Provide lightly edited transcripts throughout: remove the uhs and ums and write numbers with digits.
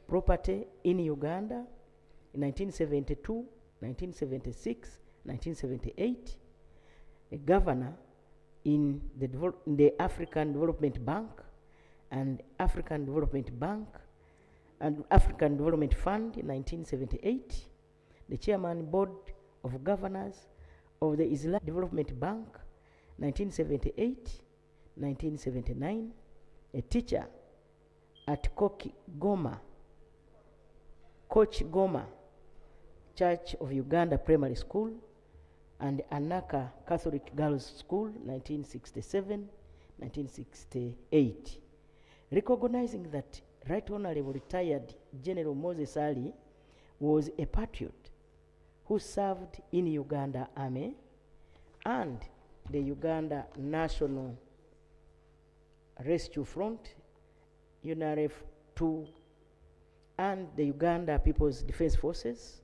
property in Uganda in 1972, 1976, 1978, a governor in the African Development Bank and African Development Bank and African Development Fund in 1978, the chairman board of governors of the Islamic Development Bank 1978, 1979, a teacher at Koch Goma Church of Uganda Primary School and Anaka Catholic Girls School 1967, 1968. Recognizing that Right Honorable retired General Moses Ali was a patriot who served in Uganda Army and the Uganda National Rescue Front, UNRF 2, and the Uganda People's Defense Forces,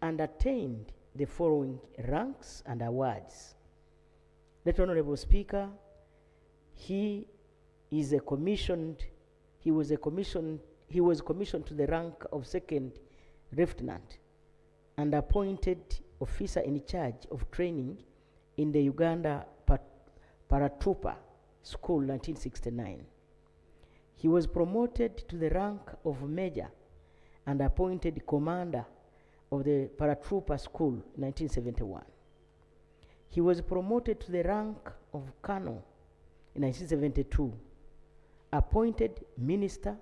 and attained the following ranks and awards. Right Honorable Speaker, he was commissioned to the rank of second lieutenant and appointed officer in charge of training in the Uganda Paratrooper School 1969. He was promoted to the rank of major and appointed commander of the Paratrooper School 1971. He was promoted to the rank of colonel in 1972, appointed Minister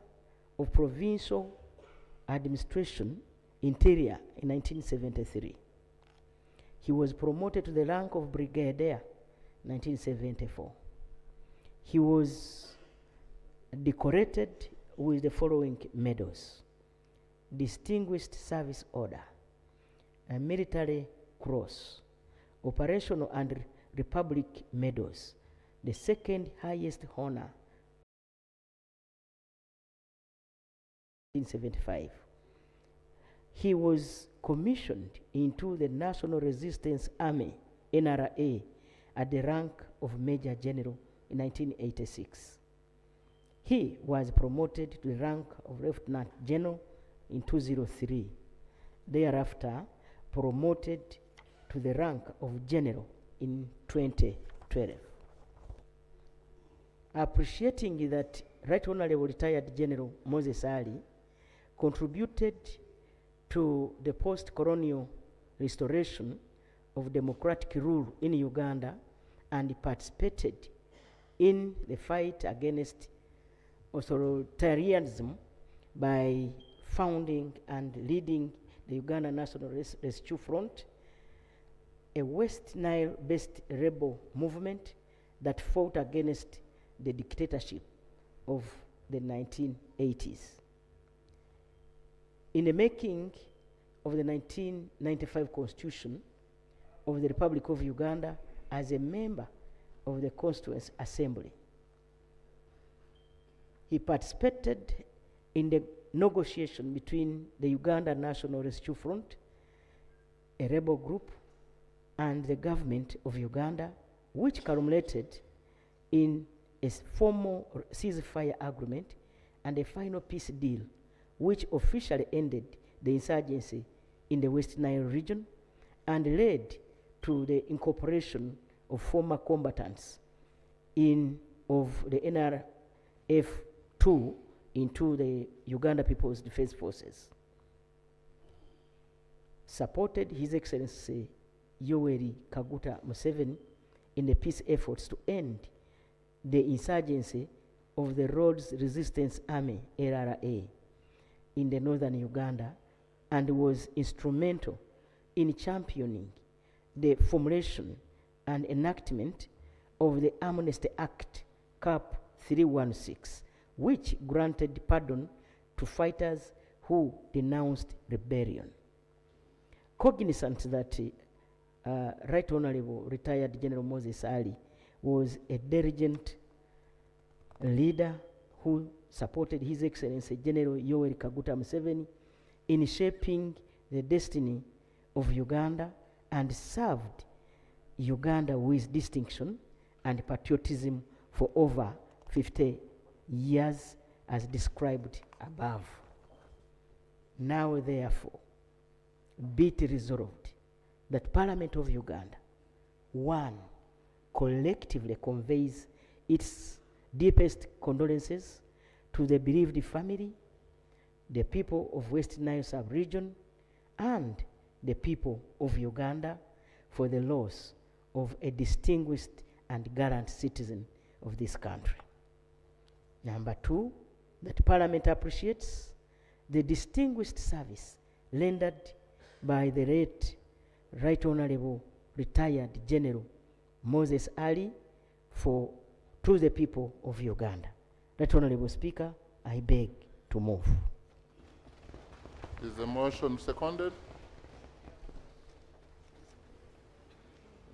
of Provincial Administration, Interior in 1973. He was promoted to the rank of Brigadier in 1974. He was decorated with the following medals: Distinguished Service Order, a Military Cross, Operational and Republic Medals, the second highest honor, 1975. He was commissioned into the National Resistance Army, NRA, at the rank of Major General in 1986. He was promoted to the rank of Lieutenant General in 2003. Thereafter, promoted to the rank of General in 2012. Appreciating that Right Honorable retired General Moses Ali contributed to the post-colonial restoration of democratic rule in Uganda and participated in the fight against authoritarianism by founding and leading the Uganda National Rescue Front, a West Nile-based rebel movement that fought against the dictatorship of the 1980s. In the making of the 1995 Constitution of the Republic of Uganda as a member of the Constituent Assembly, he participated in the negotiation between the Uganda National Rescue Front, a rebel group, and the government of Uganda, which culminated in a formal ceasefire agreement and a final peace deal, which officially ended the insurgency in the West Nile region and led to the incorporation of former combatants of the NRF-2 into the Uganda People's Defense Forces. Supported His Excellency Yoweri Kaguta Museveni in the peace efforts to end the insurgency of the Rhodes Resistance Army, LRA, in the northern Uganda, and was instrumental in championing the formulation and enactment of the Amnesty Act, Cap 316, which granted pardon to fighters who denounced rebellion. Cognizant that Right Honorable retired General Moses Ali was a diligent leader who supported His Excellency General Yoweri Kaguta Museveni in shaping the destiny of Uganda and served Uganda with distinction and patriotism for over 50 years as described above. Now therefore be it resolved that Parliament of Uganda, one, collectively conveys its deepest condolences to the bereaved family, the people of West Nile sub-region, and the people of Uganda for the loss of a distinguished and gallant citizen of this country. Number two, that Parliament appreciates the distinguished service rendered by the late Right Honorable Retired General Moses Ali to the people of Uganda. Right Honorable Speaker, I beg to move. Is the motion seconded?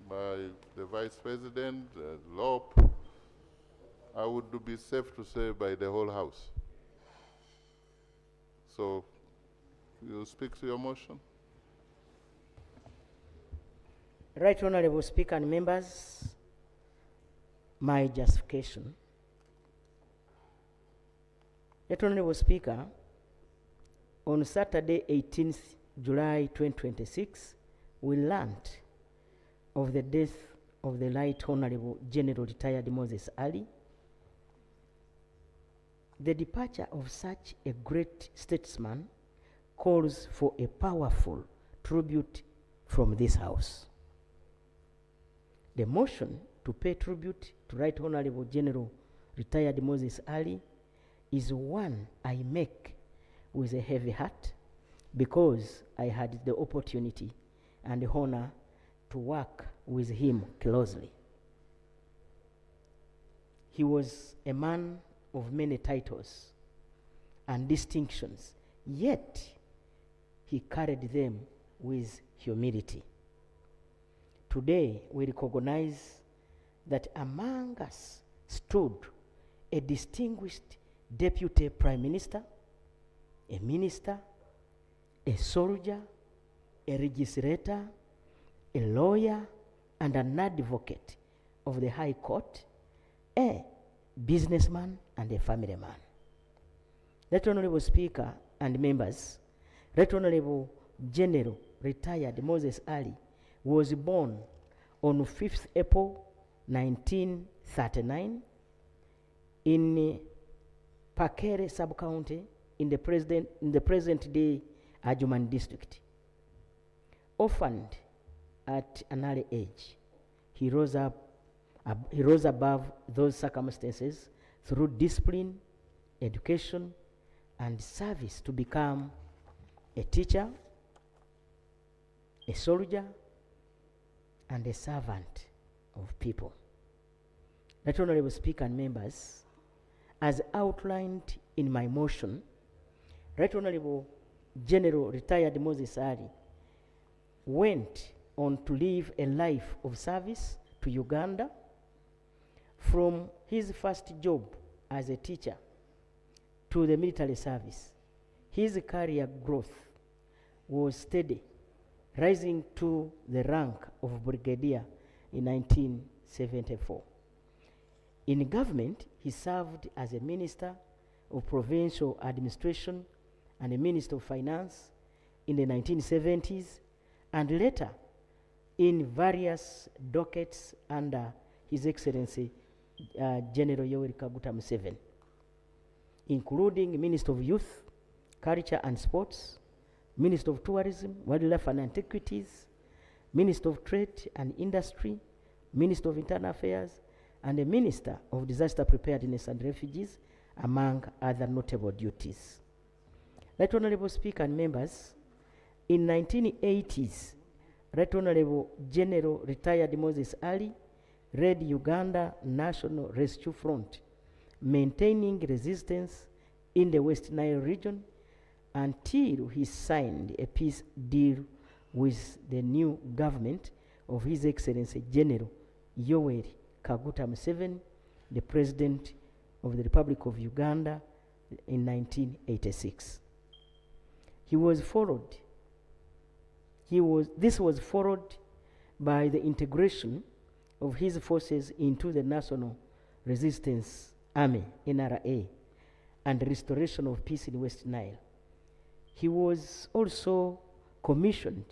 By the Vice President, LOP, I would be safe to say by the whole House. So, you speak to your motion? Right Honorable Speaker and members, my justification. Right Honorable Speaker, on Saturday, 18th July 2026, we learned of the death of the Right Honorable General Retired Moses Ali. The departure of such a great statesman calls for a powerful tribute from this House. The motion to pay tribute to Right Honorable General Retired Moses Ali is one I make with a heavy heart because I had the opportunity and the honor to work with him closely. He was a man of many titles and distinctions, yet he carried them with humility. Today, we recognize that among us stood a distinguished Deputy Prime Minister, a minister, a soldier, a legislator, a lawyer, and an advocate of the High Court, a businessman and a family man. Right Honorable Speaker and members, Right Honorable General Retired Moses Ali was born on 5th April 1939 in Pakere sub-county in the present-day Ajuman district. Orphaned at an early age, he rose above those circumstances through discipline, education, and service to become a teacher, a soldier, and a servant of people. Right Honorable Speaker and members, as outlined in my motion, Right Honorable General Retired Moses Ali went on to live a life of service to Uganda. From his first job as a teacher to the military service, his career growth was steady, rising to the rank of brigadier in 1974. In government, he served as a minister of provincial administration and a minister of finance in the 1970s, and later in various dockets under His Excellency General Yoweri Kaguta Museveni, including Minister of Youth, Culture and Sports, Minister of Tourism, Wildlife and Antiquities, Minister of Trade and Industry, Minister of Internal Affairs, and the Minister of Disaster Preparedness and Refugees, among other notable duties. Right Honorable Speaker and members, in 1980s, Right Honorable General Retired Moses Ali led Uganda National Rescue Front, maintaining resistance in the West Nile region until he signed a peace deal with the new government of His Excellency General Yoweri Kaguta Museveni, the President of the Republic of Uganda, in 1986. This was followed by the integration of his forces into the National Resistance Army, NRA, and restoration of peace in West Nile. He was also commissioned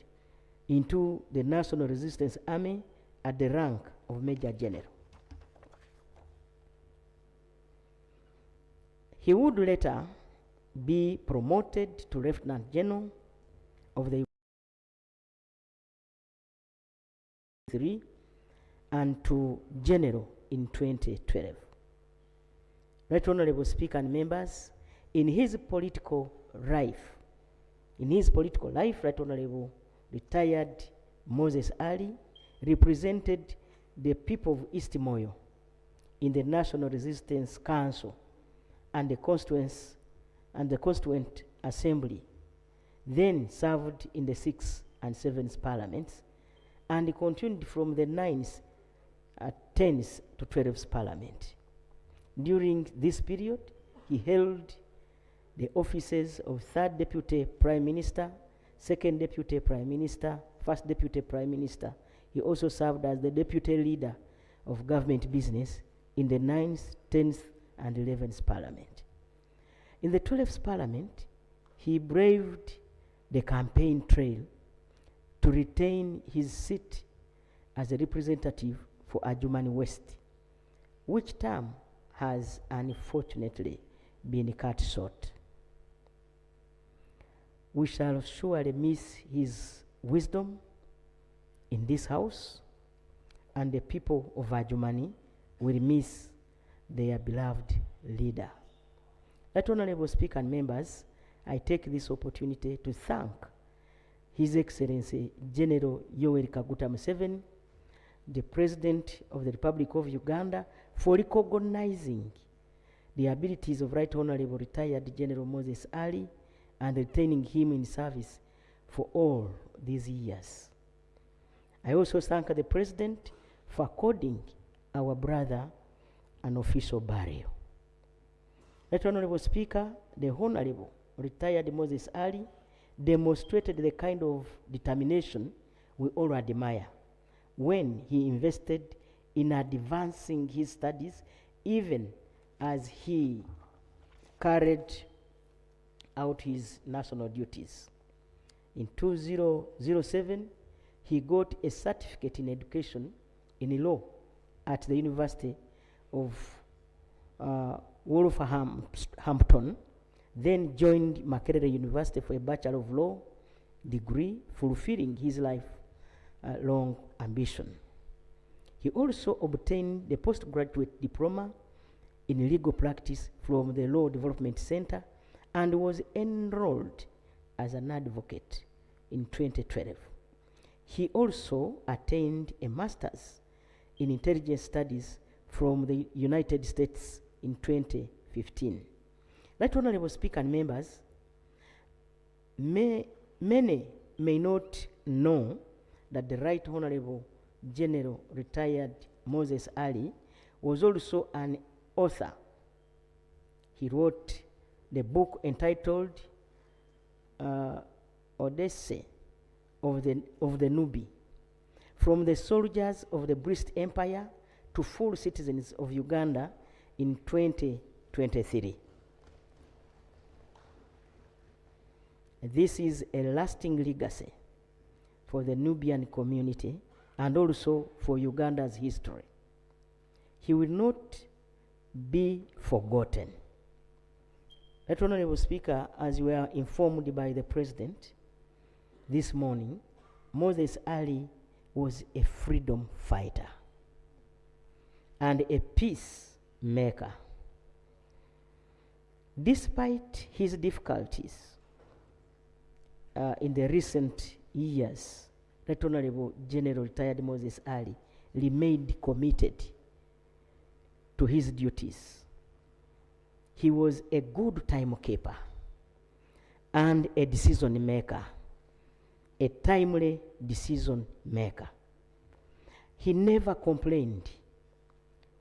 into the National Resistance Army at the rank of Major General. He would later be promoted to Lieutenant General of the III and to General in 2012. Right Honorable Speaker and members, in his political life, Right Honorable retired Moses Ali represented the people of East Moyo in the National Resistance Council and the Constituent Assembly, then served in the 6th and 7th parliaments, and he continued from the 9th, 10th to 12th parliament. During this period, he held the offices of 3rd Deputy Prime Minister, 2nd Deputy Prime Minister, 1st Deputy Prime Minister. He also served as the Deputy Leader of Government Business in the 9th, 10th, and 11th Parliament. In the 12th Parliament, he braved the campaign trail to retain his seat as a representative for Adjumani West, which term has unfortunately been cut short. We shall surely miss his wisdom in this house, and the people of Adjumani will miss their beloved leader. Right Honorable Speaker and members, I take this opportunity to thank His Excellency General Yoweri Kaguta Museveni, the President of the Republic of Uganda, for recognizing the abilities of Right Honorable Retired General Moses Ali and retaining him in service for all these years. I also thank the President for according our brother an official burial. Right Honorable Speaker, the Honorable Retired Moses Ali demonstrated the kind of determination we all admire when he invested in advancing his studies, even as he carried out his national duties. In 2007, he got a certificate in education in law at the University of Wolverhampton, then joined Makerere University for a Bachelor of Law degree, fulfilling his life-long ambition. He also obtained the postgraduate diploma in legal practice from the Law Development Center and was enrolled as an advocate in 2012. He also attained a master's in intelligence studies from the United States in 2015. Right Honorable Speaker and members, many may not know that the Right Honorable General Retired Moses Ali was also an author. He wrote the book entitled Odyssey of the Nubi, from the soldiers of the British Empire to full citizens of Uganda in 2023. This is a lasting legacy for the Nubian community and also for Uganda's history. He will not be forgotten. Right Honorable Speaker, as we are informed by the President this morning, Moses Ali was a freedom fighter and a peacemaker. Despite his difficulties in the recent years, Right Honorable General Retired Moses Ali remained committed to his duties. He was a good timekeeper and a decision maker, a timely decision maker. He never complained,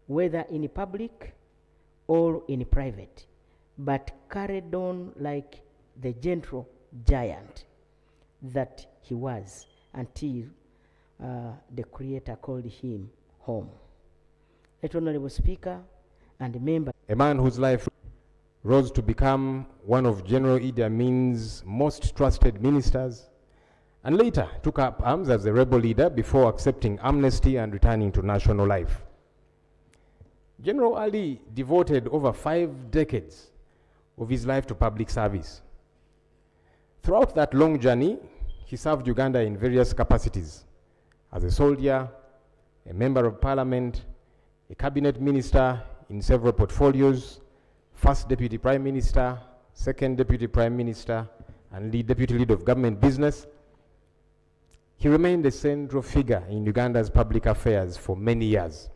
whether in public or in private, but carried on like the gentle giant that he was until the Creator called him home. Right Honorable Speaker and member. A man whose life rose to become one of General Idi Amin's most trusted ministers, and later took up arms as a rebel leader before accepting amnesty and returning to national life. General Ali devoted over 5 decades of his life to public service. Throughout that long journey, he served Uganda in various capacities: as a soldier, a member of parliament, a cabinet minister in several portfolios, first deputy prime minister, second deputy prime minister, and deputy leader of government business. He remained a central figure in Uganda's public affairs for many years.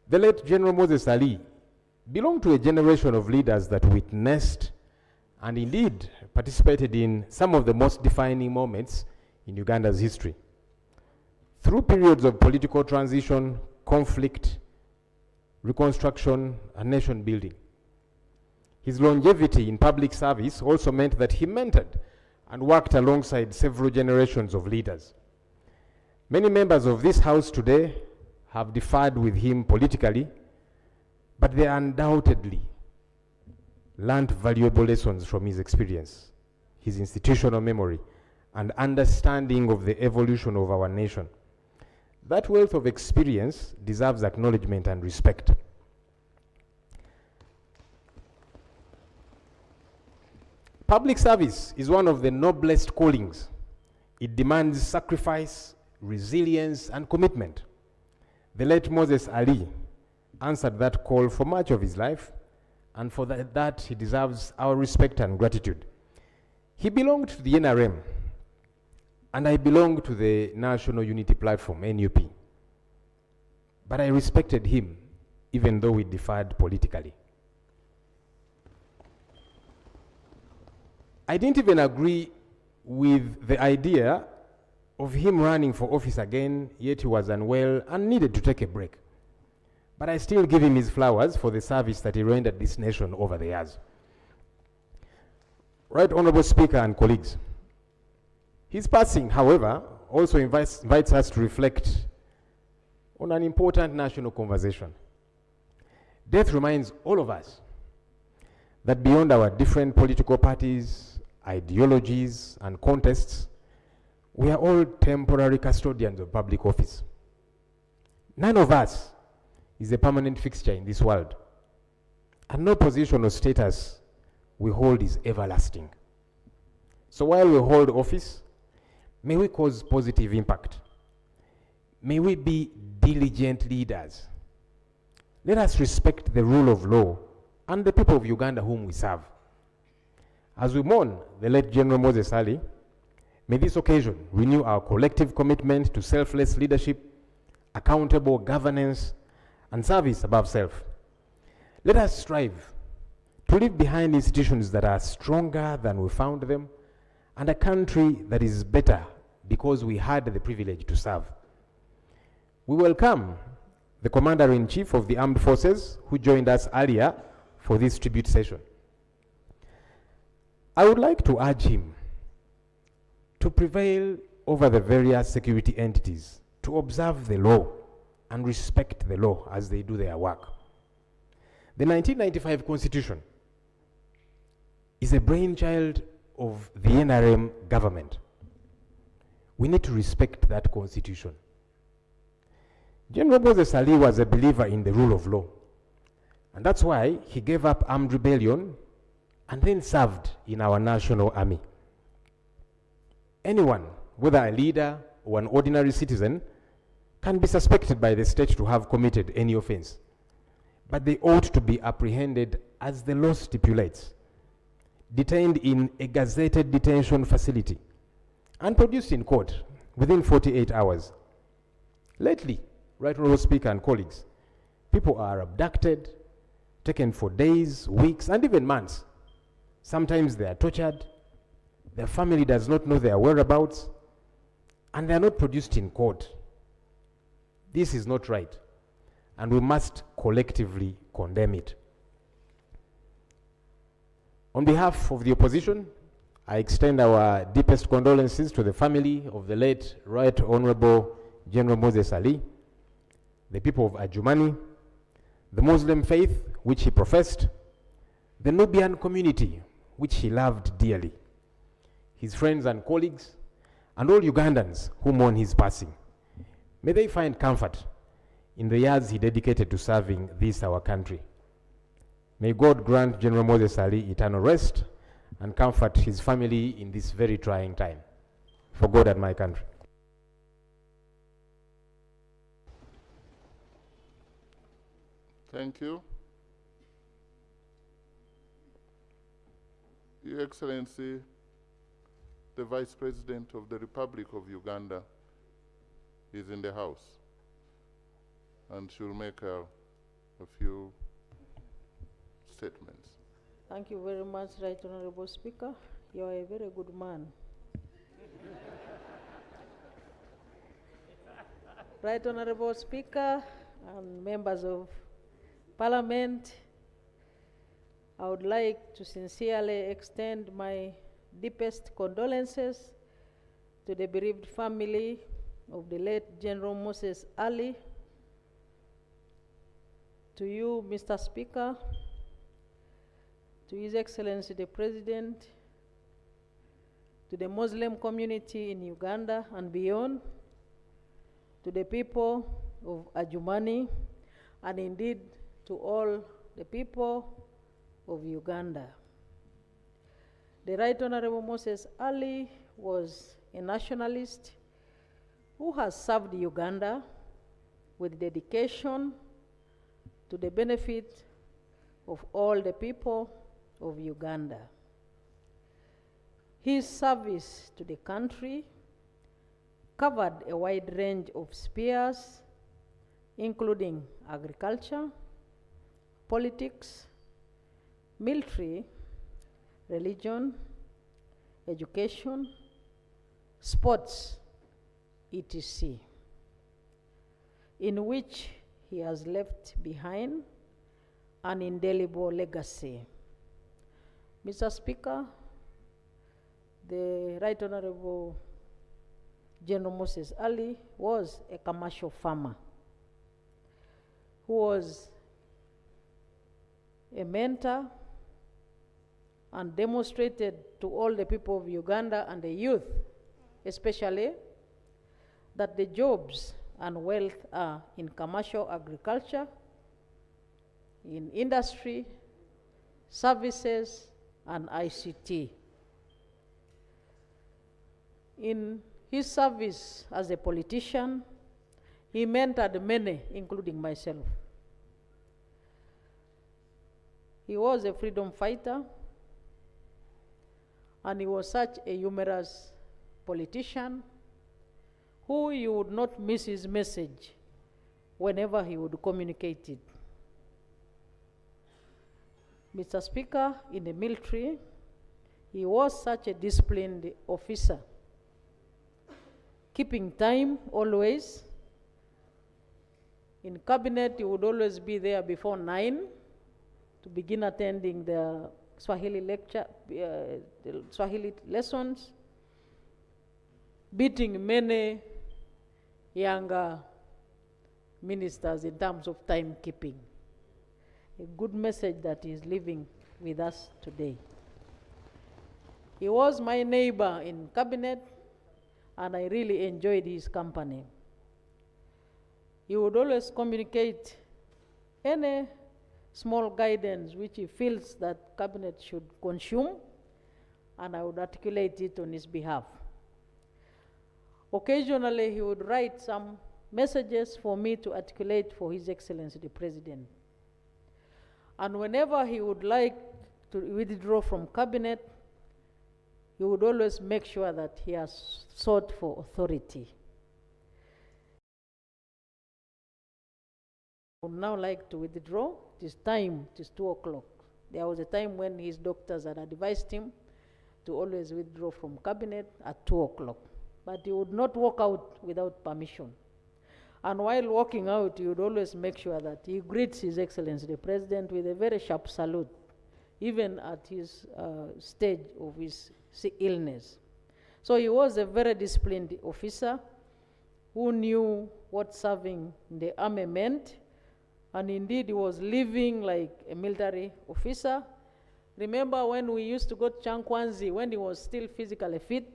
The late General Moses Ali belonged to a generation of leaders that witnessed and indeed participated in some of the most defining moments in Uganda's history. Through periods of political transition, conflict, reconstruction, and nation building. His longevity in public service also meant that he mentored and worked alongside several generations of leaders. Many members of this House today have differed with him politically, but they undoubtedly learned valuable lessons from his experience, his institutional memory, and understanding of the evolution of our nation. That wealth of experience deserves acknowledgement and respect. Public service is one of the noblest callings. It demands sacrifice, resilience, and commitment. The late Moses Ali answered that call for much of his life, and for that he deserves our respect and gratitude. He belonged to the NRM, and I belong to the National Unity Platform, NUP. But I respected him, even though we differed politically. I didn't even agree with the idea of him running for office again, yet he was unwell and needed to take a break. But I still give him his flowers for the service that he rendered this nation over the years. Right Honorable Speaker and colleagues, his passing, however, also invites us to reflect on an important national conversation. Death reminds all of us that beyond our different political parties, ideologies, and contests, we are all temporary custodians of public office. None of us is a permanent fixture in this world, and no position or status we hold is everlasting. So while we hold office, may we cause positive impact. May we be diligent leaders. Let us respect the rule of law and the people of Uganda whom we serve. As we mourn the late General Moses Ali, may this occasion renew our collective commitment to selfless leadership, accountable governance, and service above self. Let us strive to leave behind institutions that are stronger than we found them, and a country that is better because we had the privilege to serve. We welcome the Commander-in-Chief of the Armed Forces who joined us earlier for this tribute session. I would like to urge him to prevail over the various security entities to observe the law and respect the law as they do their work. The 1995 Constitution is a brainchild of the NRM government. We need to respect that constitution. General Moses Ali was a believer in the rule of law, and that's why he gave up armed rebellion and then served in our national army. Anyone, whether a leader or an ordinary citizen, can be suspected by the state to have committed any offense, but they ought to be apprehended as the law stipulates, detained in a gazetted detention facility, and produced in court within 48 hours. Lately, Right Honorable Speaker and colleagues, people are abducted, taken for days, weeks, and even months. Sometimes they are tortured, their family does not know their whereabouts, and they are not produced in court. This is not right, and we must collectively condemn it. On behalf of the opposition, I extend our deepest condolences to the family of the late Right Honorable General Moses Ali, the people of Adjumani, the Muslim faith which he professed, the Nubian community, which he loved dearly, his friends and colleagues, and all Ugandans who mourn his passing. May they find comfort in the years he dedicated to serving this, our country. May God grant General Moses Ali eternal rest and comfort his family in this very trying time. For God and my country. Thank you. Your Excellency, the Vice President of the Republic of Uganda is in the House, and she'll make a few statements. Thank you very much, Right Honorable Speaker. You are a very good man. Right Honorable Speaker and members of Parliament, I would like to sincerely extend my deepest condolences to the bereaved family of the late General Moses Ali, to you, Mr. Speaker, to His Excellency the President, to the Muslim community in Uganda and beyond, to the people of Adjumani, and indeed to all the people of Uganda. The Right Honorable Moses Ali was a nationalist who has served Uganda with dedication to the benefit of all the people of Uganda. His service to the country covered a wide range of spheres, including agriculture, politics, military, religion, education, sports, etc., in which he has left behind an indelible legacy. Mr. Speaker, the Right Honorable General Moses Ali was a commercial farmer who was a mentor and demonstrated to all the people of Uganda and the youth, especially, that the jobs and wealth are in commercial agriculture, in industry, services, and ICT. In his service as a politician, he mentored many, including myself. He was a freedom fighter, and he was such a humorous politician who you would not miss his message whenever he would communicate it. Mr. Speaker, in the military, he was such a disciplined officer, keeping time always. In cabinet, he would always be there before 9 to begin attending the Swahili lecture, the Swahili lessons, beating many younger ministers in terms of timekeeping. A good message that is living with us today. He was my neighbor in cabinet, and I really enjoyed his company. He would always communicate any small guidance which he feels that cabinet should consume, and I would articulate it on his behalf. Occasionally, he would write some messages for me to articulate for His Excellency the President. And whenever he would like to withdraw from cabinet, he would always make sure that he has sought for authority. I would now like to withdraw. It is time, it is 2 o'clock. There was a time when his doctors had advised him to always withdraw from cabinet at 2 o'clock. But he would not walk out without permission. And while walking out, he would always make sure that he greets His Excellency the President with a very sharp salute, even at his stage of his illness. So he was a very disciplined officer who knew what serving in the army meant, and indeed he was living like a military officer, Remember when we used to go to Chankwanzi, when he was still physically fit,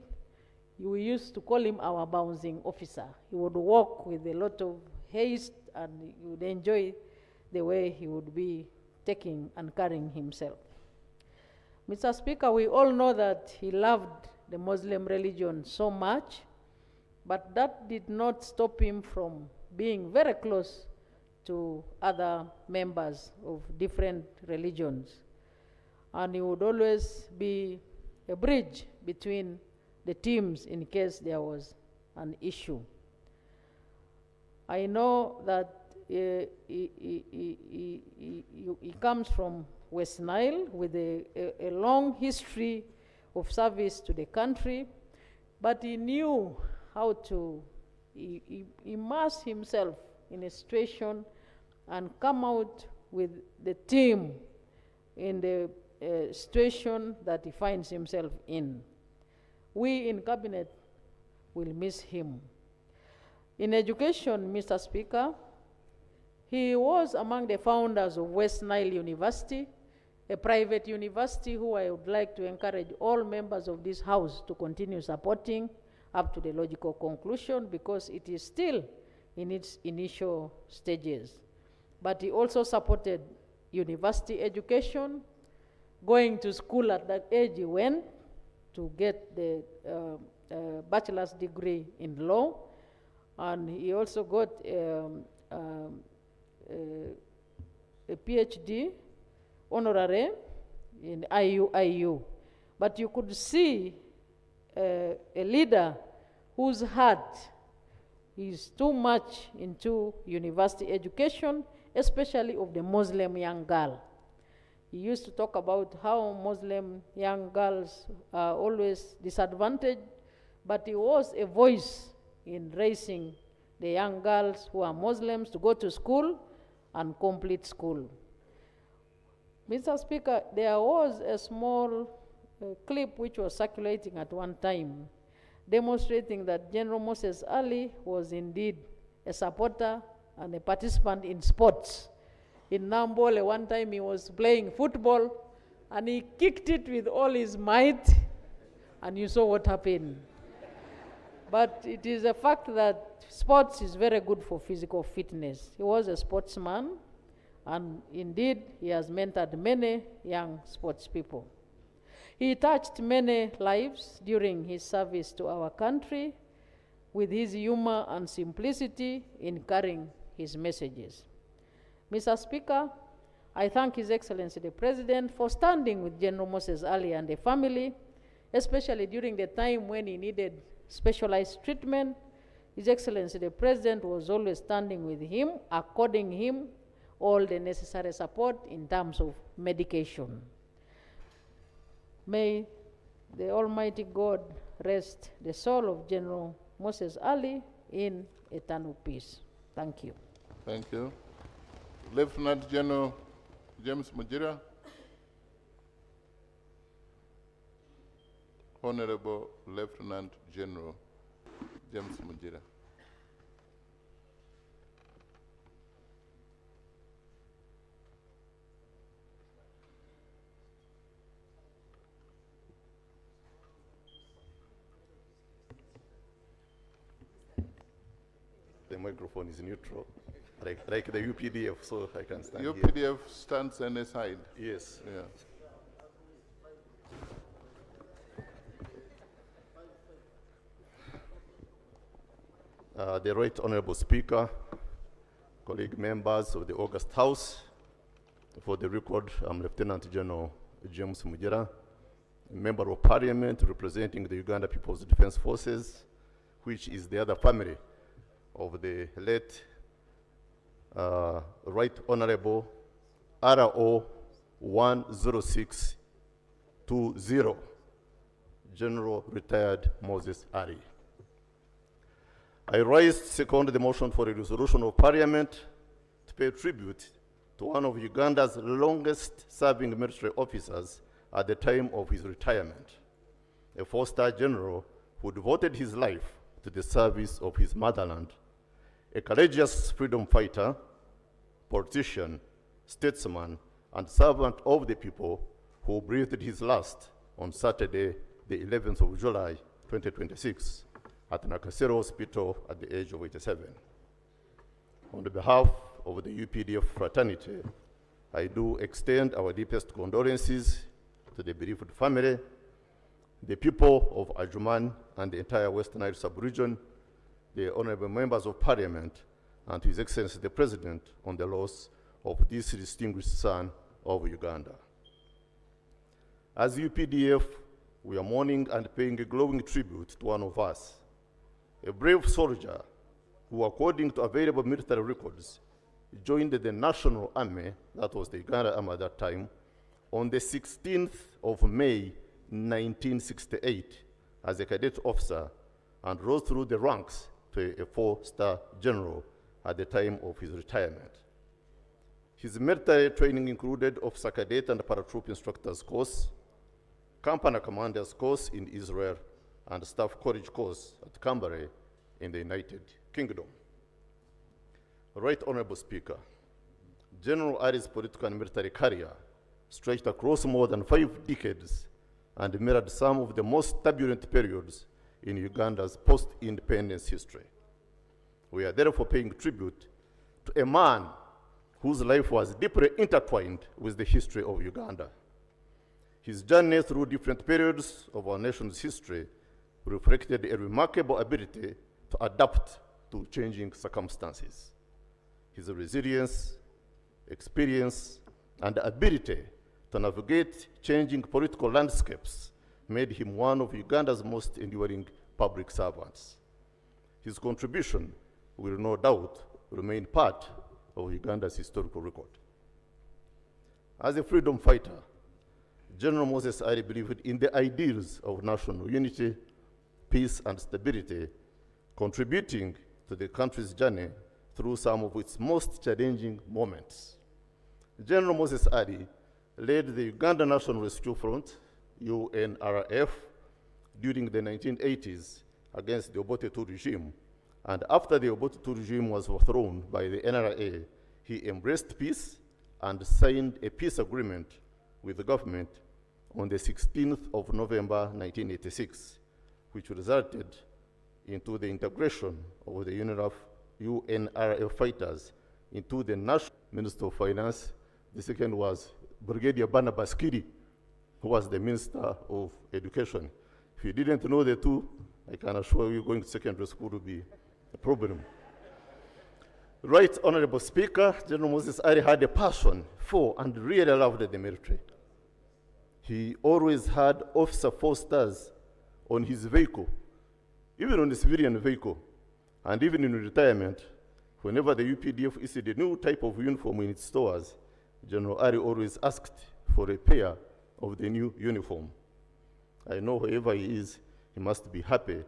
we used to call him our bouncing officer. He would walk with a lot of haste, and you would enjoy the way he would be taking and carrying himself. Mr. Speaker, we all know that he loved the Muslim religion so much, but that did not stop him from being very close to other members of different religions. And he would always be a bridge between the teams in case there was an issue. I know that he comes from West Nile with a long history of service to the country, but he knew how to immerse himself in a situation and come out with the team in the situation that he finds himself in. We in Cabinet will miss him. In education, Mr. Speaker, he was among the founders of West Nile University, a private university who I would like to encourage all members of this House to continue supporting up to the logical conclusion, because it is still in its initial stages. But he also supported university education, going to school at that age he went to get the bachelor's degree in law, and he also got a PhD honorary in IU. But you could see a leader whose heart is too much into university education, especially of the Muslim young girl. He used to talk about how Muslim young girls are always disadvantaged, but he was a voice in raising the young girls who are Muslims to go to school and complete school. Mr. Speaker, there was a small clip which was circulating at one time, demonstrating that General Moses Ali was indeed a supporter and a participant in sports. In Nambole, one time he was playing football, and he kicked it with all his might, and you saw what happened. But it is a fact that sports is very good for physical fitness. He was a sportsman, and indeed, he has mentored many young sports people. He touched many lives during his service to our country with his humor and simplicity in carrying his messages. Mr. Speaker, I thank His Excellency the President for standing with General Moses Ali and the family, especially during the time when he needed specialized treatment. His Excellency the President was always standing with him, according him all the necessary support in terms of medication. May the Almighty God rest the soul of General Moses Ali in eternal peace. Thank you. Thank you. Lieutenant General James Mujira. Honorable Lieutenant General James Mujira. The microphone is neutral, like the UPDF, so I can stand UPDF here. stands on the side. Yes. Yeah. The Right Honorable Speaker, colleague members of the August House, for the record, I'm Lieutenant General James Mujira, Member of Parliament representing the Uganda People's Defense Forces, which is the other family of the late Right Honorable RO 10620, General Retired Moses Ali. I rise to second the motion for a resolution of Parliament to pay tribute to one of Uganda's longest-serving military officers at the time of his retirement, a four-star general who devoted his life to the service of his motherland, a courageous freedom fighter, politician, statesman, and servant of the people who breathed his last on Saturday, the 11th of July, 2026, at Nakasero Hospital at the age of 87. On behalf of the UPDF fraternity, I do extend our deepest condolences to the bereaved family, the people of Ajuman and the entire West Nile sub-region, the honorable members of parliament, and to His Excellency the President on the loss of this distinguished son of Uganda. As UPDF, we are mourning and paying a glowing tribute to one of us, a brave soldier who, according to available military records, joined the National Army, that was the Uganda Army at that time, on the 16th of May, 1968, as a cadet officer, and rose through the ranks to a 4-star general at the time of his retirement. His military training included officer cadet and paratroop instructors course, company commanders course in Israel, and staff college course at Canberra in the United Kingdom. Right Honorable Speaker, General Ari's political and military career stretched across more than 5 decades and mirrored some of the most turbulent periods in Uganda's post-independence history. We are therefore paying tribute to a man whose life was deeply intertwined with the history of Uganda. His journey through different periods of our nation's history reflected a remarkable ability to adapt to changing circumstances. His resilience, experience, and ability to navigate changing political landscapes made him one of Uganda's most enduring public servants. His contribution will no doubt remain part of Uganda's historical record. As a freedom fighter, General Moses Ali believed in the ideals of national unity, peace, and stability, contributing to the country's journey through some of its most challenging moments. General Moses Ali led the Uganda National Rescue Front, UNRF, during the 1980s against the Obote II regime, and after the Obote II regime was overthrown by the NRA, he embraced peace and signed a peace agreement with the government on the 16th of November 1986, which resulted into the integration of the UNRF fighters into the National Minister of Finance. The second was Brigadier Barnabas Kiri, who was the Minister of Education. If you didn't know the two, I can assure you going to secondary school will be a problem. Right Honorable Speaker, General Moses Ali had a passion for and really loved the military. He always had officer 4-stars on his vehicle, even on the civilian vehicle, and even in retirement. Whenever the UPDF issued a new type of uniform in its stores, General Ali always asked for a pair of the new uniform. I know wherever he is, he must be happy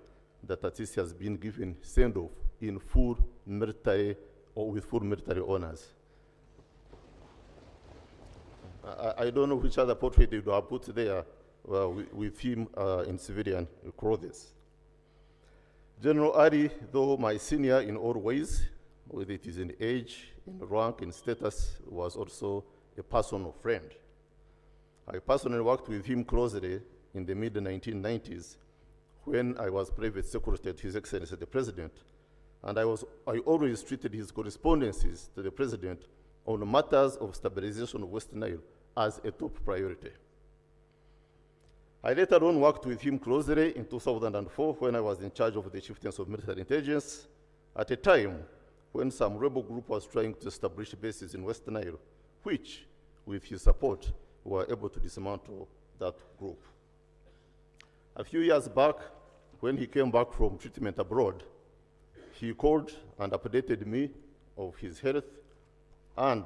that at least he has been given send-off in full military or with full military honors. I don't know which other portrait they would have put there with him in civilian clothes. General Ali, though my senior in all ways, whether it is in age, in rank, in status, was also a personal friend. I personally worked with him closely in the mid-1990s when I was private secretary to His Excellency the President, and I always treated his correspondences to the President on matters of stabilization of West Nile as a top priority. I later on worked with him closely in 2004 when I was in charge of the Chieftains of Military Intelligence at a time when some rebel group was trying to establish bases in West Nile, which, with his support, were able to dismantle that group. A few years back, when he came back from treatment abroad, he called and updated me of his health and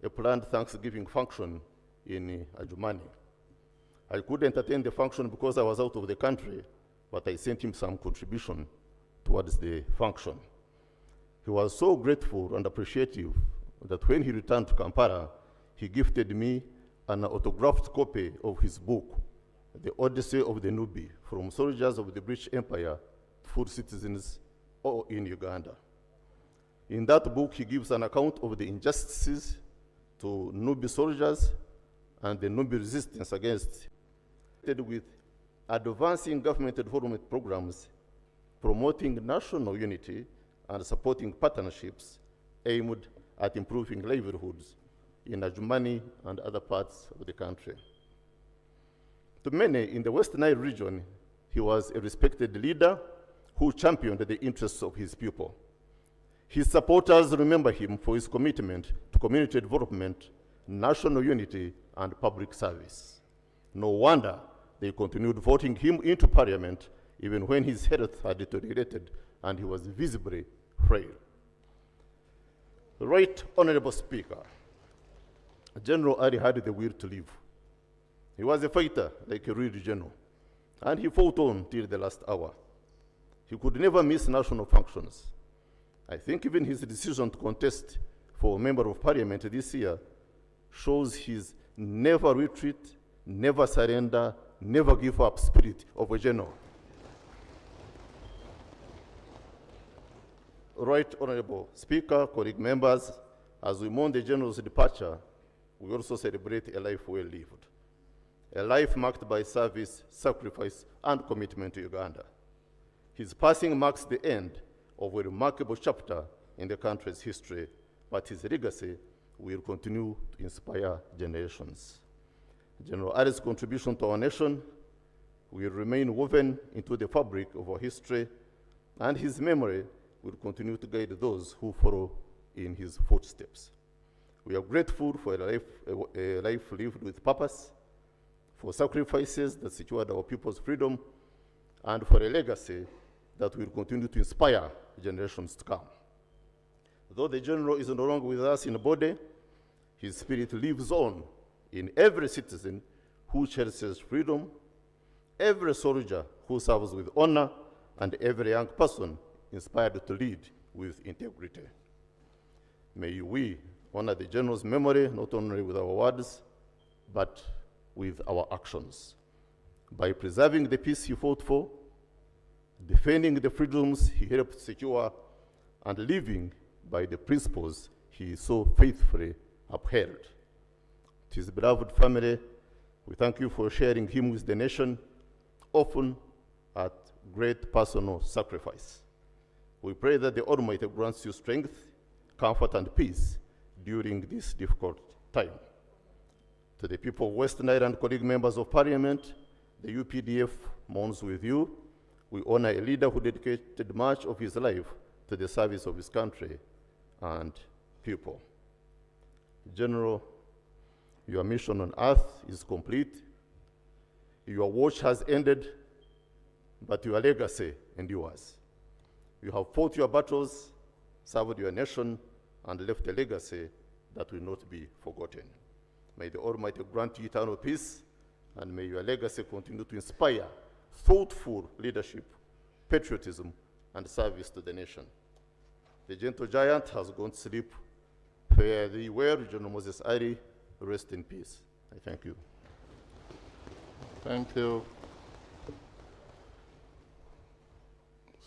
a planned Thanksgiving function in Adjumani. I couldn't attend the function because I was out of the country, but I sent him some contribution towards the function. He was so grateful and appreciative that when he returned to Kampala, he gifted me an autographed copy of his book, The Odyssey of the Nubi, From Soldiers of the British Empire to Full Citizens in Uganda. In that book, he gives an account of the injustices to Nubi soldiers and the noble resistance against with advancing government development programs, promoting national unity, and supporting partnerships aimed at improving livelihoods in Adjumani and other parts of the country. To many in the West Nile region, he was a respected leader who championed the interests of his people. His supporters remember him for his commitment to community development, national unity, and public service. No wonder they continued voting him into parliament even when his health had deteriorated and he was visibly frail. Right Honorable Speaker, General Ali had the will to live. He was a fighter like a real general, and he fought on till the last hour. He could never miss national functions. I think even his decision to contest for a member of parliament this year shows his never retreat, never surrender, never give up spirit of a general. Right Honorable Speaker, colleague members, as we mourn the general's departure, we also celebrate a life well lived. A life marked by service, sacrifice, and commitment to Uganda. His passing marks the end of a remarkable chapter in the country's history, but his legacy will continue to inspire generations. General Ali's contribution to our nation will remain woven into the fabric of our history, and his memory will continue to guide those who follow in his footsteps. We are grateful for a life lived with purpose, for sacrifices that secured our people's freedom, and for a legacy that will continue to inspire generations to come. Though the general is no longer with us in body, his spirit lives on in every citizen who cherishes freedom, every soldier who serves with honor, and every young person inspired to lead with integrity. May we honor the general's memory not only with our words, but with our actions. By preserving the peace he fought for, defending the freedoms he helped secure, and living by the principles he so faithfully upheld. To his beloved family, we thank you for sharing him with the nation, often at great personal sacrifice. We pray that the Almighty grants you strength, comfort, and peace during this difficult time. To the people of West Nile and colleague members of Parliament, the UPDF mourns with you. We honor a leader who dedicated much of his life to the service of his country and people. General, your mission on earth is complete. Your watch has ended, but your legacy endures. You have fought your battles, served your nation, and left a legacy that will not be forgotten. May the Almighty grant you eternal peace, and may your legacy continue to inspire thoughtful leadership, patriotism, and service to the nation. The gentle giant has gone to sleep. Fare thee well, General Moses Ali. Rest in peace. I thank you. Thank you.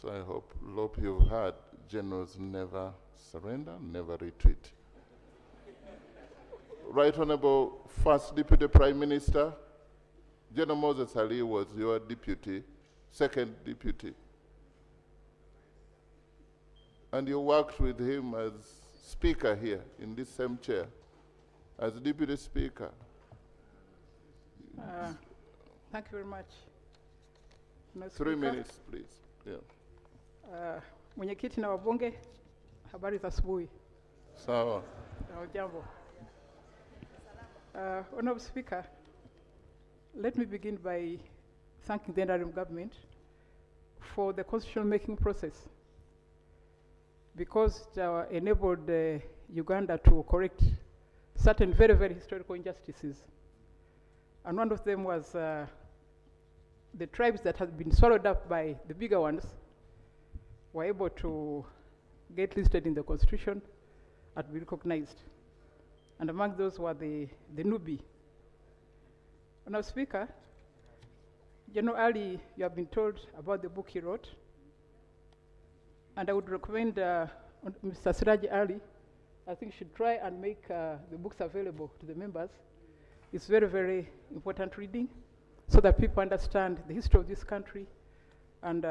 So I hope, LOP, you've heard, generals never surrender, never retreat. Right Honorable First Deputy Prime Minister, General Moses Ali was your deputy, second deputy. And you worked with him as speaker here in this same chair, as deputy speaker. Thank you very much. 3 minutes, please. Yeah. Mwenyekiti na wabunge, habari za asubuhi. Sawa. Jambo. Honorable Speaker, let me begin by thanking the interim government for the constitutional making process, because it enabled Uganda to correct certain very, very historical injustices. And one of them was the tribes that had been swallowed up by the bigger ones were able to get listed in the constitution and be recognized. And among those were the Nubi. Now, Speaker, General Ali, you have been told about the book he wrote, and I would recommend Mr. Siraj Ali, I think should try and make the books available to the members, It's very, very important reading so that people understand the history of this country and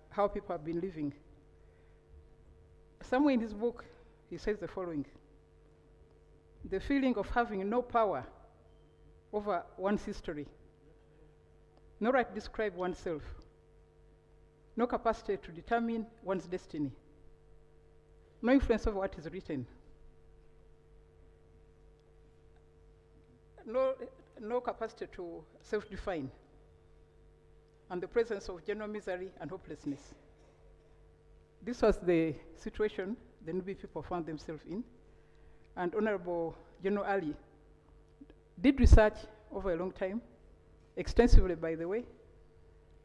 how people have been living. Somewhere in his book, he says the following: the feeling of having no power over one's history, no right to describe oneself, no capacity to determine one's destiny, no influence over what is written, no capacity to self-define, and the presence of general misery and hopelessness. This was the situation the Nubi people found themselves in. And Honorable General Ali did research over a long time, extensively by the way,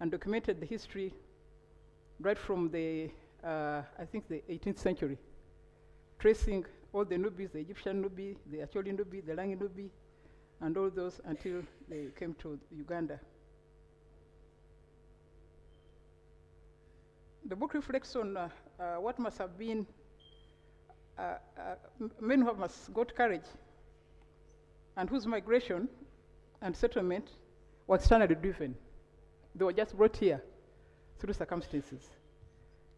and documented the history right from the, I think the 18th century, tracing all the Nubis, the Egyptian Nubi, the Acholi Nubi, the Langi Nubi, and all those until they came to Uganda. The book reflects on what must have been men who must got courage and whose migration and settlement were externally driven. They were just brought here through circumstances.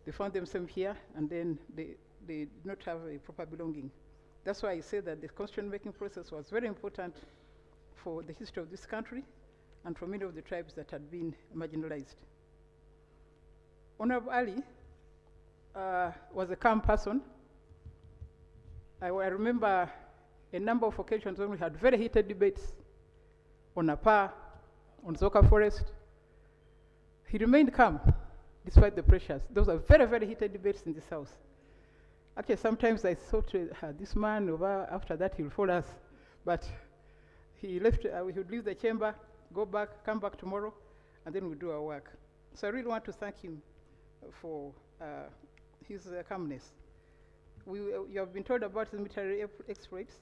They found themselves here and then they did not have a proper belonging. That's why I say that the constitution-making process was very important for the history of this country and for many of the tribes that had been marginalized. Honorable Ali was a calm person. I remember a number of occasions when we had very heated debates on Apa, on Zoka Forest. He remained calm despite the pressures. Those are very, very heated debates in this house. Actually, sometimes I thought this man, after that, he'll follow us. But he left, we would leave the chamber, go back, come back tomorrow, and then we'll do our work. So I really want to thank him for his calmness. You have been told about his military exploits,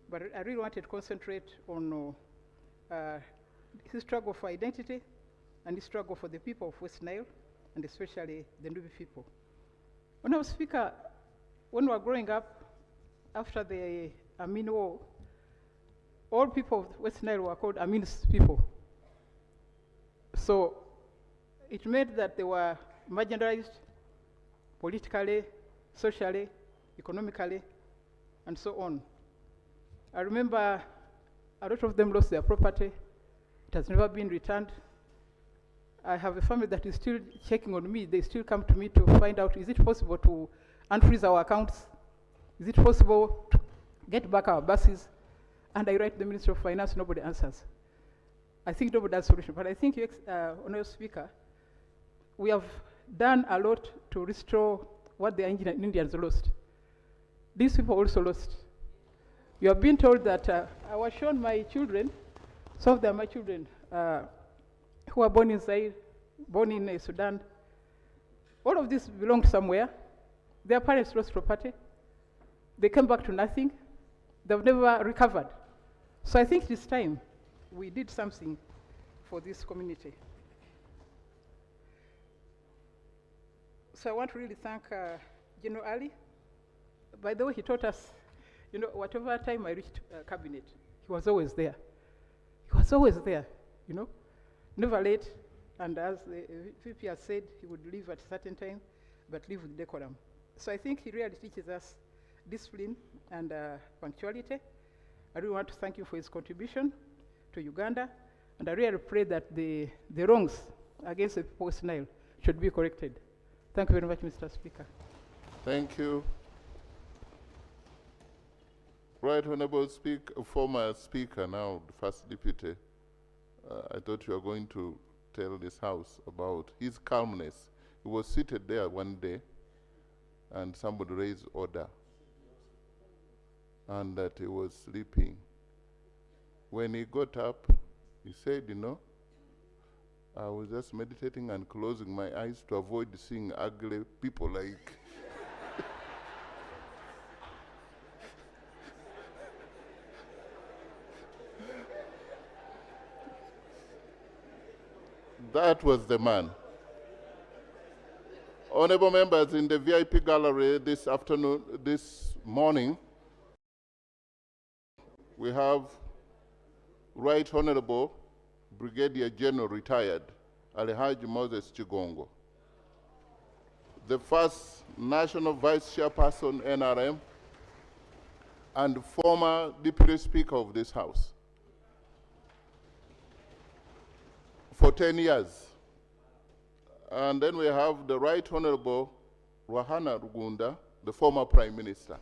but I really wanted to concentrate on his struggle for identity and his struggle for the people of West Nile, and especially the Nubi people. Honorable Speaker, when we were growing up, after the Amin War, all people of West Nile were called Amin's people. So it meant that they were marginalized politically, socially, economically, and so on. I remember a lot of them lost their property. It has never been returned. I have a family that is still checking on me. They still come to me to find out, is it possible to unfreeze our accounts? Is it possible to get back our buses? And I write the Ministry of Finance, nobody answers. I think nobody has a solution. But I think, Honorable Speaker, we have done a lot to restore what the Indians lost. These people also lost. You have been told that I was shown my children, some of them are my children, who were born in Zaire, born in Sudan. All of this belonged somewhere. Their parents lost property. They came back to nothing. They've never recovered. So I think this time we did something for this community. So I want to really thank General Ali. By the way, he taught us, whatever time I reached cabinet, he was always there. He was always there, never late. And as the VP has said, he would leave at a certain time, but leave with decorum. So I think he really teaches us discipline and punctuality. I really want to thank you for his contribution to Uganda, and I really pray that the wrongs against the people of West Nile should be corrected. Thank you very much, Mr. Speaker. Thank you. Right Honorable former Speaker, now the First Deputy, I thought you were going to tell this House about his calmness. He was seated there one day and somebody raised order and that he was sleeping. When he got up, he said, I was just meditating and closing my eyes to avoid seeing ugly people like. That was the man. Honorable members, in the VIP gallery this morning, we have Right Honorable Brigadier General Retired Alhaji Moses Chigongo, the first National Vice Chairperson NRM and former Deputy Speaker of this House for 10 years. And then we have the Right Honorable Ruhana Rugunda, the former Prime Minister.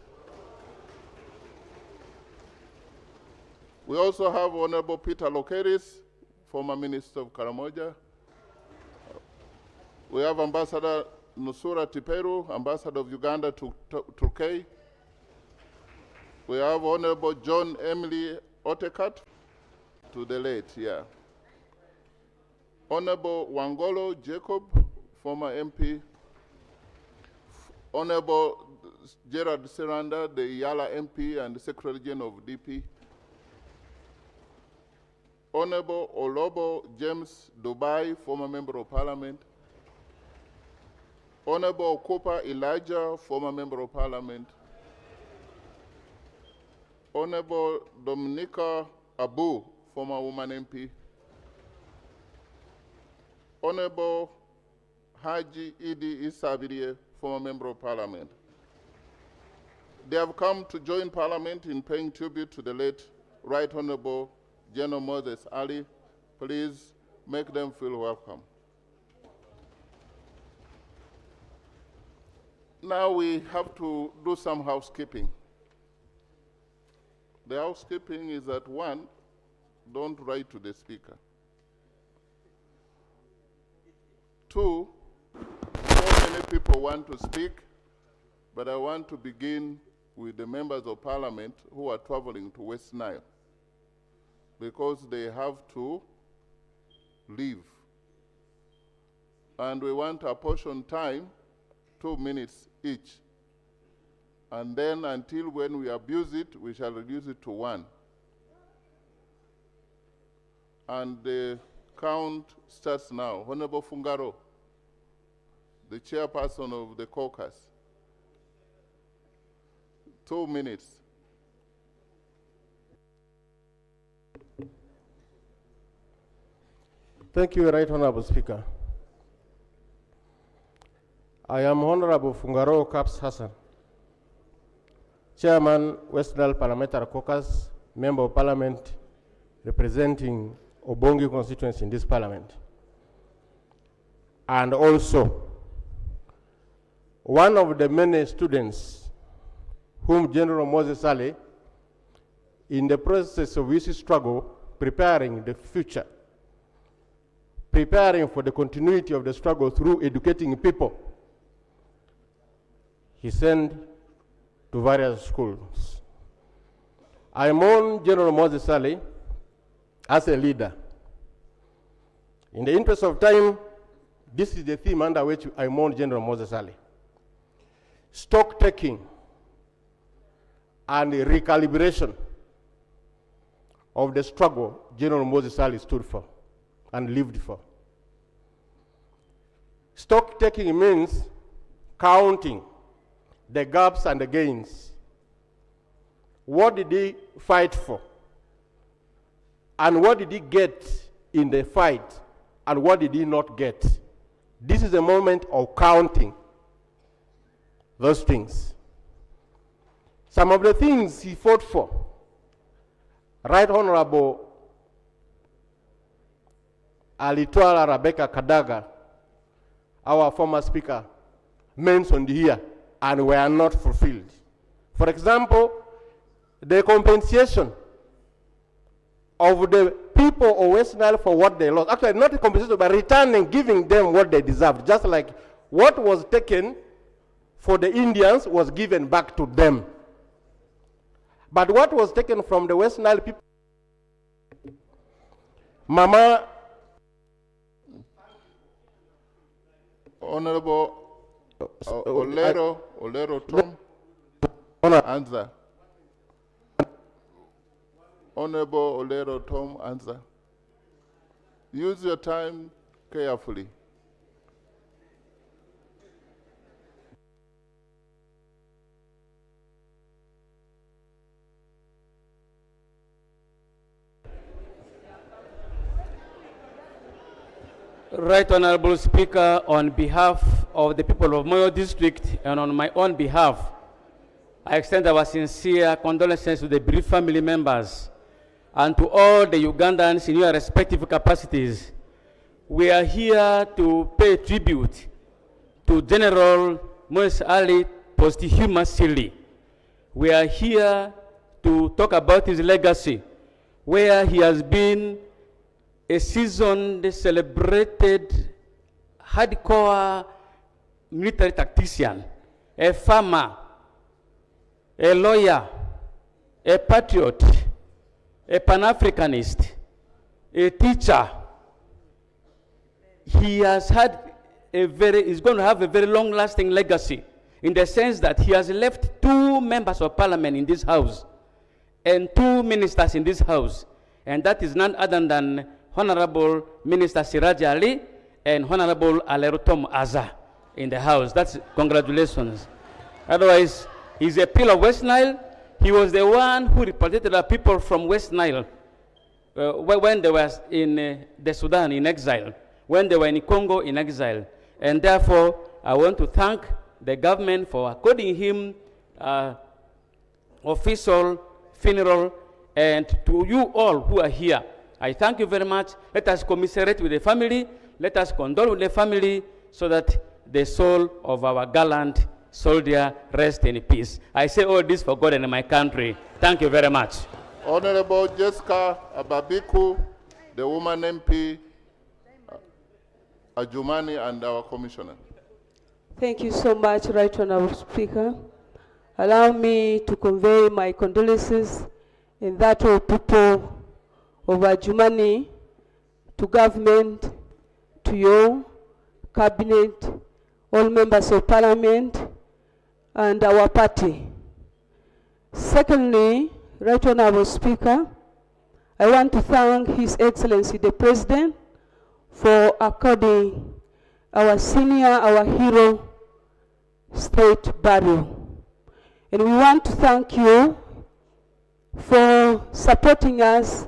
We also have Honorable Peter Lokeris, former Minister of Karamoja. We have Ambassador Nusura Tiperu, Ambassador of Uganda to Turkey. We have Honorable John Emily Otekat, to the late, yeah. Honorable Wangolo Jacob, former MP. Honorable Gerard Seranda, the Yala MP and the Secretary General of DP. Honorable Olobo James Dubai, former Member of Parliament. Honorable Cooper Elijah, former Member of Parliament. Honorable Dominica Abu, former woman MP. Honorable Haji Idi Isabirie, former Member of Parliament. They have come to join Parliament in paying tribute to the late Right Honorable General Moses Ali. Please make them feel welcome. Now we have to do some housekeeping. The housekeeping is that, one, don't write to the speaker. Two, so many people want to speak, but I want to begin with the members of Parliament who are traveling to West Nile, because they have to leave. And we want to apportion time, 2 minutes each. And then until when we abuse it, we shall reduce it to 1. And the count starts now. Honorable Fungaro, the chairperson of the caucus. 2 minutes. Thank you, Right Honorable Speaker. I am Honorable Fungaro Kaps Hassan, Chairman, West Nile Parliamentary Caucus, Member of Parliament representing Obongi constituency in this Parliament. And also, one of the many students whom General Moses Ali, in the process of his struggle, preparing the future, preparing for the continuity of the struggle through educating people, he sent to various schools. I mourn General Moses Ali as a leader. In the interest of time, this is the theme under which I mourn General Moses Ali. Stock taking and recalibration of the struggle General Moses Ali stood for and lived for. Stock taking means counting the gaps and the gains. What did he fight for? And what did he get in the fight? And what did he not get? This is a moment of counting those things. Some of the things he fought for, Right Honorable Alitwala Rebecca Kadaga, our former speaker, mentioned here and were not fulfilled. For example, the compensation of the people of West Nile for what they lost. Actually, not a compensation, but returning, giving them what they deserved. Just like what was taken for the Indians was given back to them. But what was taken from the West Nile people, Mama. Honorable Olero Tom, answer. Honorable Olero Tom, answer. Use your time carefully. Right Honorable Speaker, on behalf of the people of Moyo District and on my own behalf, I extend our sincere condolences to the bereaved family members and to all the Ugandans in your respective capacities. We are here to pay tribute to General Museveni posthumously. We are here to talk about his legacy, where he has been a seasoned, celebrated, hardcore military tactician, a farmer, a lawyer, a patriot, a Pan-Africanist, a teacher. He has had he's going to have a very long-lasting legacy in the sense that he has left 2 members of parliament in this house and 2 ministers in this house, and that is none other than Honorable Minister Siraj Ali and Honorable Alerutom Aza in the house. That's congratulations. Otherwise, he's a pillar of West Nile. He was the one who represented the people from West Nile when they were in the Sudan in exile, when they were in Congo in exile. And therefore, I want to thank the government for according him official funeral, and to you all who are here, I thank you very much. Let us commiserate with the family. Let us condole with the family so that the soul of our gallant soldier rest in peace. I say all this for God and my country. Thank you very much. Honorable Jessica Ababiku, the woman MP, Ajumani, and our commissioner. Thank you so much, Right Honorable Speaker. Allow me to convey my condolences in that of people of Ajumani, to government, to your cabinet, all members of parliament, and our party. Secondly, Right Honorable Speaker, I want to thank His Excellency the President for according our senior, our hero, state burial. And we want to thank you for supporting us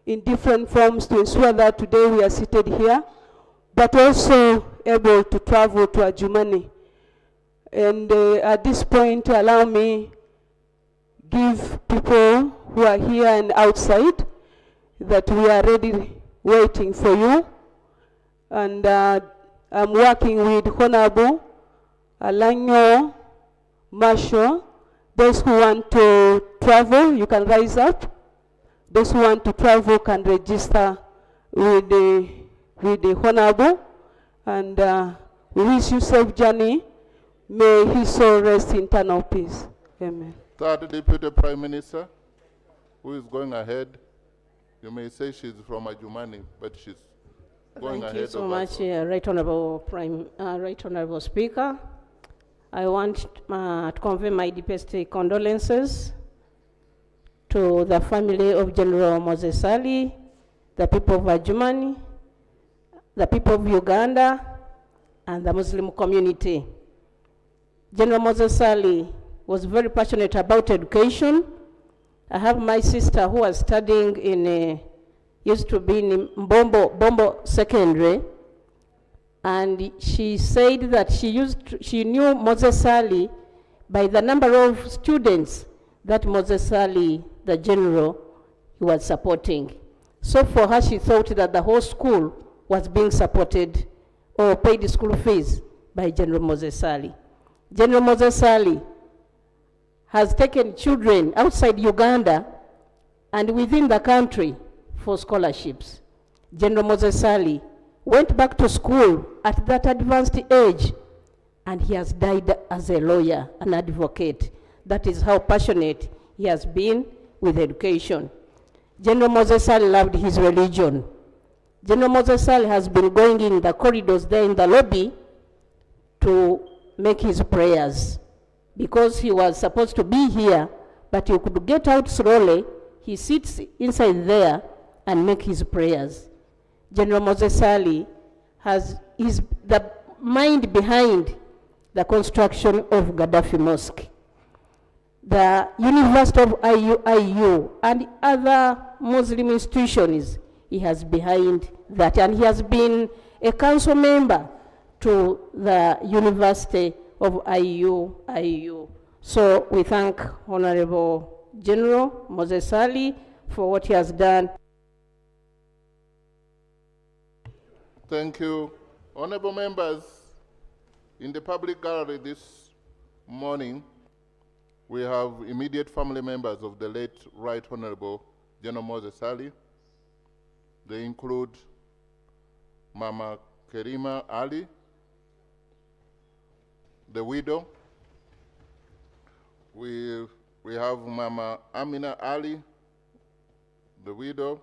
in different forms to ensure that today we are seated here, but also able to travel to Ajumani. And at this point, allow me give people who are here and outside that we are ready waiting for you. And I'm working with Honorable Alanyo Marshall. Those who want to travel, you can rise up. Those who want to travel can register with the Honorable. And we wish you safe journey. May his soul rest in eternal peace. Amen. Third Deputy Prime Minister, who is going ahead. You may say she's from Ajumani, but she's going ahead. Thank you so much, Right Honorable Speaker. I want to convey my deepest condolences to the family of General Museveni, the people of Ajumani, the people of Uganda, and the Muslim community. General Museveni was very passionate about education. I have my sister who was studying in, used to be in Bombo Secondary, and she said that she knew Museveni by the number of students that Museveni, the general, he was supporting. So for her, she thought that the whole school was being supported or paid school fees by General Museveni. General Museveni has taken children outside Uganda and within the country for scholarships. General Museveni went back to school at that advanced age, and he has died as a lawyer, an advocate. That is how passionate he has been with education. General Museveni loved his religion. General Museveni has been going in the corridors there in the lobby to make his prayers. Because he was supposed to be here, but he could get out slowly, he sits inside there and make his prayers. General Museveni is the mind behind the construction of Gaddafi Mosque. The University of IU and other Muslim institutions, he has behind that, and he has been a council member to the University of IU. So we thank Honorable General Moses Ali for what he has done. Thank you. Honorable members, in the public gallery this morning, we have immediate family members of the late Right Honorable General Moses Ali. They include Mama Kerima Ali, the widow. We have Mama Amina Ali, the widow.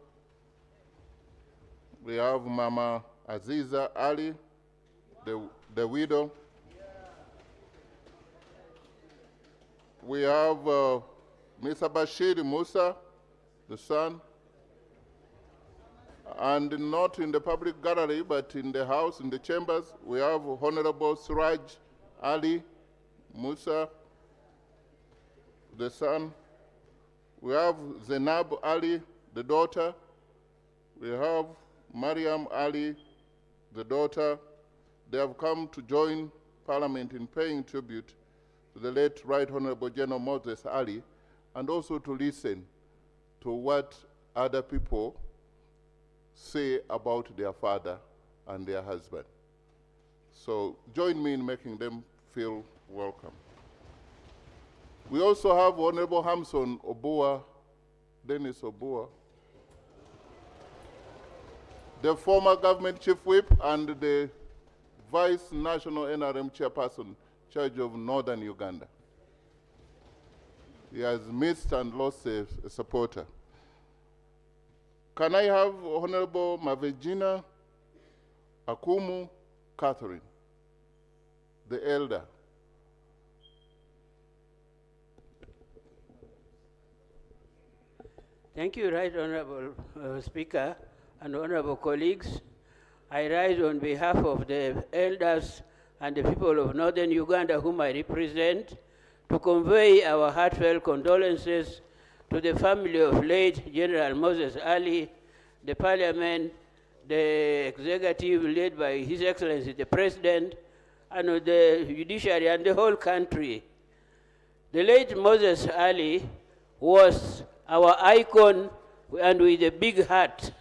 We have Mama Aziza Ali, the widow. We have Mr. Bashir Musa, the son. And not in the public gallery, but in the house, in the chambers, we have Honorable Suraj Ali Musa, the son. We have Zainab Ali, the daughter. We have Mariam Ali, the daughter. They have come to join Parliament in paying tribute to the late Right Honorable General Moses Ali, and also to listen to what other people say about their father and their husband. So join me in making them feel welcome. We also have Honorable Hamson Obua, Dennis Obua, the former government chief whip and the vice national NRM chairperson in charge of northern Uganda. He has missed and lost a supporter. Can I have Honorable Mavejina Akumu Catherine, the elder? Thank you, Right Honorable Speaker and honorable colleagues. I rise on behalf of the elders and the people of northern Uganda whom I represent to convey our heartfelt condolences to the family of late General Moses Ali, the Parliament, the executive led by His Excellency the President, and the judiciary and the whole country. The late Moses Ali was our icon and with a big heart.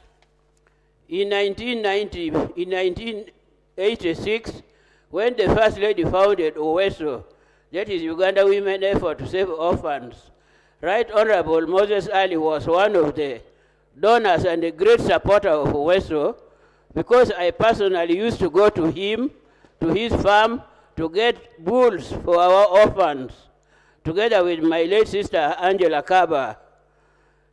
In 1986, when the First Lady founded OWESO, that is Uganda Women Effort to Save Orphans, Right Honorable Moses Ali was one of the donors and a great supporter of OWESO, because I personally used to go to him, to his farm, to get bulls for our orphans, together with my late sister Angela Kaba.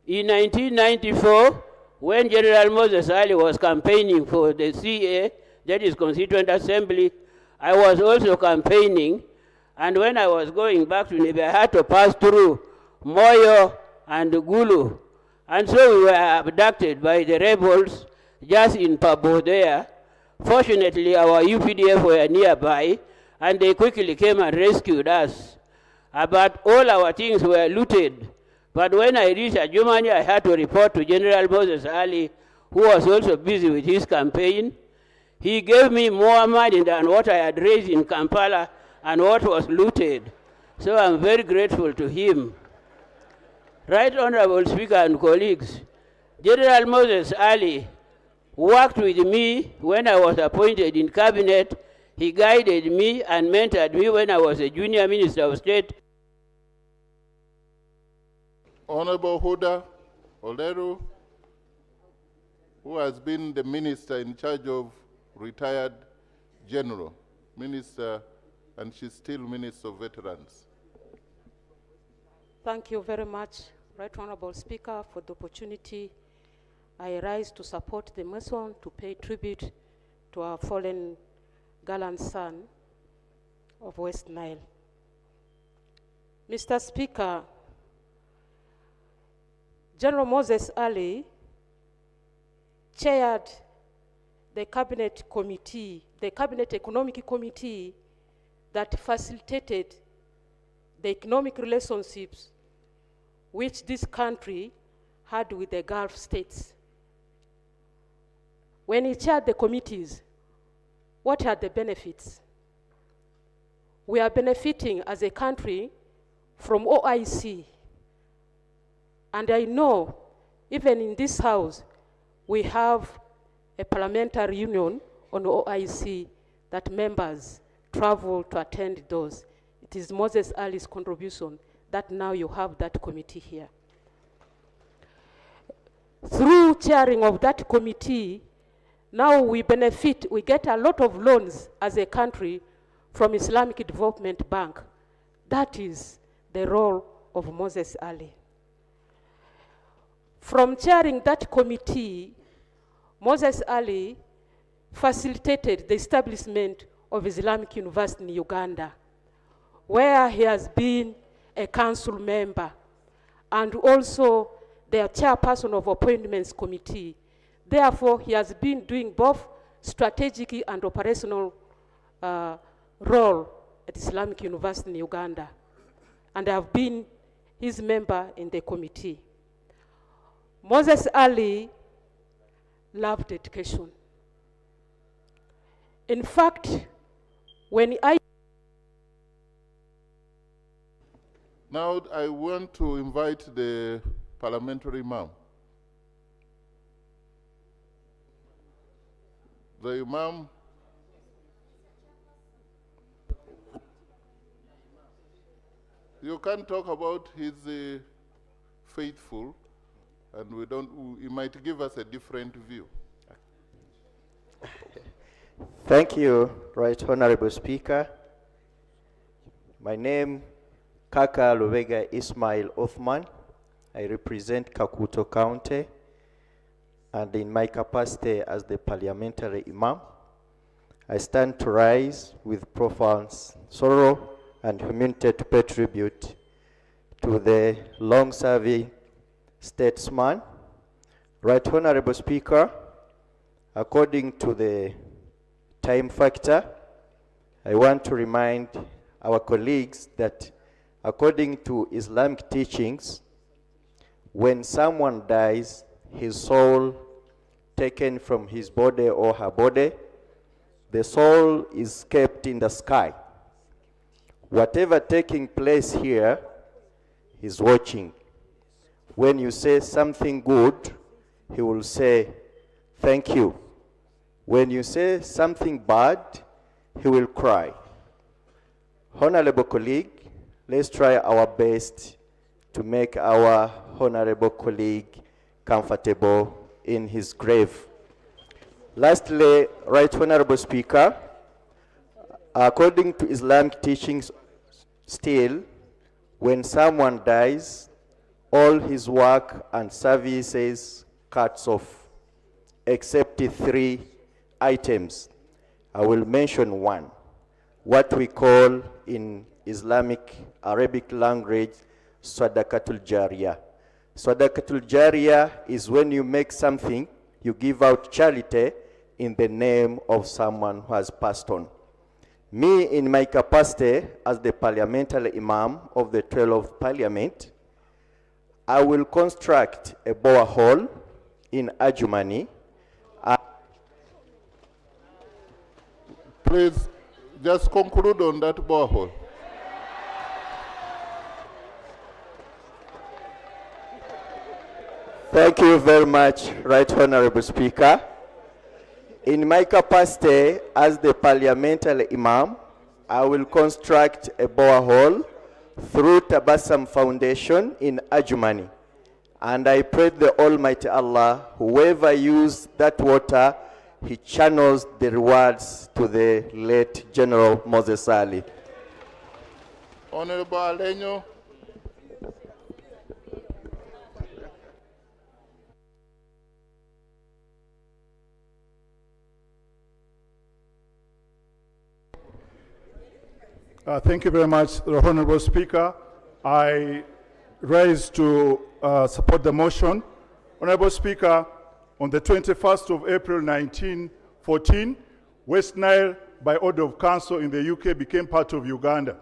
In 1994, when General Moses Ali was campaigning for the CA, that is Constituent Assembly, I was also campaigning, and when I was going back to Nebe, I had to pass through Moyo and Gulu. And so we were abducted by the rebels just in Pabo there. Fortunately, our UPDF were nearby, and they quickly came and rescued us. But all our things were looted. But when I reached Germany, I had to report to General Moses Ali, who was also busy with his campaign. He gave me more money than what I had raised in Kampala and what was looted. So I'm very grateful to him. Right Honorable Speaker and colleagues, General Moses Ali worked with me when I was appointed in cabinet. He guided me and mentored me when I was a junior minister of state. Honorable Huda Oleru, who has been the minister in charge of retired general minister, and she's still Minister of Veterans. Thank you very much, Right Honorable Speaker, for the opportunity. I rise to support the Museveni to pay tribute to our fallen gallant son of West Nile. Mr. Speaker, General Moses Ali chaired the cabinet committee, the cabinet economic committee that facilitated the economic relationships which this country had with the Gulf states. When he chaired the committees, what are the benefits? We are benefiting as a country from OIC. And I know, even in this house, we have a parliamentary union on OIC that members travel to attend those. It is Moses Ali's contribution that now you have that committee here. Through chairing of that committee, now we benefit, we get a lot of loans as a country from Islamic Development Bank. That is the role of Moses Ali. From chairing that committee, Moses Ali facilitated the establishment of Islamic University in Uganda, where he has been a council member and also the chairperson of Appointments Committee. Therefore, he has been doing both strategic and operational role at Islamic University in Uganda. And I have been his member in the committee. Moses Ali loved education. In fact, when Now I want to invite the parliamentary imam. The imam. You can talk about his faithful, and he might give us a different view. Thank you, Right Honorable Speaker. My name, Kaka Lubega Ismail Othman. I represent Kakuto County, and in my capacity as the parliamentary imam, I stand to rise with profound sorrow and humility to pay tribute to the long-serving statesman. Right Honorable Speaker, according to the time factor, I want to remind our colleagues that according to Islamic teachings, when someone dies, his soul taken from his body or her body, the soul is kept in the sky. Whatever taking place here is watching. When you say something good, he will say, thank you. When you say something bad, he will cry. Honorable colleague, let's try our best to make our honorable colleague comfortable in his grave. Lastly, Right Honorable Speaker, according to Islamic teachings, still, when someone dies, all his work and services cuts off, except 3 items. I will mention one, what we call in Islamic Arabic language, Sadaqatul Jariyah. Sadaqatul Jariyah is when you make something, you give out charity in the name of someone who has passed on. Me, in my capacity as the parliamentary imam of the 12th Parliament, I will construct a borehole in Adjumani. Please, just conclude on that borehole. Thank you very much, Right Honorable Speaker. In my capacity as the parliamentary imam, I will construct a borehole through Tabassum Foundation in Adjumani. And I pray the Almighty Allah, whoever used that water, he channels the rewards to the late General Moses Ali. Honorable Alenyo. Thank you very much, Honorable Speaker. I rise to support the motion. Honorable Speaker, on the 21st of April 1914, West Nile, by order of council in the UK, became part of Uganda.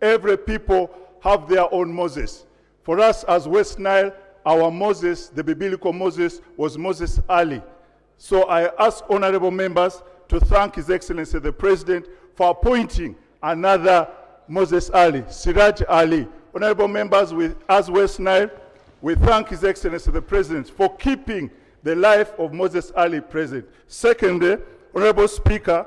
Every people have their own Moses. For us as West Nile, our Moses, the biblical Moses, was Moses Ali. So I ask honorable members to thank His Excellency the President for appointing another Moses Ali, Siraj Ali. Honorable members, as West Nile, we thank His Excellency the President for keeping the life of Moses Ali present. Secondly, Honorable Speaker,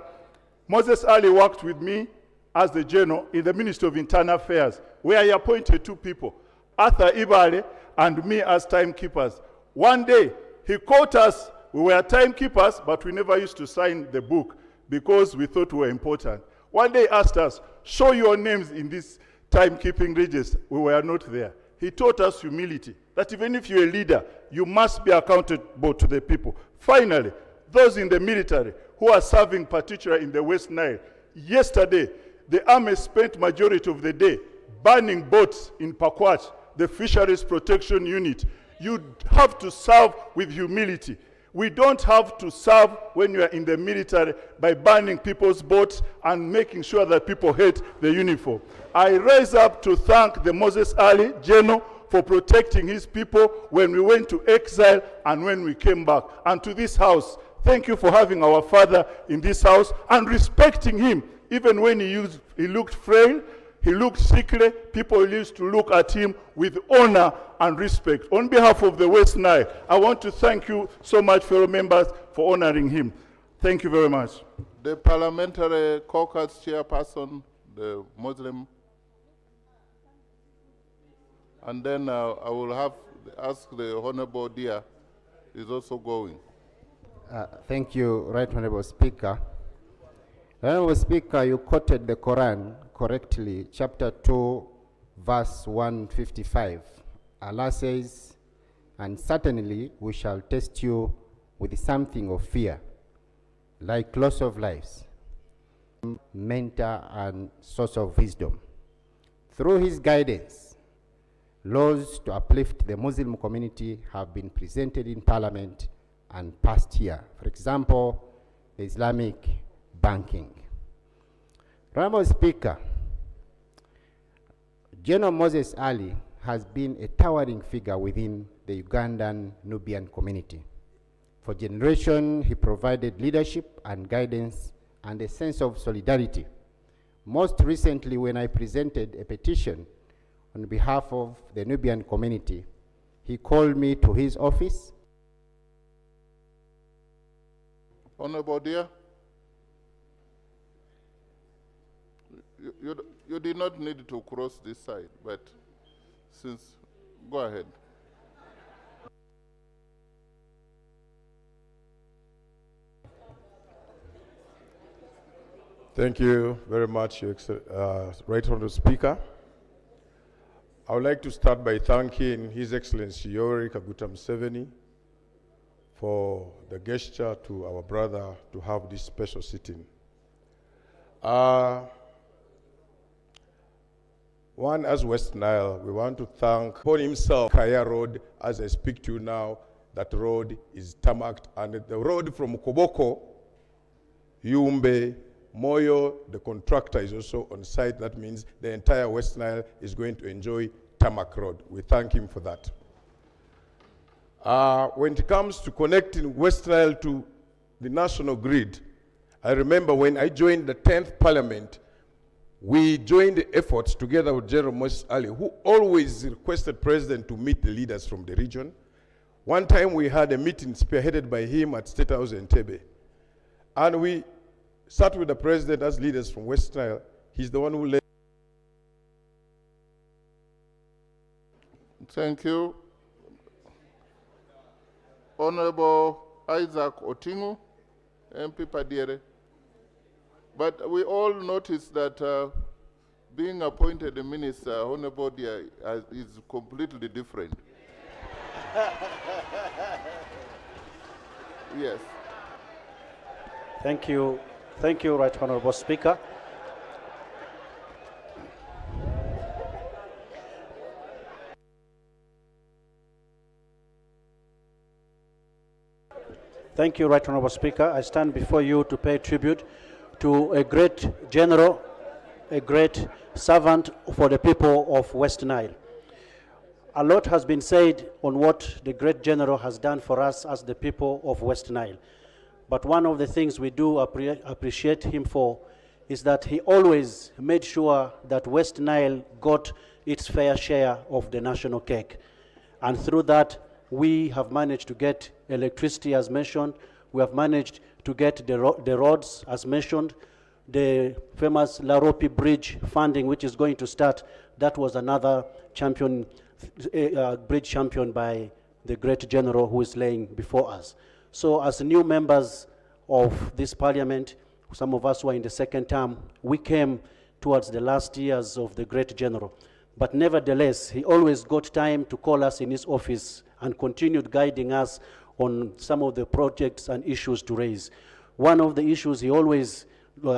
Moses Ali worked with me as the General in the Ministry of Internal Affairs, where he appointed two people, Arthur Ibale and me as timekeepers. One day, he caught us. We were timekeepers, but we never used to sign the book because we thought we were important. One day he asked us, show your names in this timekeeping register. We were not there. He taught us humility, that even if you're a leader, you must be accountable to the people. Finally, those in the military who are serving, particularly in the West Nile, yesterday, the army spent majority of the day burning boats in Pakwach, the Fisheries Protection Unit. You have to serve with humility. We don't have to serve when you are in the military by burning people's boats and making sure that people hate the uniform. I rise up to thank the Moses Ali General for protecting his people when we went to exile and when we came back. And to this house, thank you for having our father in this house and respecting him. Even when he looked frail, he looked sickly, people used to look at him with honor and respect. On behalf of the West Nile, I want to thank you so much, fellow members, for honoring him. Thank you very much. The parliamentary caucus chairperson, the Muslim. And then I will ask the Honorable Dia is also going. Thank you, Right Honorable Speaker. Honorable Speaker, you quoted the Quran correctly, chapter 2, verse 155. Allah says, and certainly we shall test you with something of fear, like loss of lives, mentor and source of wisdom. Through his guidance, laws to uplift the Muslim community have been presented in Parliament and passed here. For example, the Islamic banking. Honorable Speaker, General Moses Ali has been a towering figure within the Ugandan Nubian community. For generations, he provided leadership and guidance and a sense of solidarity. Most recently, when I presented a petition on behalf of the Nubian community, he called me to his office. Honorable Dia, you did not need to cross this side, but go ahead. Thank you very much, Right Honourable Speaker. I would like to start by thanking His Excellency Yoweri Kaguta Museveni for the gesture to our brother to have this special sitting. One, as West Nile, we want to thank upon himself Kaya Road. As I speak to you now, that road is tarmacked, and the road from Koboko, Yumbe, Moyo, the contractor is also on site. That means the entire West Nile is going to enjoy tarmac road. We thank him for that. When it comes to connecting West Nile to the national grid, I remember when I joined the 10th Parliament, we joined the efforts together with General Moses Ali, who always requested President to meet the leaders from the region. One time we had a meeting spearheaded by him at State House in Entebbe. And we sat with the President as leaders from West Nile. He's the one who led. Thank you. Honorable Isaac Otingo, MP Padiere. But we all noticed that being appointed a minister, Honorable Dia, is completely different. Yes. Thank you, Right Honourable Speaker. Thank you, Right Honourable Speaker. I stand before you to pay tribute to a great general, a great servant for the people of West Nile. A lot has been said on what the great general has done for us as the people of West Nile. But one of the things we do appreciate him for is that he always made sure that West Nile got its fair share of the national cake. And through that, we have managed to get electricity, as mentioned. We have managed to get the roads, as mentioned. The famous LOP bridge funding, which is going to start, that was another champion, bridge champion by the great general who is laying before us. So as new members of this parliament, some of us were in the second term, we came towards the last years of the great general. But nevertheless, he always got time to call us in his office and continued guiding us on some of the projects and issues to raise. One of the issues he always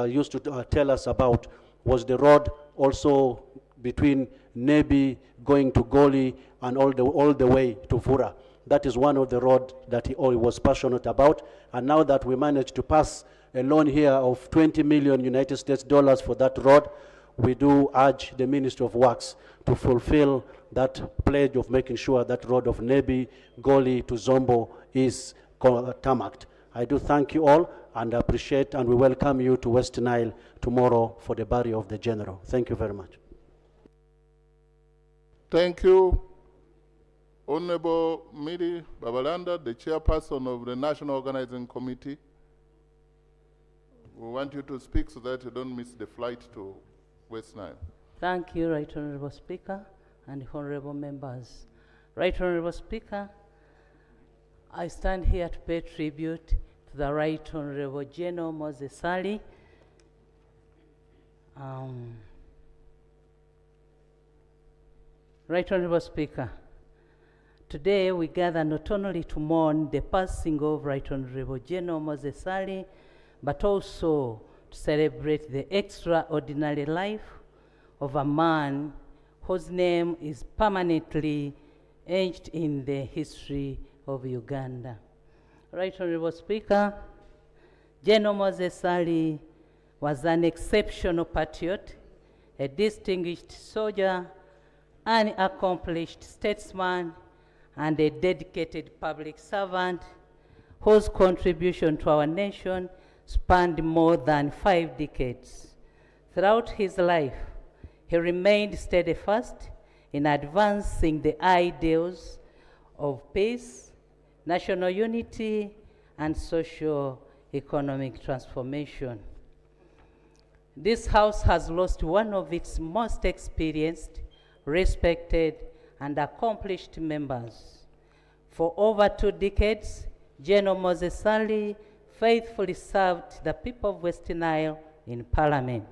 used to tell us about was the road also between Nebi going to Goli and all the way to Fura. That is one of the roads that he always was passionate about. And now that we managed to pass a loan here of 20 million United States dollars for that road, we do urge the Ministry of Works to fulfill that pledge of making sure that road of Nebi, Goli to Zombo is tarmacked. I do thank you all and appreciate, and we welcome you to West Nile tomorrow for the burial of the general. Thank you very much. Thank you. Honorable Miri Babalanda, the chairperson of the National Organizing Committee. We want you to speak so that you don't miss the flight to West Nile. Thank you, Right Honorable Speaker and honorable members. Right Honorable Speaker, I stand here to pay tribute to the Right Honorable General Moses Ali. Right Honorable Speaker, today we gather not only to mourn the passing of Right Honorable General Moses Ali, but also to celebrate the extraordinary life of a man whose name is permanently etched in the history of Uganda. Right Honorable Speaker, General Moses Ali was an exceptional patriot, a distinguished soldier, an accomplished statesman, and a dedicated public servant whose contribution to our nation spanned more than 5 decades. Throughout his life, he remained steadfast in advancing the ideals of peace, national unity, and socio-economic transformation. This House has lost one of its most experienced, respected, and accomplished members. For over 2 decades, General Moses Ali faithfully served the people of West Nile in Parliament.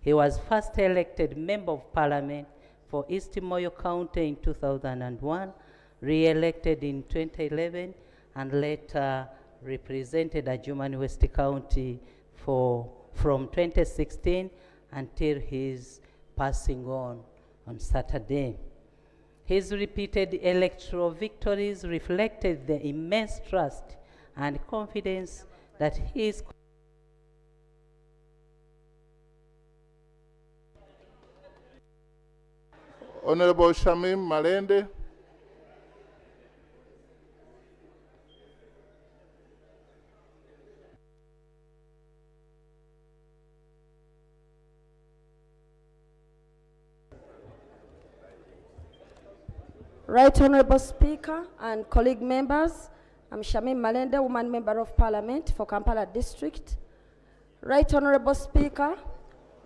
He was first elected Member of Parliament for East Moyo County in 2001, re-elected in 2011, and later represented Adjumani West County from 2016 until his passing on Saturday. His repeated electoral victories reflected the immense trust and confidence that his Honorable Shamim Malende. Right Honorable Speaker and colleague members, I'm Shamim Malende, woman member of Parliament for Kampala District. Right Honorable Speaker,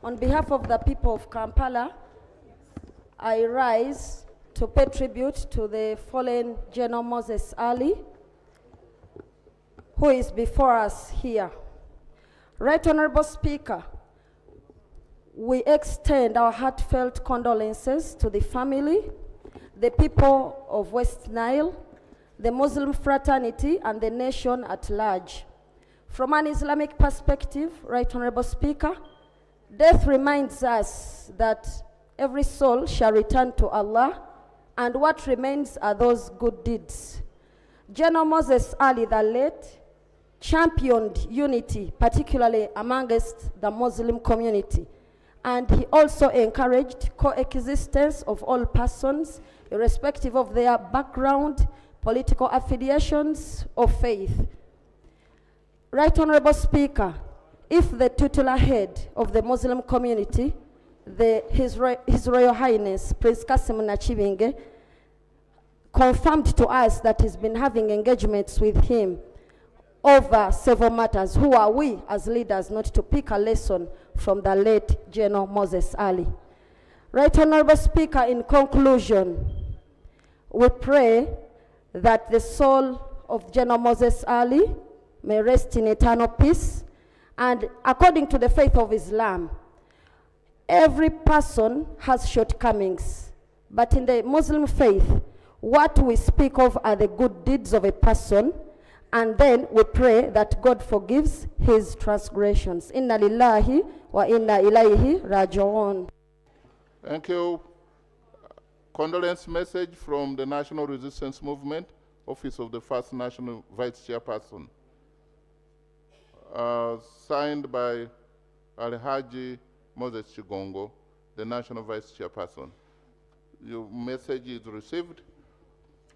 on behalf of the people of Kampala, I rise to pay tribute to the fallen General Moses Ali, who is before us here. Right Honorable Speaker, we extend our heartfelt condolences to the family, the people of West Nile, the Muslim fraternity, and the nation at large. From an Islamic perspective, Right Honorable Speaker, death reminds us that every soul shall return to Allah, and what remains are those good deeds. General Moses Ali, the late, championed unity, particularly amongst the Muslim community, and he also encouraged coexistence of all persons, irrespective of their background, political affiliations, or faith. Right Honorable Speaker, if the titular head of the Muslim community, His Royal Highness Prince Kasim Nachibinge, confirmed to us that he's been having engagements with him over several matters, who are we as leaders not to pick a lesson from the late General Moses Ali? Right Honorable Speaker, in conclusion, we pray that the soul of General Moses Ali may rest in eternal peace, and according to the faith of Islam, every person has shortcomings, but in the Muslim faith, what we speak of are the good deeds of a person, and then we pray that God forgives his transgressions. Inna lillahi wa inna ilayhi raji'un. Thank you. Condolence message from the National Resistance Movement, Office of the First National Vice Chairperson. Signed by Alhaji Moses Chigongo, the National Vice Chairperson. Your message is received.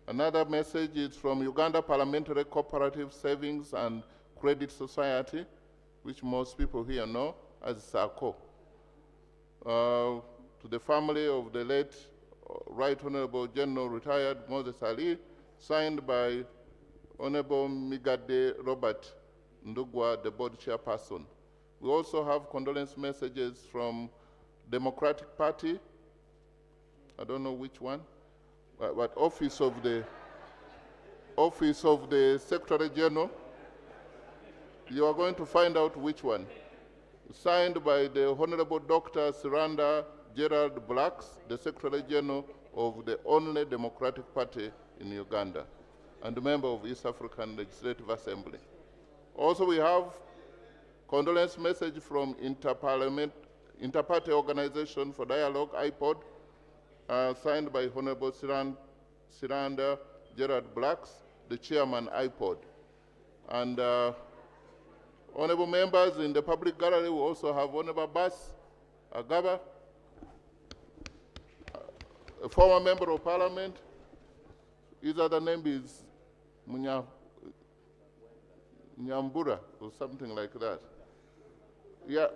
Another message is from Uganda Parliamentary Cooperative Savings and Credit Society, which most people here know as SACO. To the family of the late Right Honorable General Retired Moses Ali, signed by Honorable Migade Robert Ndugwa, the board chairperson. We also have condolence messages from Democratic Party, I don't know which one, but Office of the Secretary General. You are going to find out which one. Signed by the Honorable Dr. Siranda Gerald Blacks, the Secretary General of the only Democratic Party in Uganda, and a member of East African Legislative Assembly. Also, we have condolence message from Interparty Organization for Dialogue, IPOD, signed by Honorable Siranda Gerard Blacks, the chairman, IPOD. And honorable members in the public gallery, we also have Honorable Bas Agaba, a former member of parliament. His other name is Nyambura or something like that. Yeah.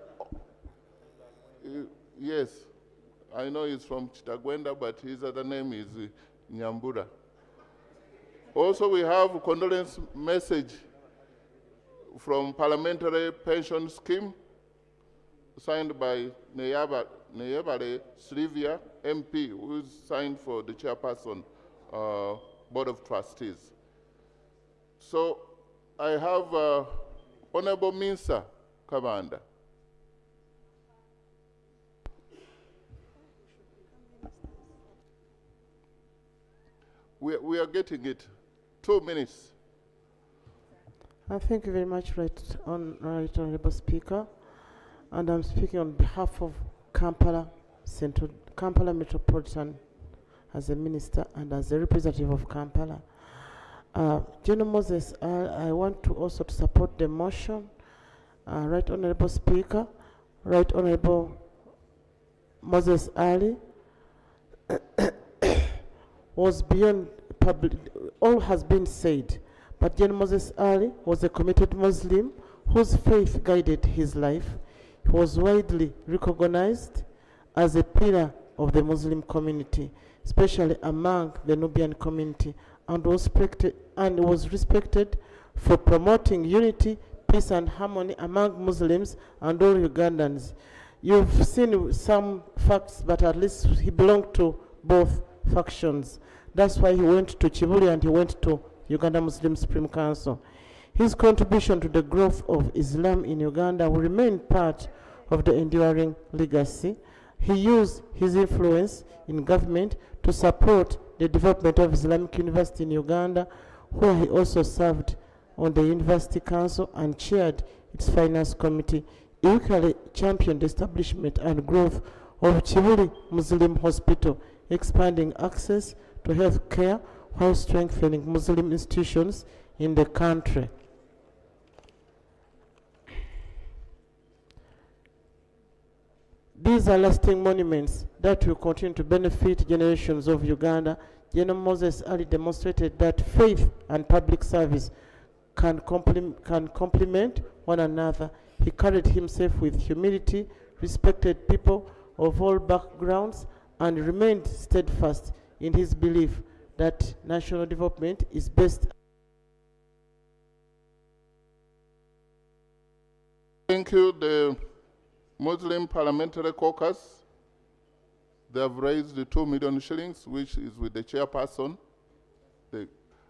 Yes, I know he's from Chitagwenda, but his other name is Nyambura. Also, we have a condolence message from Parliamentary Pension Scheme, signed by Neyabare Slivia, MP, who is signed for the chairperson, Board of Trustees. So I have Honorable Minsa Kabanda. We are getting it. 2 minutes. Thank you very much, Right Honorable Speaker. And I'm speaking on behalf of Kampala Metropolitan as a minister and as a representative of Kampala. General Moses, I want to also support the motion. Right Honorable Speaker, Right Honorable Moses Ali was beyond public, all has been said, but General Moses Ali was a committed Muslim whose faith guided his life. He was widely recognized as a pillar of the Muslim community, especially among the Nubian community, and was respected for promoting unity, peace and harmony among Muslims and all Ugandans. You've seen some facts, but at least he belonged to both factions. That's why he went to Chibuli and he went to Uganda Muslim Supreme Council. His contribution to the growth of Islam in Uganda will remain part of the enduring legacy. He used his influence in government to support the development of Islamic University in Uganda, where he also served on the University Council and chaired its finance committee. He equally championed the establishment and growth of Chibuli Muslim Hospital, expanding access to health care while strengthening Muslim institutions in the country. These are lasting monuments that will continue to benefit generations of Uganda. General Moses Ali demonstrated that faith and public service can complement one another. He carried himself with humility, respected people of all backgrounds, and remained steadfast in his belief that national development is best. Thank you. The Muslim Parliamentary Caucus, they have raised the 2 million shillings, which is with the chairperson,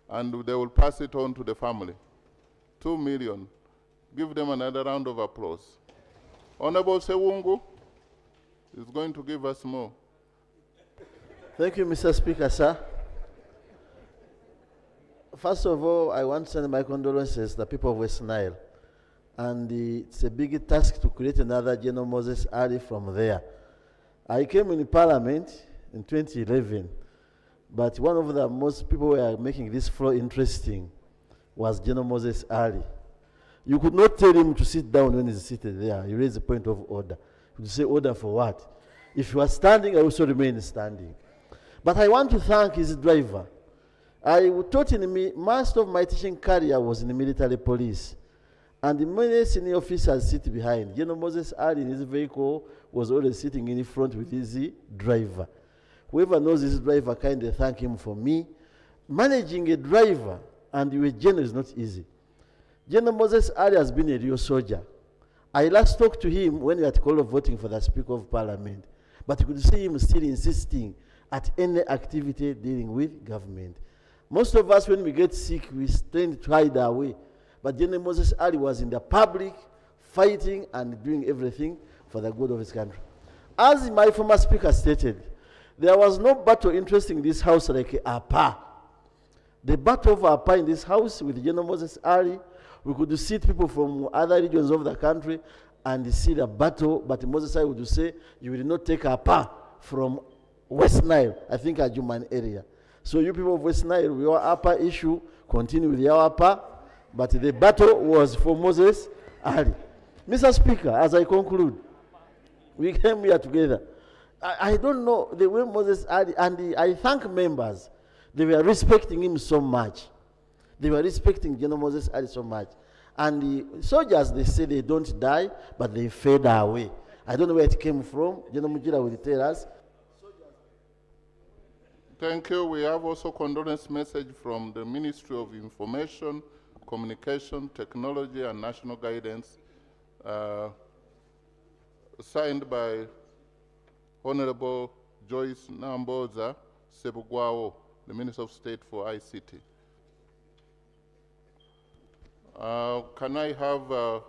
and they will pass it on to the family. 2 million. Give them another round of applause. Honorable Sewungu is going to give us more. Thank you, Mr. Speaker, sir. First of all, I want to send my condolences to the people of West Nile. And it's a big task to create another General Moses Ali from there. I came in Parliament in 2011, but one of the most people who are making this floor interesting was General Moses Ali. You could not tell him to sit down when he's seated there. He raised a point of order. You say, order for what? If you are standing, I also remain standing. But I want to thank his driver. I taught most of my teaching career was in the military police. And the many senior officers sit behind. General Moses Ali in his vehicle was always sitting in the front with his driver. Whoever knows his driver, kindly thank him for me. Managing a driver and a general is not easy. General Moses Ali has been a real soldier. I last talked to him when we had call of voting for the Speaker of Parliament. But you could see him still insisting at any activity dealing with government. Most of us, when we get sick, we tend to hide our way. But General Moses Ali was in the public, fighting and doing everything for the good of his country. As my former speaker stated, there was no battle interesting in this house like APA. The battle of APA in this house with General Moses Ali, we could see people from other regions of the country and see the battle, but Moses Ali would say, you will not take APA from West Nile, I think a Juman area. So you people of West Nile, your APA issue, continue with your APA, but the battle was for Moses Ali. Mr. Speaker, as I conclude, we came here together. I don't know the way Moses Ali, and I thank members, they were respecting him so much. They were respecting General Moses Ali so much. And the soldiers, they say they don't die, but they fade away. I don't know where it came from. General Mujira will tell us. Thank you. We have also condolence message from the Ministry of Information, Communication, Technology, and National Guidance, signed by Honorable Joyce Namboza Sebugwao, the Minister of State for ICT. Can I have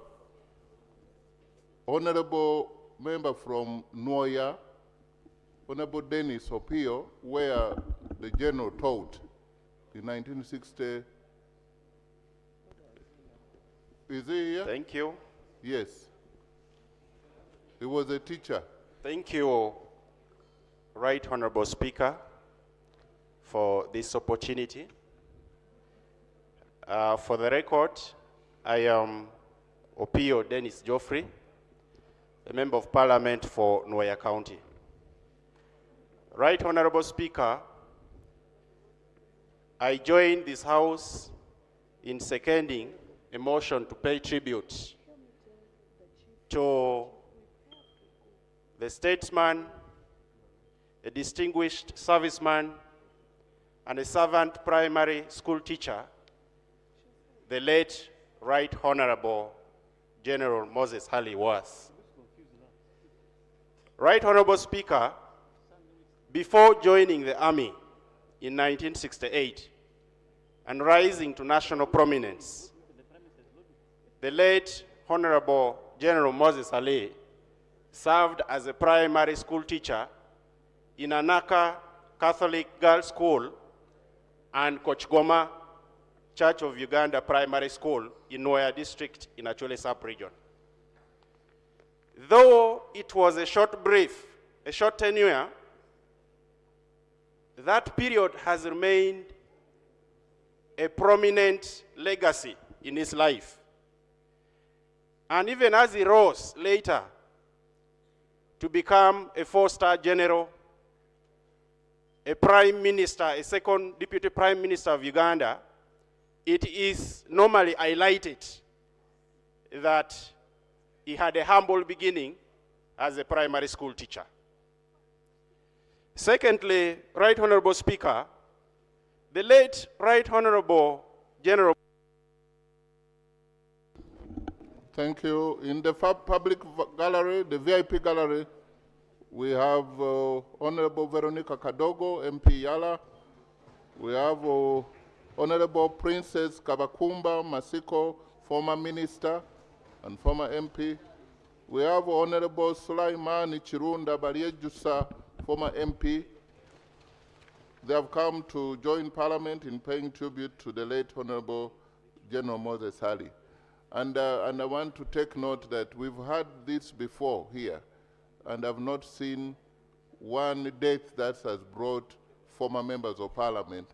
Honorable Member from Noya, Honorable Dennis Opio, where the General taught in 1960. Is he here? Thank you. Yes. He was a teacher. Thank you, Right Honorable Speaker, for this opportunity. For the record, I am Opio Dennis Geoffrey, a Member of Parliament for Noya County. Right Honorable Speaker, I joined this House in seconding a motion to pay tribute to the statesman, a distinguished serviceman, and a servant primary school teacher, the late Right Honorable General Moses Ali was. Right Honorable Speaker, before joining the Army in 1968 and rising to national prominence, the late Honorable General Moses Ali served as a primary school teacher in Anaka Catholic Girls' School and Kochgoma Church of Uganda Primary School in Noya District in Achole Sub-Region. Though it was a short tenure, that period has remained a prominent legacy in his life. And even as he rose later to become a 4-star general, a prime minister, a second deputy prime minister of Uganda, it is normally highlighted that he had a humble beginning as a primary school teacher. Secondly, Right Honorable Speaker, the late Right Honorable General. Thank you. In the public gallery, the VIP gallery, we have Honorable Veronica Kadogo, MP Yala. We have Honorable Princess Kabakumba Masiko, former minister and former MP. We have Honorable Sulaiman Chirunda Bariejusa, former MP. They have come to join Parliament in paying tribute to the late Honorable General Moses Ali. And I want to take note that we've had this before here, and I've not seen one death that has brought former members of Parliament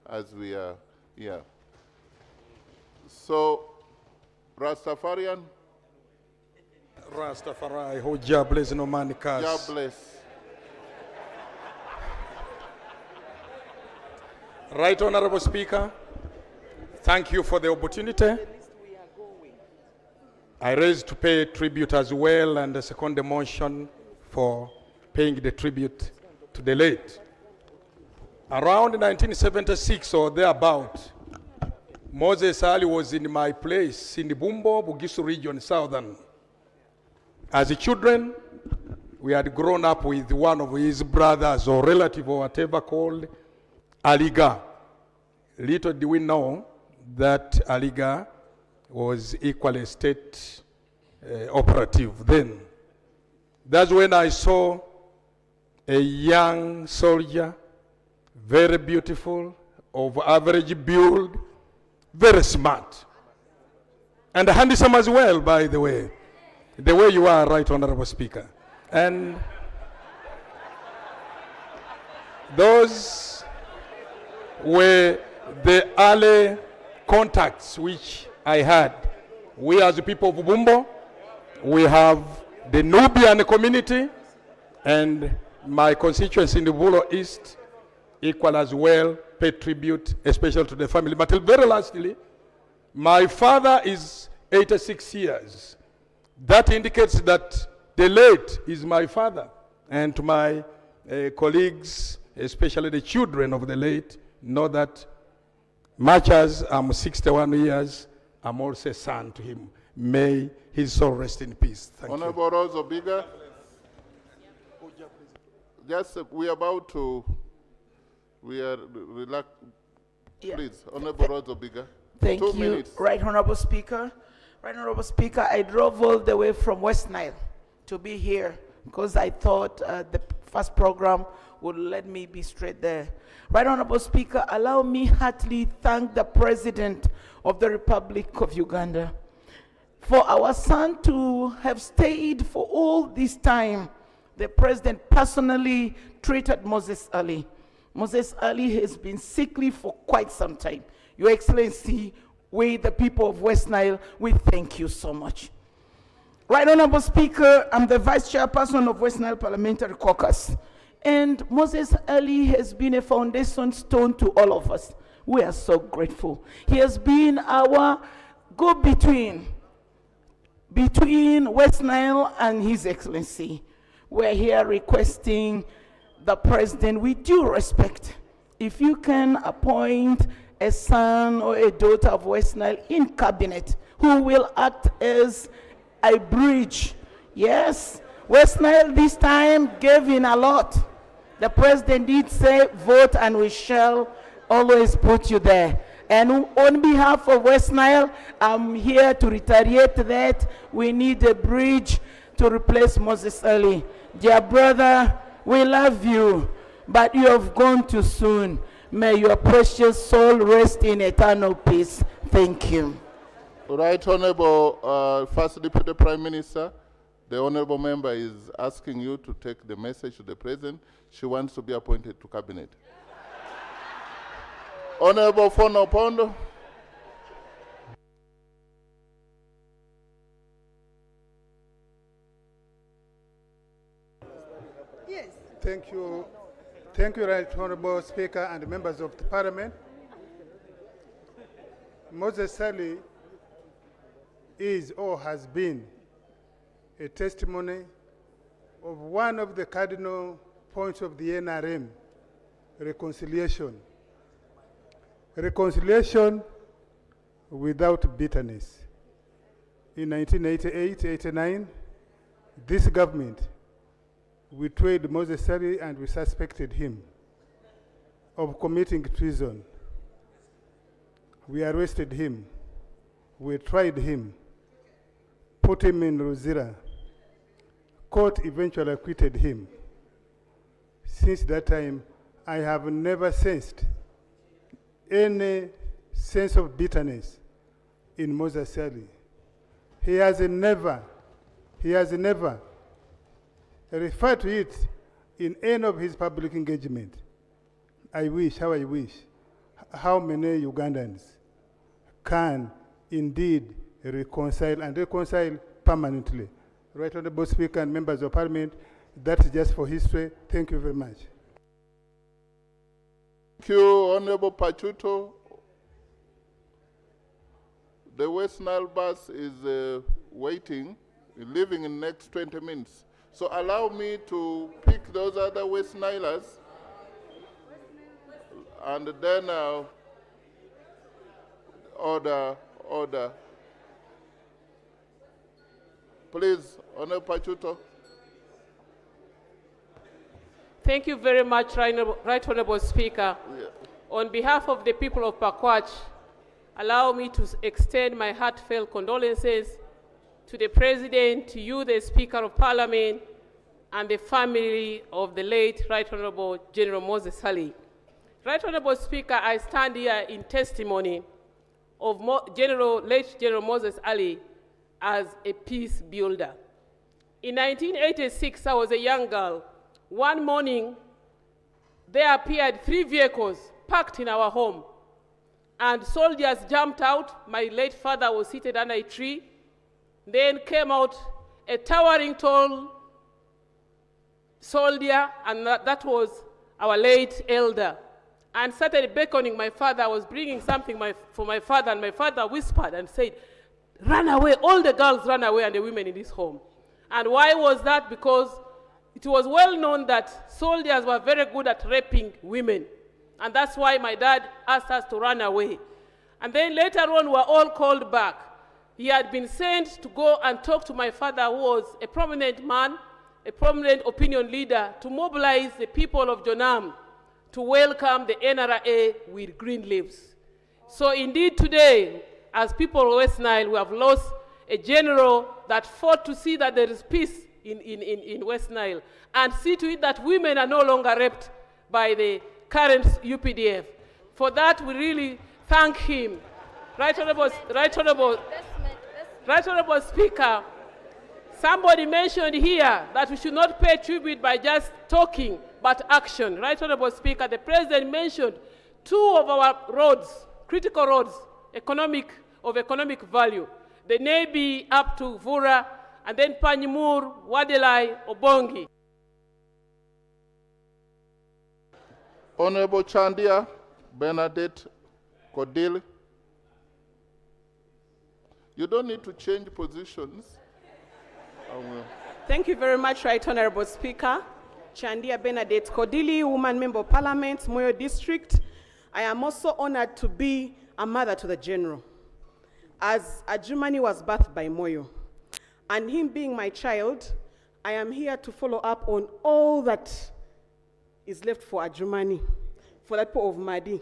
as we are here. So, Rastafarian? Rastafari, who God bless no man curse. God bless. Right Honorable Speaker, thank you for the opportunity. I raise to pay tribute as well and second the motion for paying the tribute to the late. Around 1976 or thereabout, Moses Ali was in my place in the Bumbo, Bugisu region, southern. As a children, we had grown up with one of his brothers or relative or whatever called Aliga. Little do we know that Aliga was equally state operative then. That's when I saw a young soldier, very beautiful, of average build, very smart, and handsome as well, by the way you are, Right Honorable Speaker. And those were the early contacts which I had. We as the people of Bumbo, we have the Nubian community and my constituency in the Bulo East equal as well, pay tribute, especially to the family. But very lastly, my father is 86 years. That indicates that the late is my father. And to my colleagues, especially the children of the late, know that much as I'm 61 years, I'm also a son to him. May his soul rest in peace. Thank Honorable Rose Obiga. Just, we are about to, we are relax. Yeah. Please, Honorable Rose Obiga. Thank 2 you, minutes. Right Honorable Speaker. Right Honorable Speaker, I drove all the way from West Nile to be here because I thought the first program would let me be straight there. Right Honorable Speaker, allow me heartily thank the President of the Republic of Uganda for our son to have stayed for all this time. The President personally treated Moses Ali. Moses Ali has been sickly for quite some time. Your Excellency, we, the people of West Nile, we thank you so much. Right Honorable Speaker, I'm the Vice Chairperson of West Nile Parliamentary Caucus. And Moses Ali has been a foundation stone to all of us. We are so grateful. He has been our go-between between West Nile and His Excellency. We're here requesting the President, with due respect, if you can appoint a son or a daughter of West Nile in cabinet who will act as a bridge. Yes, West Nile this time gave in a lot. The President did say, vote and we shall always put you there. And on behalf of West Nile, I'm here to reiterate that we need a bridge to replace Moses Ali. Dear brother, we love you, but you have gone too soon. May your precious soul rest in eternal peace. Thank you. Right Honorable First Deputy Prime Minister, the Honorable Member is asking you to take the message to the President. She wants to be appointed to Cabinet. Honorable Fono Pondo. Yes. Thank you. Thank you, Right Honorable Speaker and members of the Parliament. Moses Sali is or has been a testimony of one of the cardinal points of the NRM, reconciliation. Reconciliation without bitterness. In 1988-89, this government, we tried Moses Sali and we suspected him of committing treason. We arrested him, we tried him, put him in Ruzira. Court eventually acquitted him. Since that time, I have never sensed any sense of bitterness in Moses Sali. He has never referred to it in any of his public engagement. I wish how many Ugandans can indeed reconcile permanently. Right Honorable Speaker and members of Parliament, that's just for history. Thank you very much. Thank you, Honorable Pachuto. The West Nile bus is waiting, leaving in the next 20 minutes. So allow me to pick those other West Nilers, and then order. Please, Honorable Pachuto. Thank you very much, Right Honorable Speaker. Yeah. On behalf of the people of Pakwach, allow me to extend my heartfelt condolences to the President, to you, the Speaker of Parliament, and the family of the late Right Honorable General Moses Sali. Right Honorable Speaker, I stand here in testimony of late General Moses Ali as a peace builder. In 1986, I was a young girl. One morning, there appeared 3 vehicles parked in our home, and soldiers jumped out. My late father was seated under a tree. Then came out a towering, tall soldier, and that was our late elder, and started beckoning my father. I was bringing something for my father, and my father whispered and said, "Run away, all the girls run away and the women in this home." And why was that? Because it was well known that soldiers were very good at raping women. And that's why my dad asked us to run away. And then later on, we were all called back. He had been sent to go and talk to my father, who was a prominent man, a prominent opinion leader, to mobilize the people of Jonam to welcome the NRA with green leaves. So indeed today, as people of West Nile, we have lost a general that fought to see that there is peace in West Nile, and see to it that women are no longer raped by the current UPDF. For that, we really thank him. Right Honorable Speaker, somebody mentioned here that we should not pay tribute by just talking, but action. Right Honorable Speaker, the President mentioned 2 of our roads, critical roads, of economic value. The Navy up to Vura, and then Panyimur, Wadelai, Obongi. Honorable Chandia Bernadette Kodili. You don't need to change positions. Thank you very much, Right Honorable Speaker. Chandia Bernadette Kodili, Woman Member of Parliament, Moyo District. I am also honored to be a mother to the General, as Ajumani was birthed by Moyo. And him being my child, I am here to follow up on all that is left for Ajumani, for the people of Madi,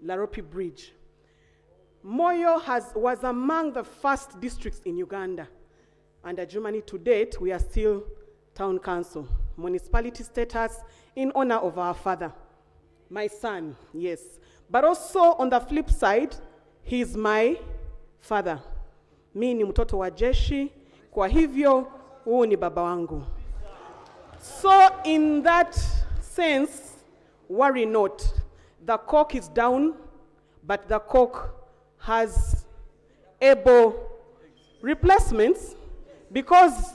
LOP Bridge. Moyo was among the first districts in Uganda. And Ajumani, to date, we are still town council, municipality status in honor of our father, my son, yes. But also on the flip side, he is my father. Mi ni mtoto wa jeshi, kwa hivyo huu ni baba wangu. So in that sense, worry not. The cock is down, but the cock has able replacements, because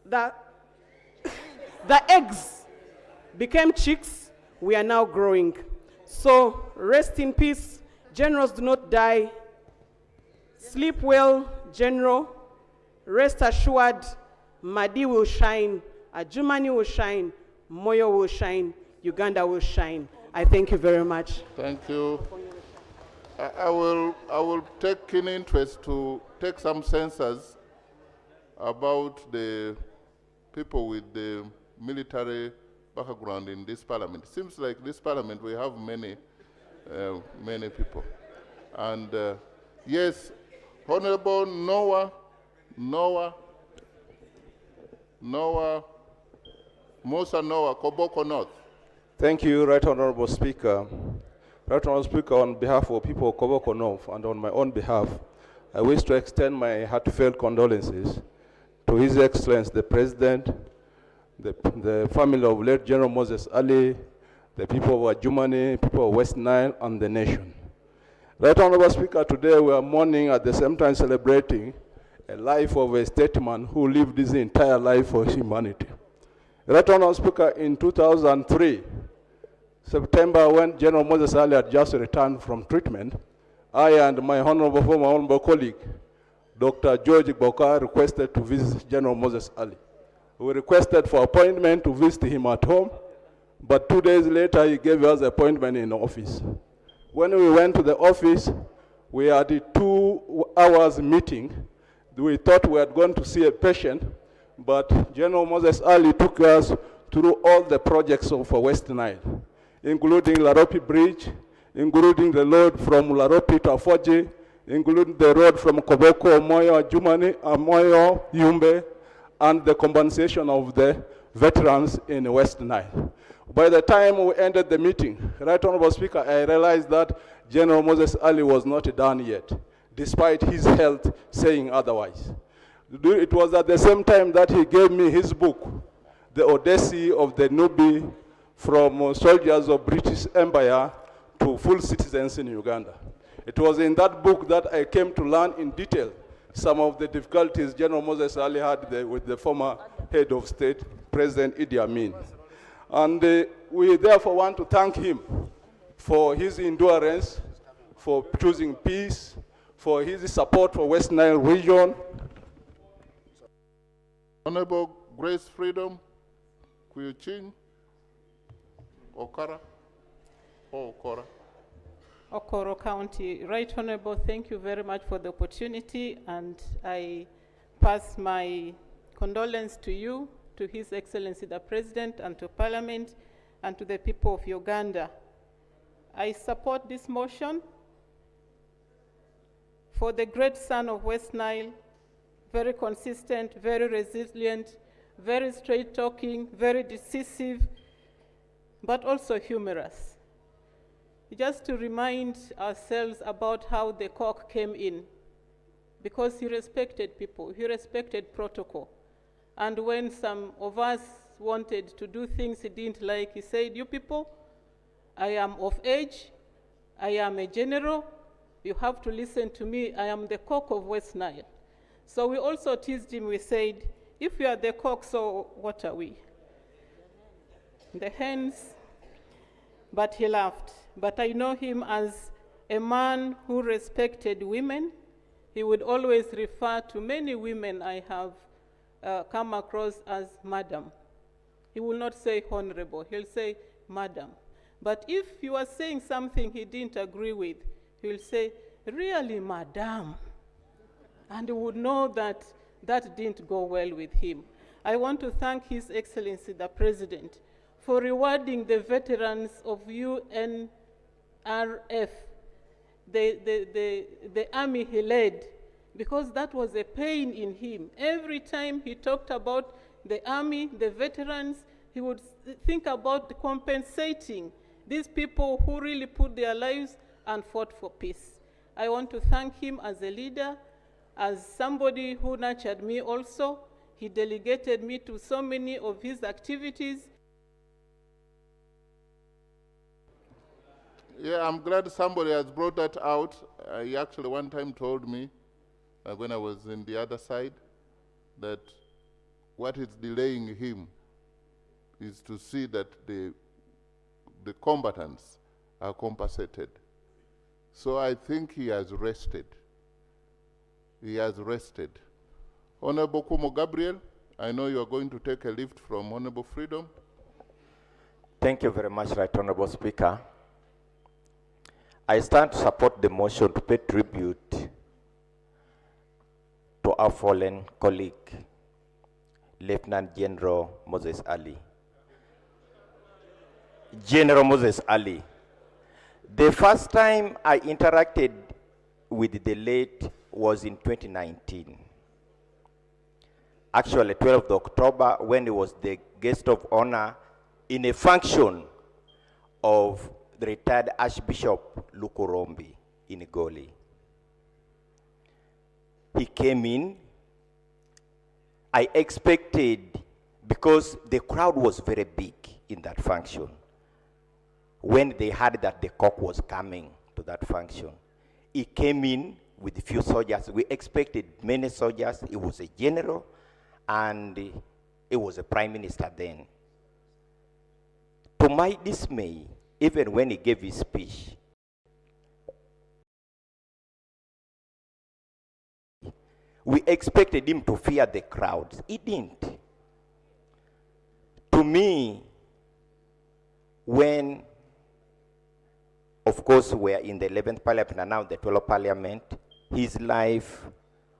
the eggs became chicks. We are now growing. So rest in peace, Generals do not die. Sleep well, General. Rest assured, Madi will shine, Ajumani will shine, Moyo will shine, Uganda will shine. I thank you very much. Thank you. I will take keen interest to take some census about the people with the military background in this parliament. It seems like this parliament we have many people. And yes, Honorable Noah Musa Noah, Koboko North. Thank you, Right Honorable Speaker. Right Honorable Speaker, on behalf of people of Koboko North and on my own behalf, I wish to extend my heartfelt condolences to His Excellency the President, the family of late General Moses Ali, the people of Ajumani, people of West Nile, and the nation. Right Honorable Speaker, today we are mourning at the same time celebrating a life of a statesman who lived his entire life for humanity. Right Honorable Speaker, in 2003, September, when General Moses Ali had just returned from treatment, I and my former honorable colleague, Dr. George Boka, requested to visit General Moses Ali. We requested for appointment to visit him at home, but 2 days later he gave us an appointment in the office. When we went to the office, we had a 2 hours meeting. We thought we had gone to see a patient, but General Moses Ali took us through all the projects of West Nile, including LOP Bridge, including the road from LOP to Afoji, including the road from Koboko, Moyo, Jumani, Moyo, Yumbe, and the compensation of the veterans in West Nile. By the time we ended the meeting, Right Honorable Speaker, I realized that General Moses Ali was not done yet, despite his health saying otherwise. It was at the same time that he gave me his book, The Odyssey of the Nubi, from soldiers of British Empire to full citizens in Uganda. It was in that book that I came to learn in detail some of the difficulties General Moses Ali had with the former head of state, President Idi Amin. And we therefore want to thank him for his endurance, for choosing peace, for his support for West Nile region. Honorable Grace Freedom, Kuyuchin, Okara, Okora. Okoro County. Right Honorable, thank you very much for the opportunity, and I pass my condolence to you, to His Excellency the President, and to Parliament, and to the people of Uganda. I support this motion for the great son of West Nile, very consistent, very resilient, very straight-talking, very decisive, but also humorous. Just to remind ourselves about how the cock came in, because he respected people, he respected protocol. And when some of us wanted to do things he didn't like, he said, "You people, I am of age, I am a general, you have to listen to me, I am the cock of West Nile." So we also teased him, we said, "If you are the cock, so what are we?" The hens, but he laughed. But I know him as a man who respected women. He would always refer to many women I have come across as madam. He will not say honorable, he'll say madam. But if you are saying something he didn't agree with, he'll say, "Really, madam?" And he would know that that didn't go well with him. I want to thank His Excellency the President for rewarding the veterans of UNRF, the army he led, because that was a pain in him. Every time he talked about the army, the veterans, he would think about compensating these people who really put their lives and fought for peace. I want to thank him as a leader, as somebody who nurtured me also. He delegated me to so many of his activities. Yeah, I'm glad somebody has brought that out. He actually one time told me, when I was in the other side, that what is delaying him is to see that the combatants are compensated. So I think he has rested. He has rested. Honorable Kumo Gabriel, I know you are going to take a lift from Honorable Freedom. Thank you very much, Right Honorable Speaker. I stand to support the motion to pay tribute to our fallen colleague, Lieutenant General Moses Ali. General Moses Ali. The first time I interacted with the late was in 2019. Actually, 12th of October, when he was the guest of honor in a function of the retired Archbishop Lukurombi in Goli. He came in. I expected, because the crowd was very big in that function, when they heard that the cock was coming to that function, he came in with a few soldiers. We expected many soldiers. He was a general, and he was a prime minister then. To my dismay, even when he gave his speech, we expected him to fear the crowds. He didn't. To me, when, of course, we are in the 11th Parliament and now the 12th Parliament, his life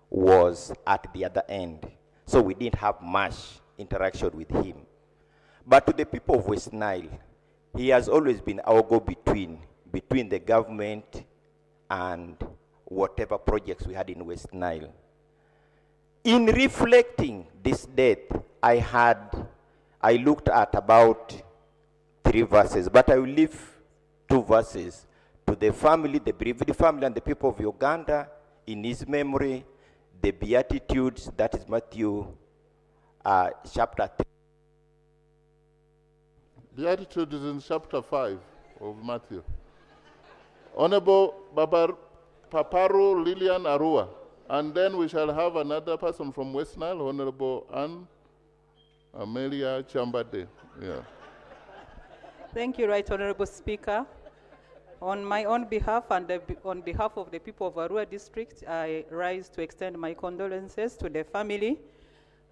was at the other end. So we didn't have much interaction with him. But to the people of West Nile, he has always been our go-between, between the government and whatever projects we had in West Nile. In reflecting this death, I looked at about 3 verses, but I will leave 2 verses to the family, the bereaved family and the people of Uganda, in his memory, the Beatitudes, that is Matthew chapter 3. Beatitude is in chapter 5 of Matthew. Honorable Paparu Lilian Arua. And then we shall have another person from West Nile, Honorable Anne Amelia Chambade. Yeah. Thank you, Right Honorable Speaker. On my own behalf and on behalf of the people of Arua District, I rise to extend my condolences to the family.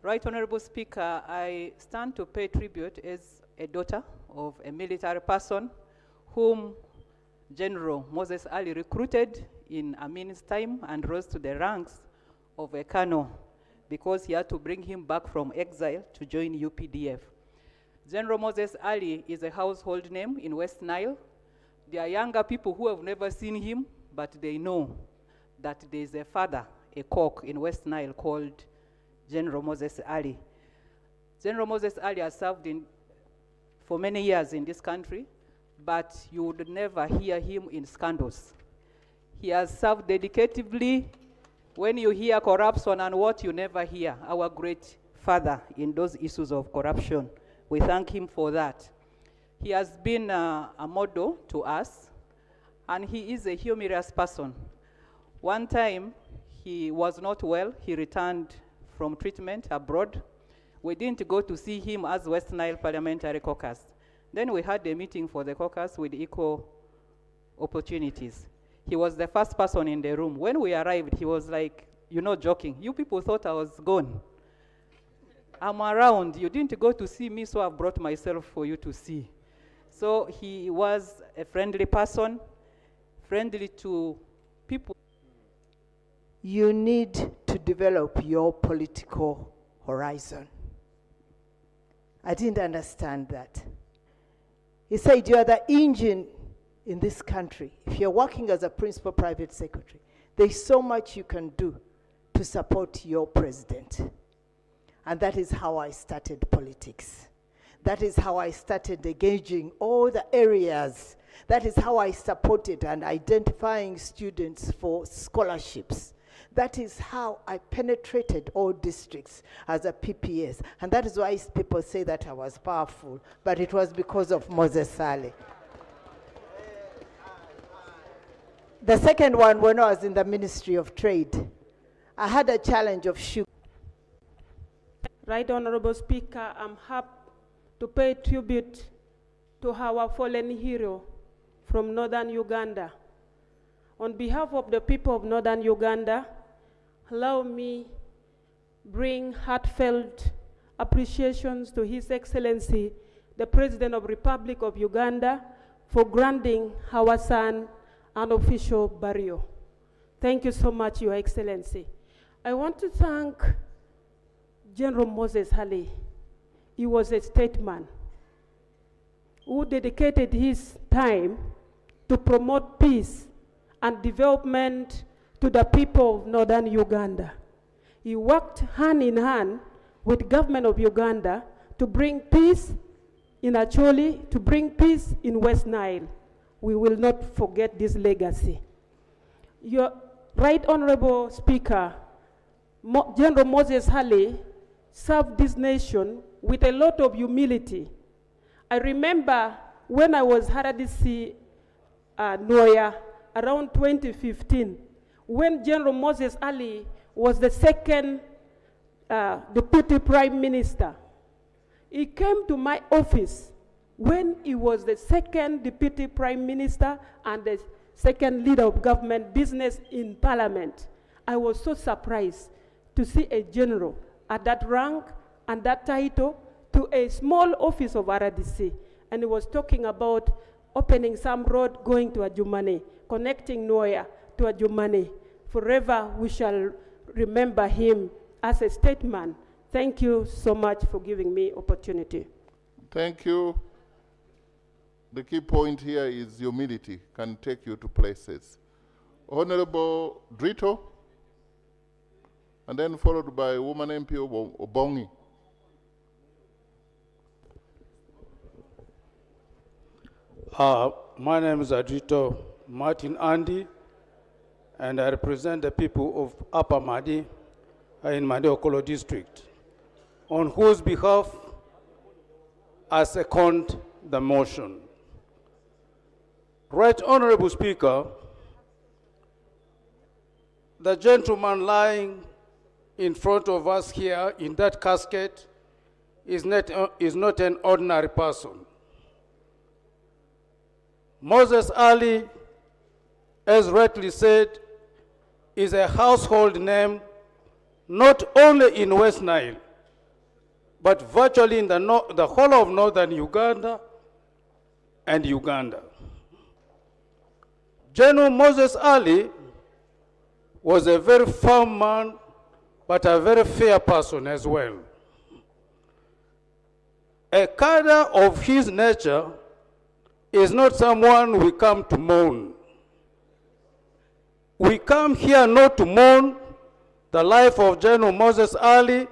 Right Honorable Speaker, I stand to pay tribute as a daughter of a military person whom General Moses Ali recruited in Amin's time and rose to the ranks of a colonel because he had to bring him back from exile to join UPDF. General Moses Ali is a household name in West Nile. There are younger people who have never seen him, but they know that there is a father, a cock in West Nile called General Moses Ali. General Moses Ali has served for many years in this country, but you would never hear him in scandals. He has served dedicatively. When you hear corruption and what you never hear, our great father in those issues of corruption, we thank him for that. He has been a model to us, and he is a humorous person. One time, he was not well. He returned from treatment abroad. We didn't go to see him as West Nile Parliamentary Caucus. Then we had a meeting for the caucus with equal opportunities. He was the first person in the room. When we arrived, he was like, joking. You people thought I was gone. I'm around. You didn't go to see me, so I brought myself for you to see. So he was a friendly person, friendly to people. You need to develop your political horizon. I didn't understand that. He said, you are the engine in this country. If you're working as a principal private secretary, there's so much you can do to support your president. And that is how I started politics. That is how I started engaging all the areas. That is how I supported and identifying students for scholarships. That is how I penetrated all districts as a PPS. And that is why people say that I was powerful, but it was because of Moses Ali. The second one, when I was in the Ministry of Trade, I had a challenge of sugar. Right Honorable Speaker, I'm happy to pay tribute to our fallen hero from northern Uganda. On behalf of the people of Northern Uganda, allow me bring heartfelt appreciations to His Excellency, the President of the Republic of Uganda, for granting our son an official burial. Thank you so much, Your Excellency. I want to thank General Moses Hale. He was a statesman who dedicated his time to promote peace and development to the people of Northern Uganda. He worked hand in hand with the government of Uganda to bring peace in Acholi, to bring peace in West Nile. We will not forget this legacy. Your Right Honorable Speaker, General Moses Hale served this nation with a lot of humility. I remember when I was RDC Noya around 2015, when General Moses Hale was the second Deputy Prime Minister. He came to my office when he was the second Deputy Prime Minister and the second leader of government business in Parliament. I was so surprised to see a general at that rank and that title to a small office of RDC. And he was talking about opening some road going to Adjumani, connecting Noya to Adjumani. Forever we shall remember him as a statesman. Thank you so much for giving me opportunity. Thank you. The key point here is humility can take you to places. Honorable Drito, and then followed by woman MP Obongi. My name is Adrito Martin Andy, and I represent the people of Upper Madi in Madi Okolo district, on whose behalf I second the motion. Right Honorable Speaker, the gentleman lying in front of us here in that casket is not an ordinary person. Moses Ali, as rightly said, is a household name not only in West Nile, but virtually in the whole of Northern Uganda and Uganda. General Moses Ali was a very firm man, but a very fair person as well. A cadre of his nature is not someone we come to mourn. We come here not to mourn the life of General Moses Ali,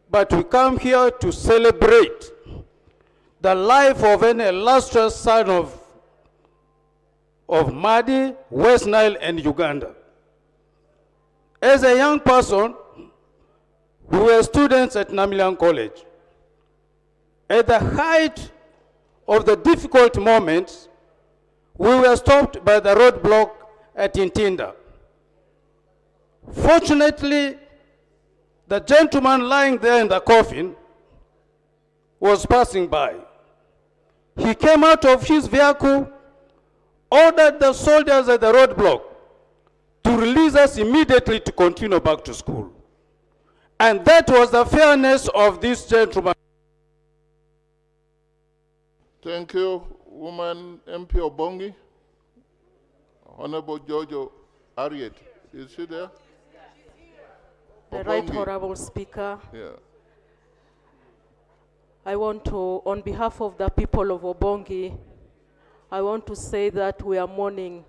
but we come here to celebrate the life of an illustrious son of Madi, West Nile, and Uganda. As a young person, we were students at Namilian College. At the height of the difficult moments, we were stopped by the roadblock at Intinda. Fortunately, the gentleman lying there in the coffin was passing by. He came out of his vehicle, ordered the soldiers at the roadblock to release us immediately to continue back to school. And that was the fairness of this gentleman. Thank you, woman MP Obongi. Honorable Jojo Ariet, is she there? The Right Honorable Speaker, yeah. I want to, on behalf of the people of Obongi, I want to say that we are mourning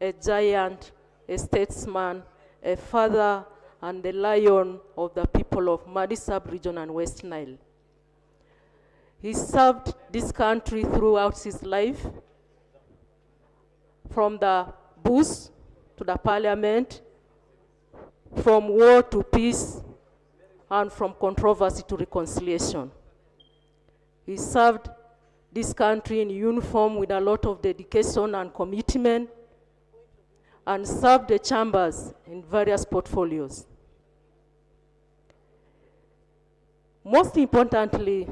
a giant, a statesman, a father, and the lion of the people of Madi sub-region and West Nile. He served this country throughout his life, from the bush to the parliament, from war to peace, and from controversy to reconciliation. He served this country in uniform with a lot of dedication and commitment, and served the chambers in various portfolios. Most importantly,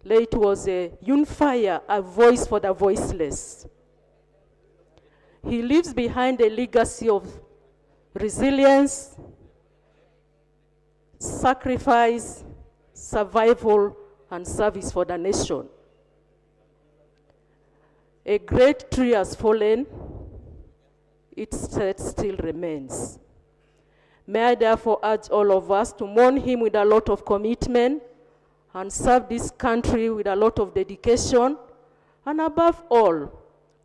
Late was a unifier, a voice for the voiceless. He leaves behind a legacy of resilience, sacrifice, survival, and service for the nation. A great tree has fallen, its set still remains. May I therefore urge all of us to mourn him with a lot of commitment and serve this country with a lot of dedication, and above all,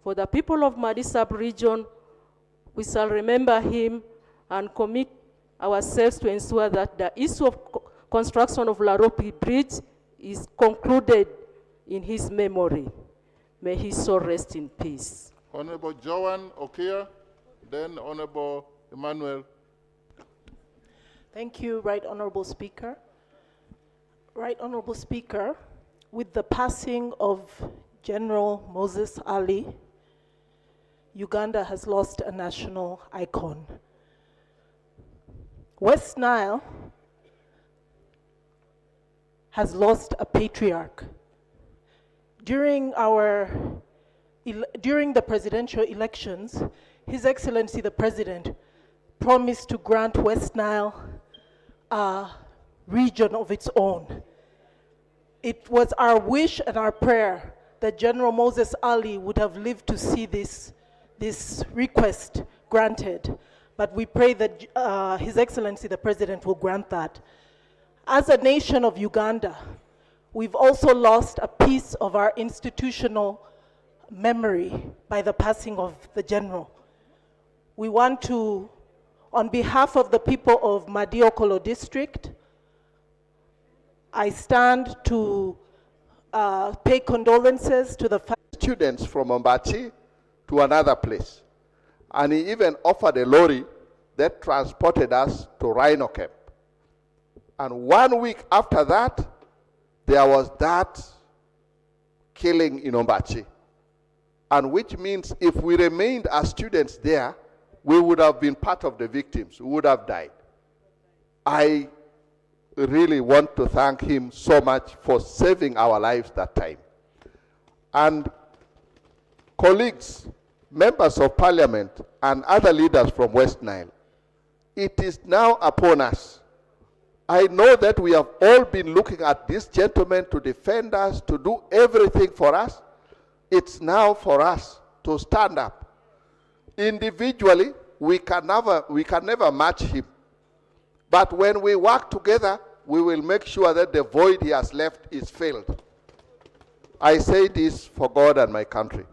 for the people of Madi sub-region, we shall remember him and commit ourselves to ensure that the issue of construction of LOP Bridge is concluded in his memory. May his soul rest in peace. Honorable Joan Okia, then Honorable Emmanuel. Thank you, Right Honorable Speaker. Right Honorable Speaker, with the passing of General Moses Ali, Uganda has lost a national icon. West Nile has lost a patriarch. During the presidential elections, His Excellency the President promised to grant West Nile a region of its own. It was our wish and our prayer that General Moses Ali would have lived to see this request granted, but we pray that His Excellency the President will grant that. As a nation of Uganda, we've also lost a piece of our institutional memory by the passing of the General. We want to, on behalf of the people of Madiokolo District, I stand to pay condolences to the students from Ombachi to another place. And he even offered a lorry that transported us to Rhino Camp. And 1 week after that, there was that killing in Ombachi. And which means if we remained as students there, we would have been part of the victims, we would have died. I really want to thank him so much for saving our lives that time. And colleagues, members of parliament, and other leaders from West Nile, it is now upon us. I know that we have all been looking at this gentleman to defend us, to do everything for us. It's now for us to stand up. Individually, we can never match him. But when we work together, we will make sure that the void he has left is filled. I say this for God and my country.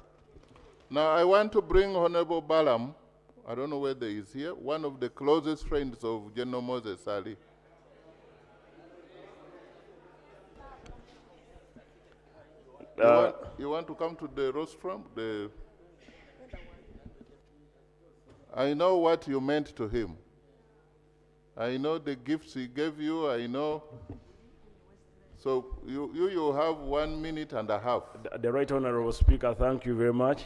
Now I want to bring Honorable Balam, I don't know whether he's here, one of the closest friends of General Moses Ali. You want to come to the rostrum? I know what you meant to him. I know the gifts he gave you, I know. So you have 1 minute and a half. The Right Honorable Speaker, thank you very much.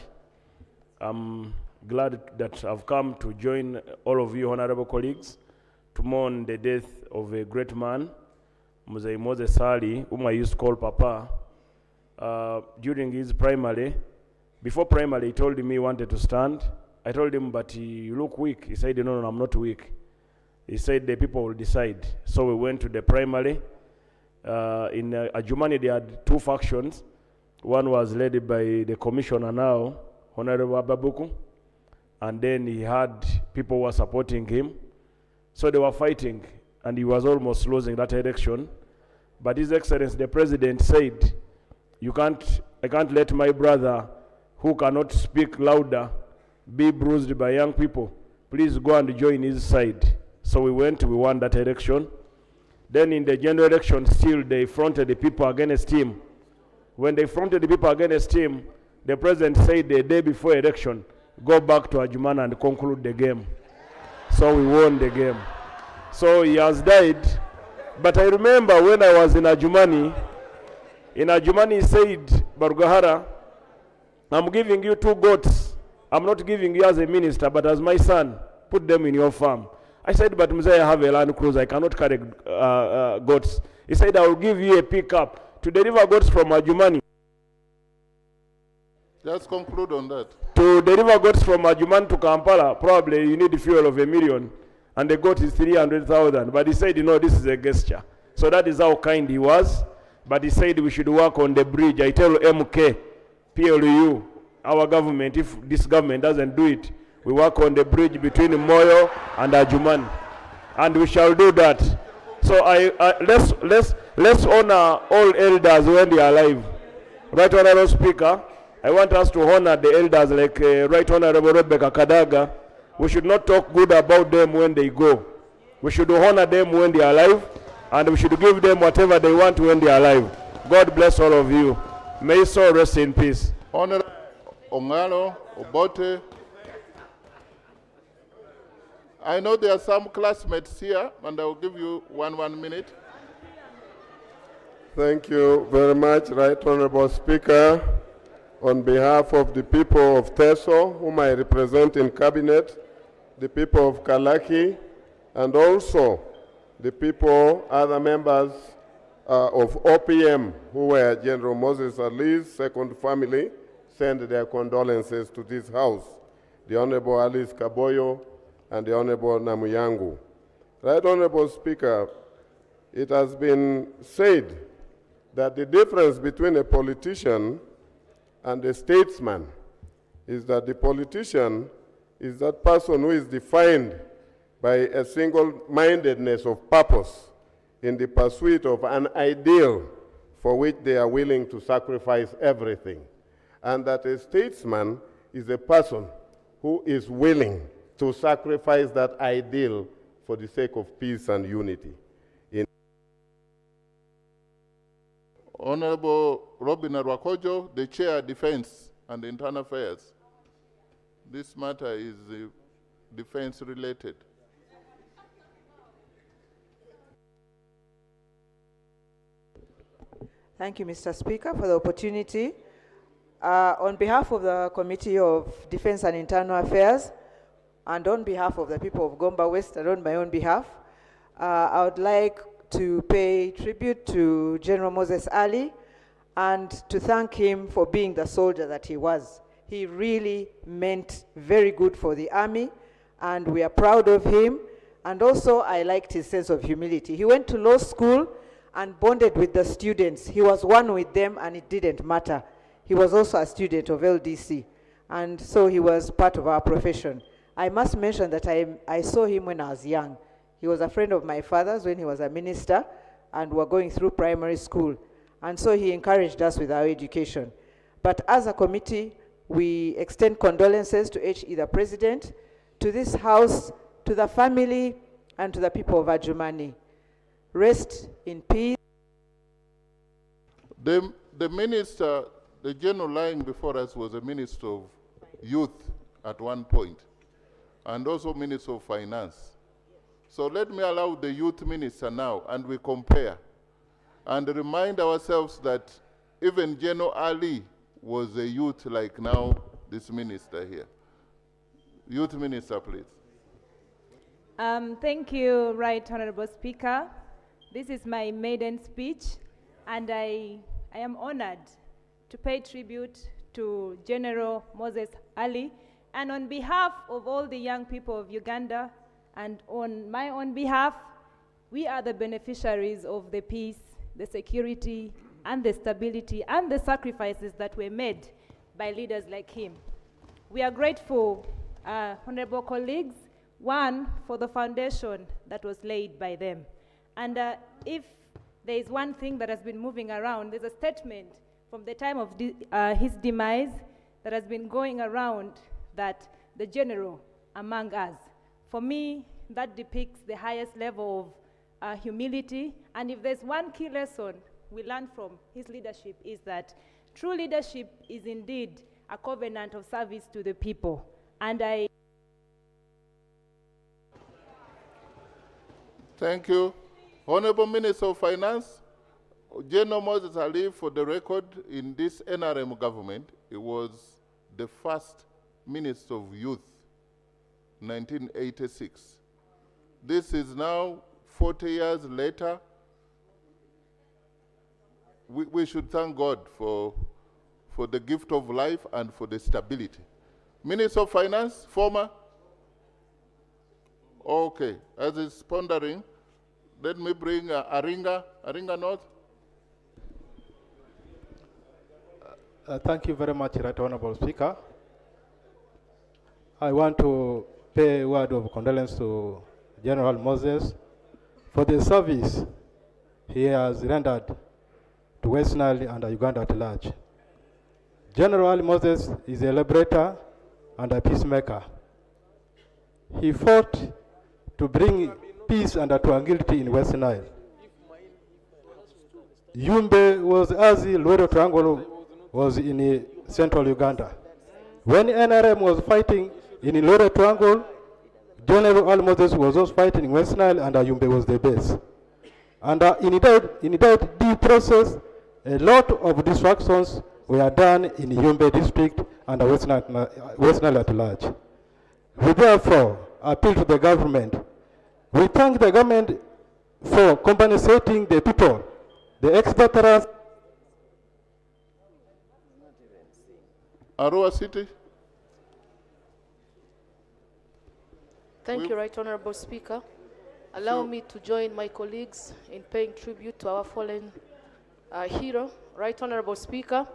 I'm glad that I've come to join all of you honorable colleagues to mourn the death of a great man, Museveni Moses Ali, whom I used to call Papa. During his primary, before primary, he told me he wanted to stand. I told him, but you look weak. He said, no, I'm not weak. He said the people will decide. So we went to the primary. In Adjumani, they had two factions. One was led by the commissioner now, Honorable Ababuku, and then he had people who were supporting him. So they were fighting, and he was almost losing that election. But His Excellency, the President, said, I can't let my brother, who cannot speak louder, be bruised by young people. Please go and join his side. So we won that election. Then in the general election, still they fronted the people against him. When they fronted the people against him, the president said the day before election, go back to Adjumani and conclude the game. So we won the game. So he has died. But I remember when I was in Adjumani he said, Barugahara, I'm giving you 2 goats. I'm not giving you as a minister, but as my son. Put them in your farm. I said, but Mzee, I have a Land Cruiser. I cannot carry goats. He said, I will give you a pickup to deliver goats from Adjumani. Just conclude on that. To deliver goats from Ajuman to Kampala, probably you need a fuel of $1 million, and the goat is 300,000. But he said, you know, this is a gesture. So that is how kind he was. But he said we should work on the bridge. I tell MK, PLU, our government, if this government doesn't do it, we work on the bridge between Moyo and Ajuman. And we shall do that. So let's honor all elders when they are alive. Right Honorable Speaker, I want us to honor the elders like Right Honorable Rebecca Kadaga. We should not talk good about them when they go. We should honor them when they are alive, and we should give them whatever they want when they are alive. God bless all of you. May your soul rest in peace. Honorable Ongalo, Obote. I know there are some classmates here, and I will give you one minute. Thank you very much, Right Honorable Speaker. On behalf of the people of Teso, whom I represent in Cabinet, the people of Kalaki, and also the people, other members of OPM, who were General Moses Ali's second family, send their condolences to this House, the Honorable Alice Kaboyo and the Honorable Namuyangu. Right Honorable Speaker, it has been said that the difference between a politician and a statesman is that the politician is that person who is defined by a single-mindedness of purpose in the pursuit of an ideal for which they are willing to sacrifice everything. And that a statesman is a person who is willing to sacrifice that ideal for the sake of peace and unity. Honorable Robin Arwakojo, the Chair, Defense and Internal Affairs. This matter is defense related. Thank you, Mr. Speaker, for the opportunity. On behalf of the Committee of Defense and Internal Affairs, and on behalf of the people of Gomba West and on my own behalf, I would like to pay tribute to General Moses Ali and to thank him for being the soldier that he was. He really meant very good for the army, and we are proud of him. And also, I liked his sense of humility. He went to law school and bonded with the students. He was one with them, and it didn't matter. He was also a student of LDC, and so he was part of our profession. I must mention that I saw him when I was young. He was a friend of my father's when he was a minister, and we were going through primary school. And so he encouraged us with our education. But as a committee, we extend condolences to HE, the President, to this House, to the family, and to the people of Adjumani. Rest in peace. The minister, the general lying before us was a minister of youth at one point, and also minister of finance. So let me allow the youth minister now, and we compare, and remind ourselves that even General Ali was a youth like now this minister here. Youth minister, please. Thank you, Right Honorable Speaker. This is my maiden speech, and I am honored to pay tribute to General Moses Ali, and on behalf of all the young people of Uganda, and on my own behalf, we are the beneficiaries of the peace, the security, and the stability, and the sacrifices that were made by leaders like him. We are grateful, honorable colleagues, one, for the foundation that was laid by them. And if there is one thing that has been moving around, there's a statement from the time of his demise that has been going around that the general among us. For me, that depicts the highest level of humility. And if there's one key lesson we learn from his leadership, is that true leadership is indeed a covenant of service to the people. And I... Thank you. Honorable Minister of Finance, General Moses Ali, for the record, in this NRM government, he was the first Minister of Youth, 1986. This is now 40 years later. We should thank God for for the gift of life and for the stability. Minister of Finance, former? Okay, as is pondering, let me bring Aringa North. Thank you very much, Right Honorable Speaker. I want to pay a word of condolence to General Moses for the service he has rendered to West Nile and Uganda at large. General Moses is a liberator and a peacemaker. He fought to bring peace and tranquility in West Nile. Yumbe was as the Lwero Triangle was in central Uganda. When NRM was fighting in Lwero Triangle, General Moses was also fighting in West Nile and Yumbe was the base. And in that due process, a lot of distractions were done in Yumbe district and West Nile at large. We therefore appeal to the government. We thank the government for compensating the people, the ex-veterans. Arua City. Thank you, Right Honorable Speaker. Allow me to join my colleagues in paying tribute to our fallen hero. Right Honorable Speaker,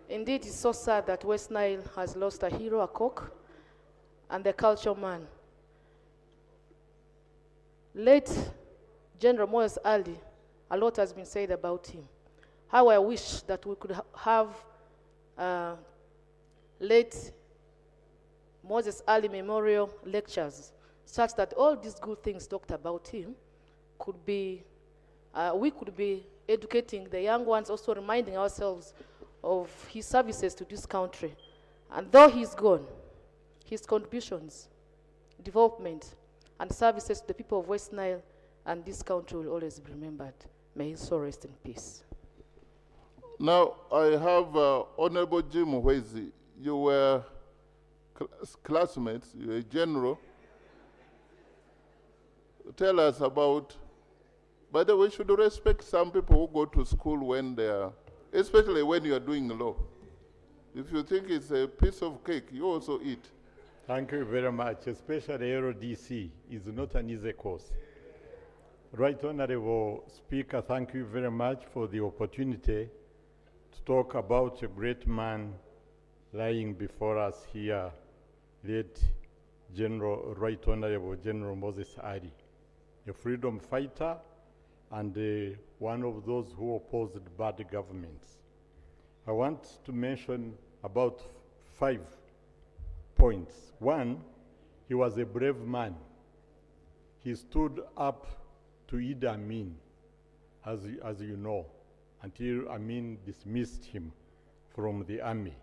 indeed it's so sad that West Nile has lost a hero, a cock, and a culture man. Late General Moses Ali, a lot has been said about him. How I wish that we could have late Moses Ali Memorial Lectures, such that all these good things talked about him could be, we could be educating the young ones, also reminding ourselves of his services to this country. And though he's gone, his contributions, development, and services to the people of West Nile and this country will always be remembered. May his soul rest in peace. Now, I have Honorable Jim Mwezi. You were classmates, you were a general. Tell us about, by the way, we should respect some people who go to school when they are, especially when you are doing law. If you think it's a piece of cake, you also eat. Thank you very much, especially LDC is not an easy course. Right Honorable Speaker, thank you very much for the opportunity to talk about a great man lying before us here, late Right Honorable General Moses Ali, a freedom fighter and one of those who opposed bad governments. I want to mention about 5 points. One, he was a brave man. He stood up to Idi Amin, as you know, until Amin dismissed him from the army,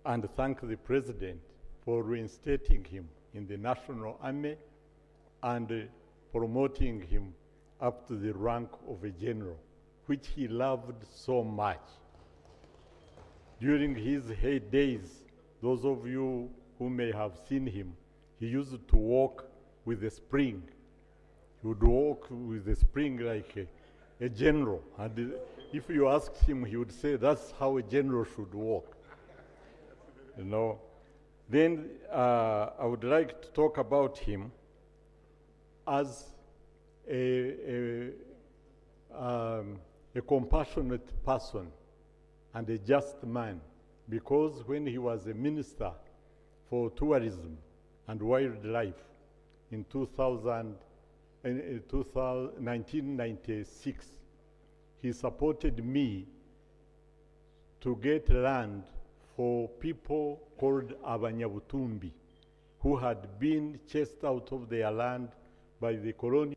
and thanked the president for reinstating him in the national army and promoting him up to the rank of a general, which he loved so much. During his heydays, those of you who may have seen him, he used to walk with a spring. He would walk with a spring like a general. And if you asked him, he would say, that's how a general should walk. You know. Then I would like to talk about him as a compassionate person and a just man, because when he was a minister for tourism and wildlife in 1996, he supported me to get land for people called Abanyabutumbi, who had been chased out of their land by the colonial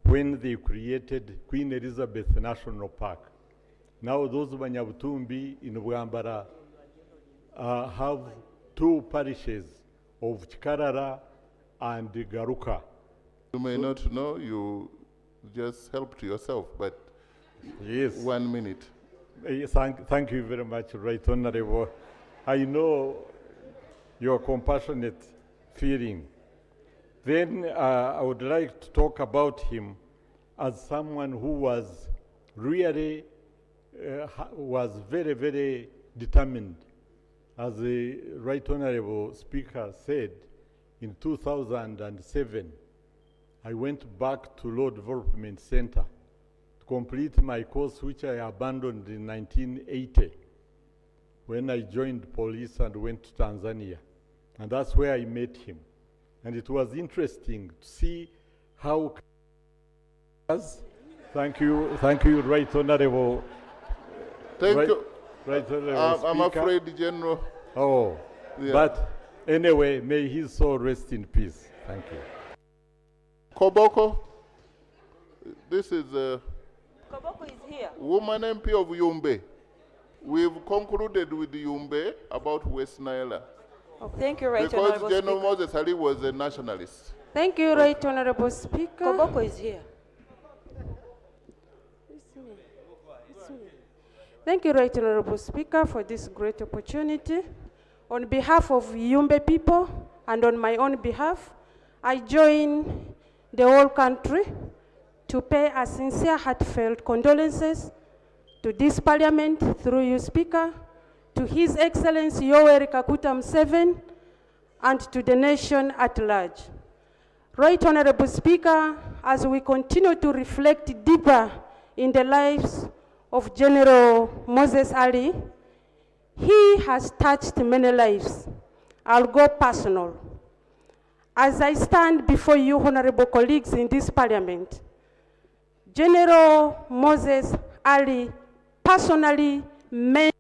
when they created Queen Elizabeth National Park. Now those Abanyabutumbi in Bwambara have 2 parishes of Chikarara and Garuka. You may not know, you just helped yourself, but yes. 1 minute. Thank you very much, Right Honorable. I know your compassionate feeling. Then I would like to talk about him as someone who was really was very, very determined. As the Right Honorable Speaker said, in 2007, I went back to Law Development Center to complete my course, which I abandoned in 1980 when I joined police and went to Tanzania. And that's where I met him. And it was interesting to see how... Thank you, Right Honorable. Thank you. Right Honorable I'm Speaker. afraid, General. Oh, Yeah. but anyway, may his soul rest in peace. Thank you. Koboko, this is Koboko is here. woman MP of Yumbe. We've concluded with Yumbe about West Nile. Oh, thank you, Right Because Honorable General Speaker. Moses Ali was a nationalist. Thank you, Right Honorable Speaker. Koboko is here. Thank you, Right Honorable Speaker, for this great opportunity. On behalf of Yumbe people and on my own behalf, I join the whole country to pay a sincere, heartfelt condolences to this Parliament, through you, Speaker, to His Excellency Yoweri Kaguta Museveni, and to the nation at large. Right Honorable Speaker, as we continue to reflect deeper in the lives of General Moses Ali, he has touched many lives. I'll go personal. As I stand before you, honorable colleagues in this Parliament, General Moses Ali personally made...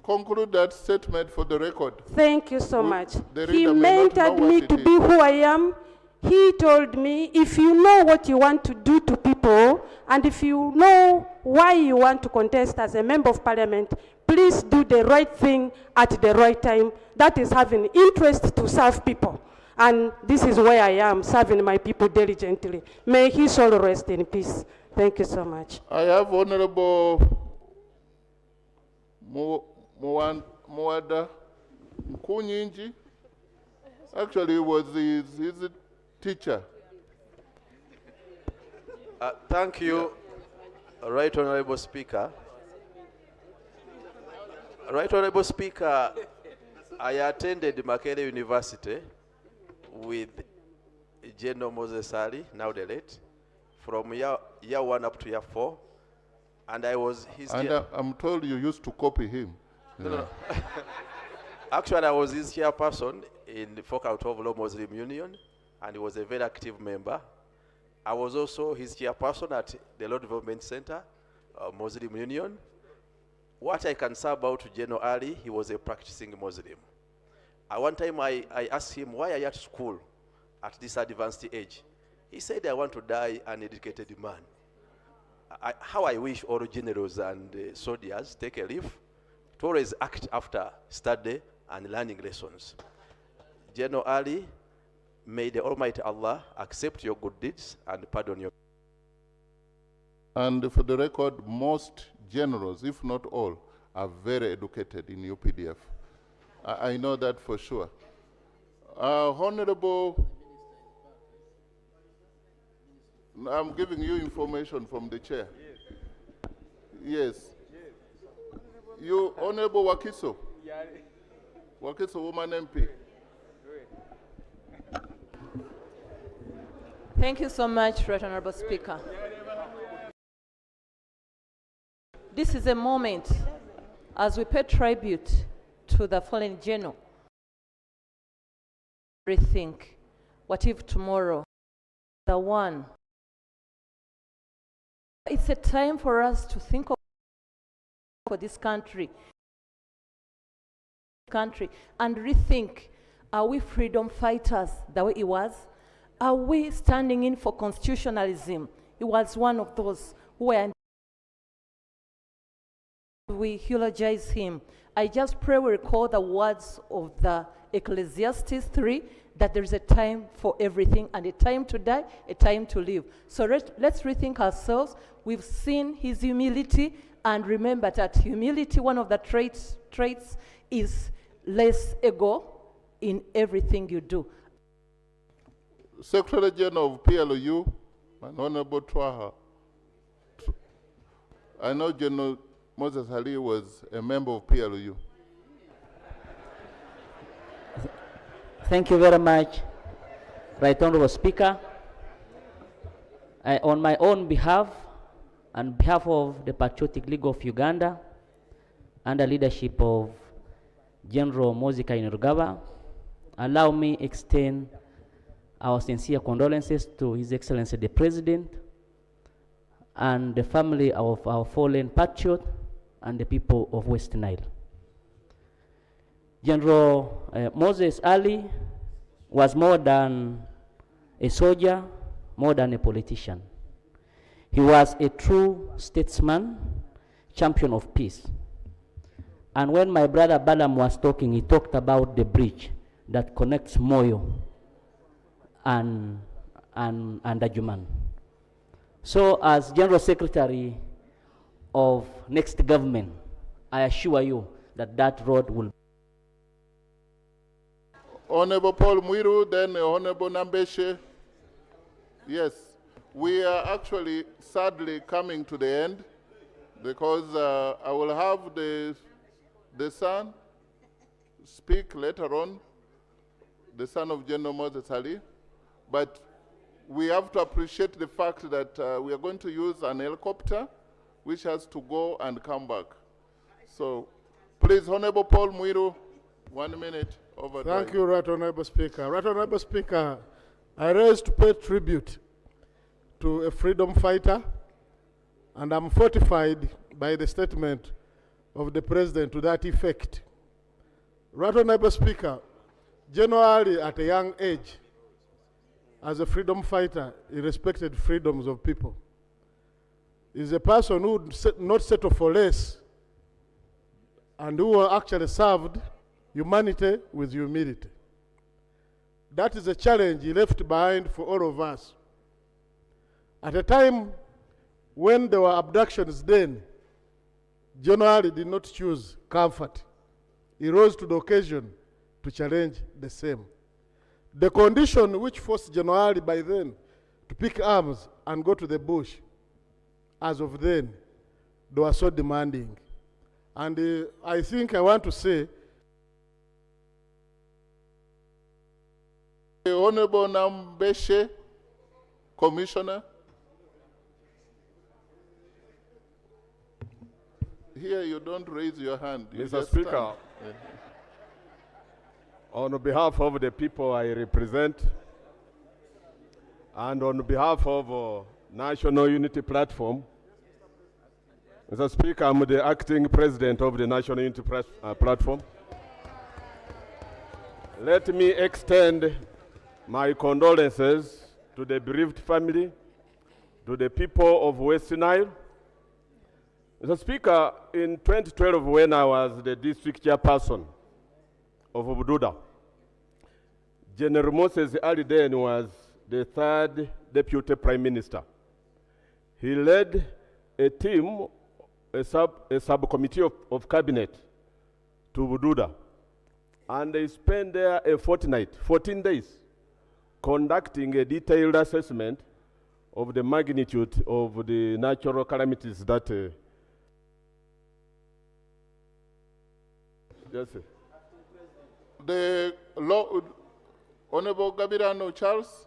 Conclude that statement for the record. Thank you so much. The He reader may not know mentored what me it to is. be who I am. He told me, if you know what you want to do to people, and if you know why you want to contest as a member of Parliament, please do the right thing at the right time. That is having interest to serve people. And this is where I am, serving my people diligently. May his soul rest in peace. Thank you so much. I have Honorable Mwada Kunyinji. Actually, he was his teacher. Thank you, Right Honorable Speaker. Right Honorable Speaker, I attended Makerere University with General Moses Ali, now the late, from year 1 up to year 4, and I was his... And I'm told you used to copy him. No. Actually, I was his chairperson in the Faculty of Law Muslim Union, and he was a very active member. I was also his chairperson at the Law Development Center, Muslim Union. What I can say about General Ali, he was a practicing Muslim. At one time, I asked him, why are you at school at this advanced age? He said, I want to die an educated man. How I wish all generals and soldiers take a leave to always act after study and learning lessons. General Ali, may the Almighty Allah accept your good deeds and pardon your... And for the record, most generals, if not all, are very educated in UPDF. I know that for sure. Honorable, I'm giving you information from the chair. Yes. You, Honorable Wakiso. Wakiso, woman MP. Thank you so much, Right Honorable Speaker. This is a moment as we pay tribute to the fallen general. Rethink, what if tomorrow, the one? It's a time for us to think of for this country and rethink, are we freedom fighters the way he was? Are we standing in for constitutionalism? He was one of those who were... We eulogize him. I just pray we recall the words of the Ecclesiastes 3, that there is a time for everything, and a time to die, a time to live. So let's rethink ourselves. We've seen his humility, and remember that humility, one of the traits is less ego in everything you do. Secretary General of PLU, Honorable Twaha. I know General Moses Ali was a member of PLU. Thank you very much, Right Honorable Speaker. On my own behalf, and behalf of the Patriotic League of Uganda, under leadership of General Moses Kainerugaba, allow me extend our sincere condolences to His Excellency the President and the family of our fallen patriot and the people of West Nile. General Moses Ali was more than a soldier, more than a politician. He was a true statesman, champion of peace. And when my brother Balam was talking, he talked about the bridge that connects Moyo and Ajuman. So as General Secretary of next government, I assure you that that road will. Honorable Paul Mwiru, then Honorable Nambeshe. Yes, we are actually sadly coming to the end because I will have the son speak later on, the son of General Moses Ali, but we have to appreciate the fact that we are going to use an helicopter which has to go and come back. So please, Honorable Paul Mwiru, 1 minute over. Thank you, Right Honorable Speaker. Right Honorable Speaker, I rise to pay tribute to a freedom fighter, and I'm fortified by the statement of the President to that effect. Right Honorable Speaker, generally at a young age, as a freedom fighter, he respected freedoms of people. He's a person who would not settle for less and who actually served humanity with humility. That is a challenge he left behind for all of us. At a time when there were abductions then, generally did not choose comfort. He rose to the occasion to challenge the same. The condition which forced General by then to pick arms and go to the bush, as of then, they were so demanding. And I think I want to say, the Honorable Nambeshe, Commissioner. Here you don't raise your hand. You Mr. just Speaker, stand. on behalf of the people I represent, and on behalf of National Unity Platform, Mr. Speaker, I'm the acting president of the National Unity Platform. Let me extend my condolences to the bereaved family, to the people of West Nile. Mr. Speaker, in 2012, when I was the district chairperson of Bududa, General Moses Ali then was the third deputy prime minister. He led a team, a subcommittee of cabinet to Bududa, and they spent there a fortnight, 14 days, conducting a detailed assessment of the magnitude of the natural calamities that yes, sir. The Honorable Gabirano Charles,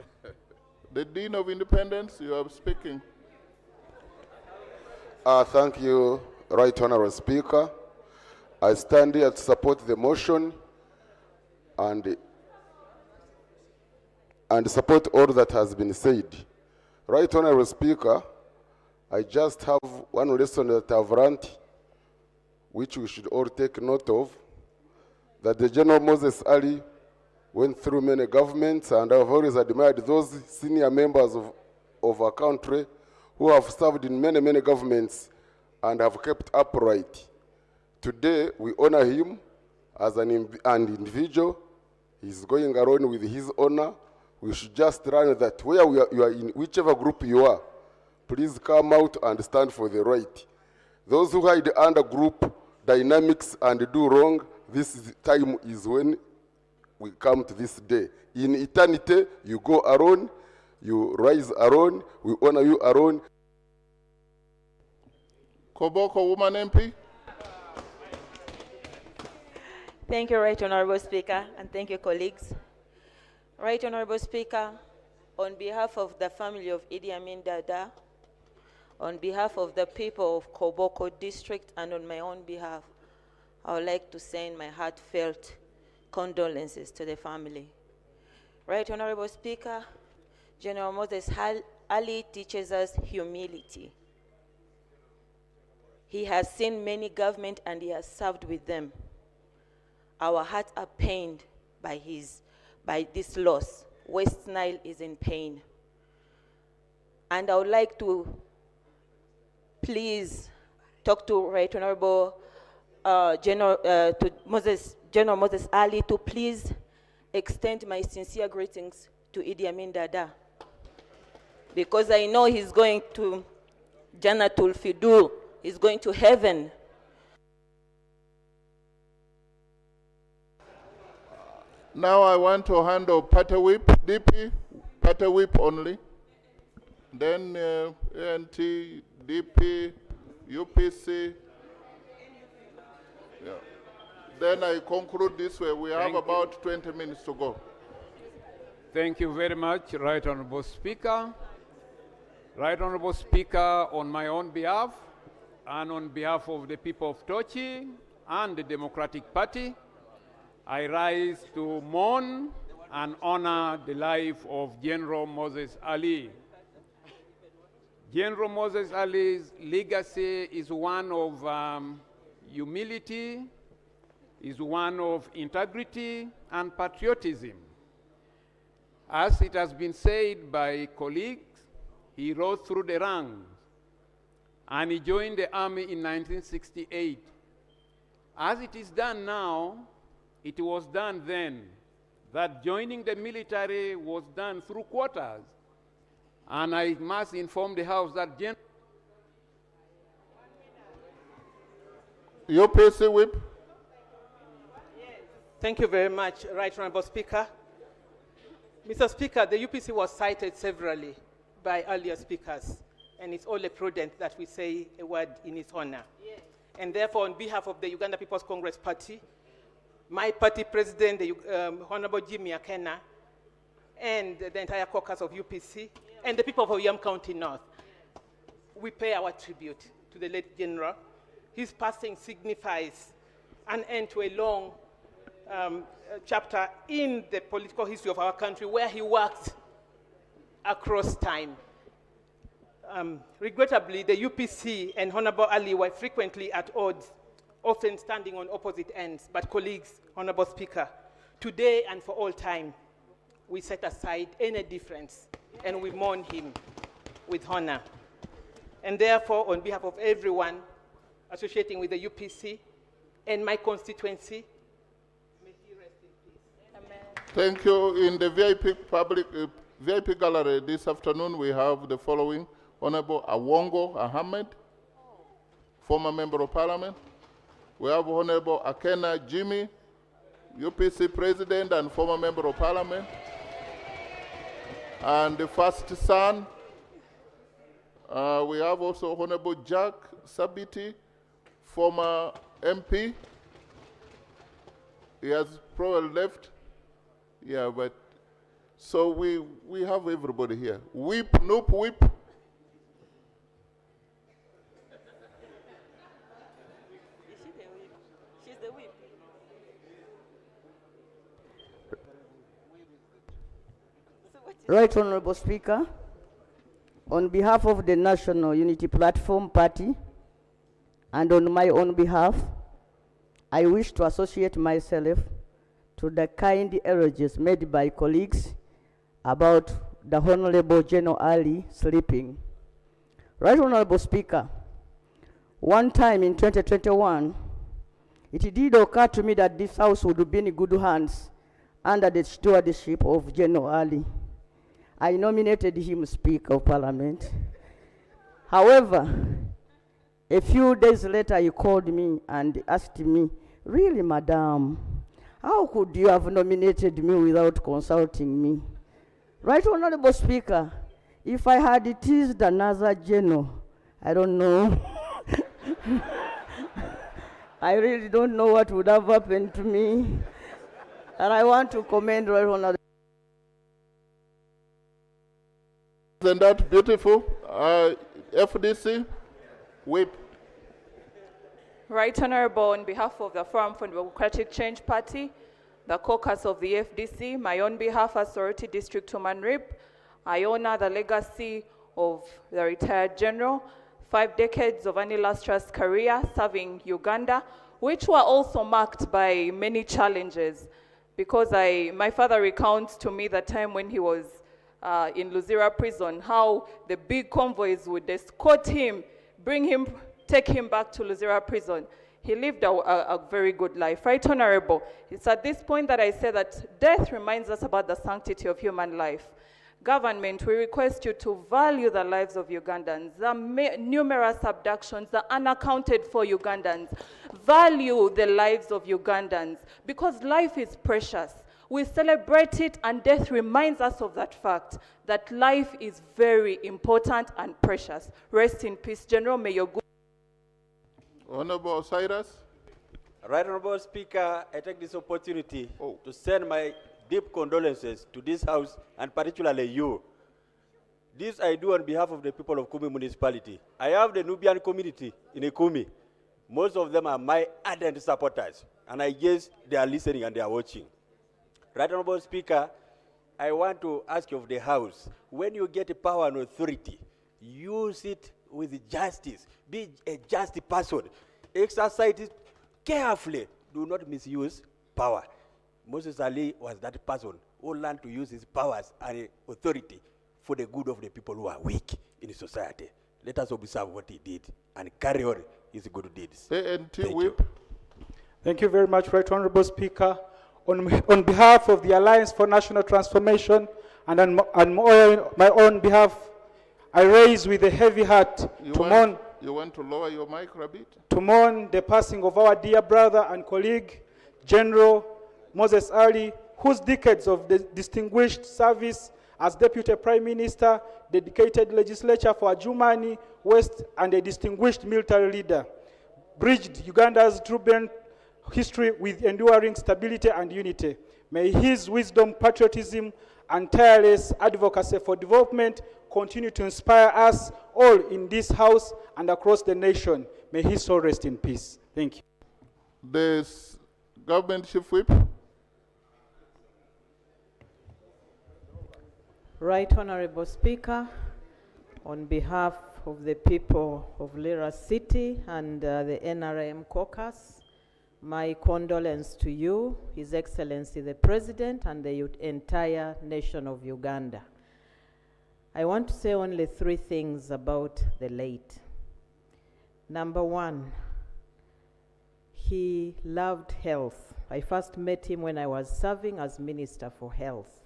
the Dean of Independence, you are speaking. Thank you, Right Honorable Speaker. I stand here to support the motion and support all that has been said. Right Honorable Speaker, I just have one lesson that I've learned, which we should all take note of, that the General Moses Ali went through many governments, and I've always admired those senior members of our country who have served in many, many governments and have kept upright. Today, we honor him as an individual. He's going around with his honor. We should just run that where you are in whichever group you are, please come out and stand for the right. Those who hide under group dynamics and do wrong, this time is when we come to this day. In eternity, you go alone, you rise alone, we honor you alone. Koboko Woman MP. Thank you, Right Honorable Speaker, and thank you, colleagues. Right Honorable Speaker, on behalf of the family of Idi Amin Dada, on behalf of the people of Koboko District, and on my own behalf, I would like to send my heartfelt condolences to the family. Right Honorable Speaker, General Moses Ali teaches us humility. He has seen many governments and he has served with them. Our hearts are pained by this loss. West Nile is in pain. And I would like to please talk to Right Honorable General Moses Ali to please extend my sincere greetings to Idi Amin Dada, because I know he's going to Jannatul Fidur, he's going to heaven. Now I want to handle Party Whip, DP, Party Whip only. Then ANT, DP, UPC. Yeah. Then I conclude this way. We have about 20 minutes to go. Thank you very much, Right Honorable Speaker. Right Honorable Speaker, on my own behalf and on behalf of the people of Tochi and the Democratic Party, I rise to mourn and honor the life of General Moses Ali. General Moses Ali's legacy is one of humility, is one of integrity and patriotism. As it has been said by colleagues, he rose through the ranks and he joined the army in 1968. As it is done now, it was done then, that joining the military was done through quotas. And I must inform the House that UPC Whip. Thank you very much, Right Honorable Speaker. Mr. Speaker, the UPC was cited severally by earlier speakers, and it's only prudent that we say a word in its honor. Yes. And therefore, on behalf of the Uganda People's Congress Party, my party president, the Honorable Jimmy Akena, and the entire caucus of UPC, and the people of Yam County North, we pay our tribute to the late general. His passing signifies an end to a long chapter in the political history of our country, where he worked across time. Regrettably, the UPC and Honorable Ali were frequently at odds, often standing on opposite ends. But colleagues, Honorable Speaker, today and for all time, we set aside any difference and we mourn him with honor. And therefore, on behalf of everyone associating with the UPC and my constituency, may he rest in peace. Amen. Thank you. In the VIP gallery this afternoon, we have the following: Honorable Awongo Ahmed, former Member of Parliament. We have Honorable Akena Jimmy, UPC President and former Member of Parliament. And the first son, we have also Honorable Jack Sabiti, former MP. He has probably left. Yeah, but so we have everybody here. Whip, nope, whip. She's the whip. Right Honorable Speaker, on behalf of the National Unity Platform Party and on my own behalf, I wish to associate myself to the kind elogies made by colleagues about the Honorable General Ali sleeping. Right Honorable Speaker, one time in 2021, it did occur to me that this House would be in good hands under the stewardship of General Ali. I nominated him Speaker of Parliament. However, a few days later, he called me and asked me, "Really, madam, how could you have nominated me without consulting me?" Right Honorable Speaker, if I had teased another general, I don't know I really don't know what would have happened to me. And I want to commend Right Honorable. Isn't that beautiful? FDC, whip. Right Honorable, on behalf of the Forum for Democratic Change Party, the caucus of the FDC, my own behalf as Sorority District Woman Rep, I honor the legacy of the retired general, 5 decades of an illustrious career serving Uganda, which were also marked by many challenges. Because my father recounts to me the time when he was in Luzira prison, how the big convoys would escort him, take him back to Luzira prison. He lived a very good life. Right Honorable, it's at this point that I say that death reminds us about the sanctity of human life. Government, we request you to value the lives of Ugandans, the numerous abductions, the unaccounted for Ugandans. Value the lives of Ugandans, because life is precious. We celebrate it, and death reminds us of that fact, that life is very important and precious. Rest in peace, General. May your good... Honorable Cyrus. Right Honorable Speaker, I take this opportunity to send my deep condolences to this House, and particularly you. This I do on behalf of the people of Kumi municipality. I have the Nubian community in Kumi. Most of them are my ardent supporters, and I guess they are listening and they are watching. Right Honorable Speaker, I want to ask you of the House, when you get power and authority, use it with justice. Be a just person. Exercise it carefully. Do not misuse power. Moses Ali was that person who learned to use his powers and authority for the good of the people who are weak in society. Let us observe what he did and carry on his good deeds. Thank you very much, Right Honorable Speaker. On behalf of the Alliance for National Transformation and on my own behalf, I raise with a heavy heart mourn. You want to lower your mic a bit? To mourn the passing of our dear brother and colleague, General Moses Ali, whose decades of distinguished service as Deputy Prime Minister, dedicated legislature for Adjumani West, and a distinguished military leader, bridged Uganda's turbulent history with enduring stability and unity. May his wisdom, patriotism, and tireless advocacy for development continue to inspire us all in this House and across the nation. May his soul rest in peace. Thank you. The government chief whip. Right Honorable Speaker, on behalf of the people of Lira City and the NRM caucus, my condolence to you, His Excellency the President, and the entire nation of Uganda. I want to say only 3 things about the late. Number 1, he loved health. I first met him when I was serving as Minister for Health,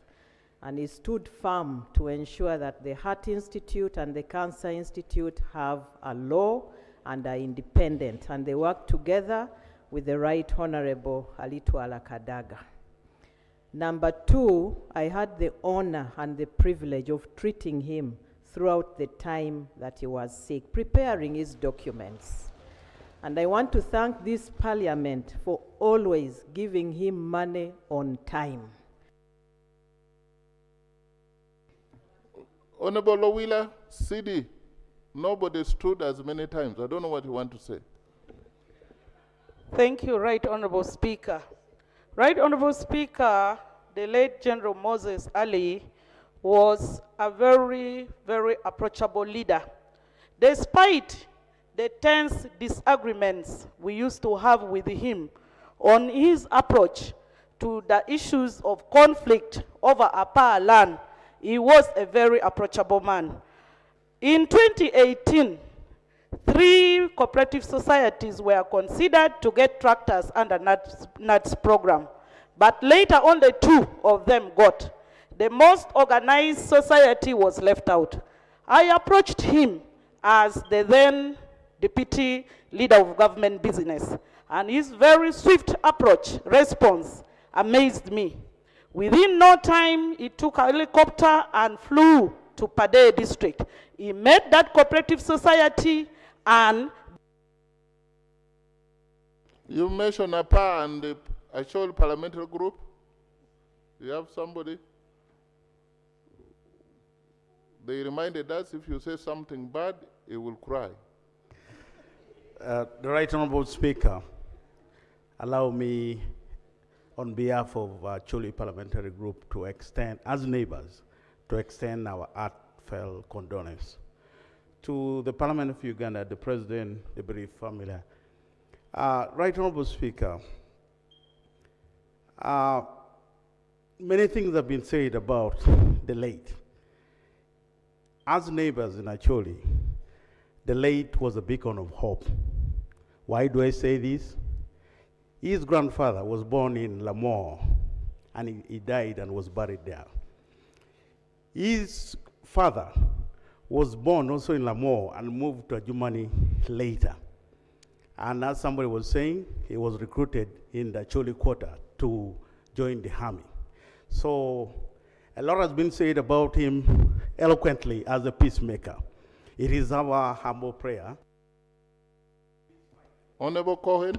and he stood firm to ensure that the Heart Institute and the Cancer Institute have a law and are independent, and they work together with the Right Honorable Alitwala Kadaga. Number 2, I had the honor and the privilege of treating him throughout the time that he was sick, preparing his documents. And I want to thank this Parliament for always giving him money on time. Honorable Lowila, CD, nobody stood as many times. I don't know what you want to say. Thank you, Right Honorable Speaker. Right Honorable Speaker, the late General Moses Ali was a very, very approachable leader. Despite the tense disagreements we used to have with him on his approach to the issues of conflict over Apa land, he was a very approachable man. In 2018, 3 cooperative societies were considered to get tractors under NATS program, but later only 2 of them got. The most organized society was left out. I approached him as the then deputy leader of government business, and his very swift response amazed me. Within no time, he took a helicopter and flew to Padea district. He met that cooperative society and You mentioned APA and the Acholi parliamentary group. You have somebody? They reminded us if you say something bad, he will cry. The Right Honorable Speaker, allow me, on behalf of Acholi Parliamentary Group, to extend, as neighbors, to extend our heartfelt condolence to the Parliament of Uganda, the President, the bereaved family. Right Honorable Speaker, many things have been said about the late. As neighbors in Acholi, the late was a beacon of hope. Why do I say this? His grandfather was born in Lamore, and he died and was buried there. His father was born also in Lamore and moved to Germany later. And as somebody was saying, he was recruited in the Acholi quarter to join the army. So a lot has been said about him eloquently as a peacemaker. It is our humble prayer. Honorable Cohen,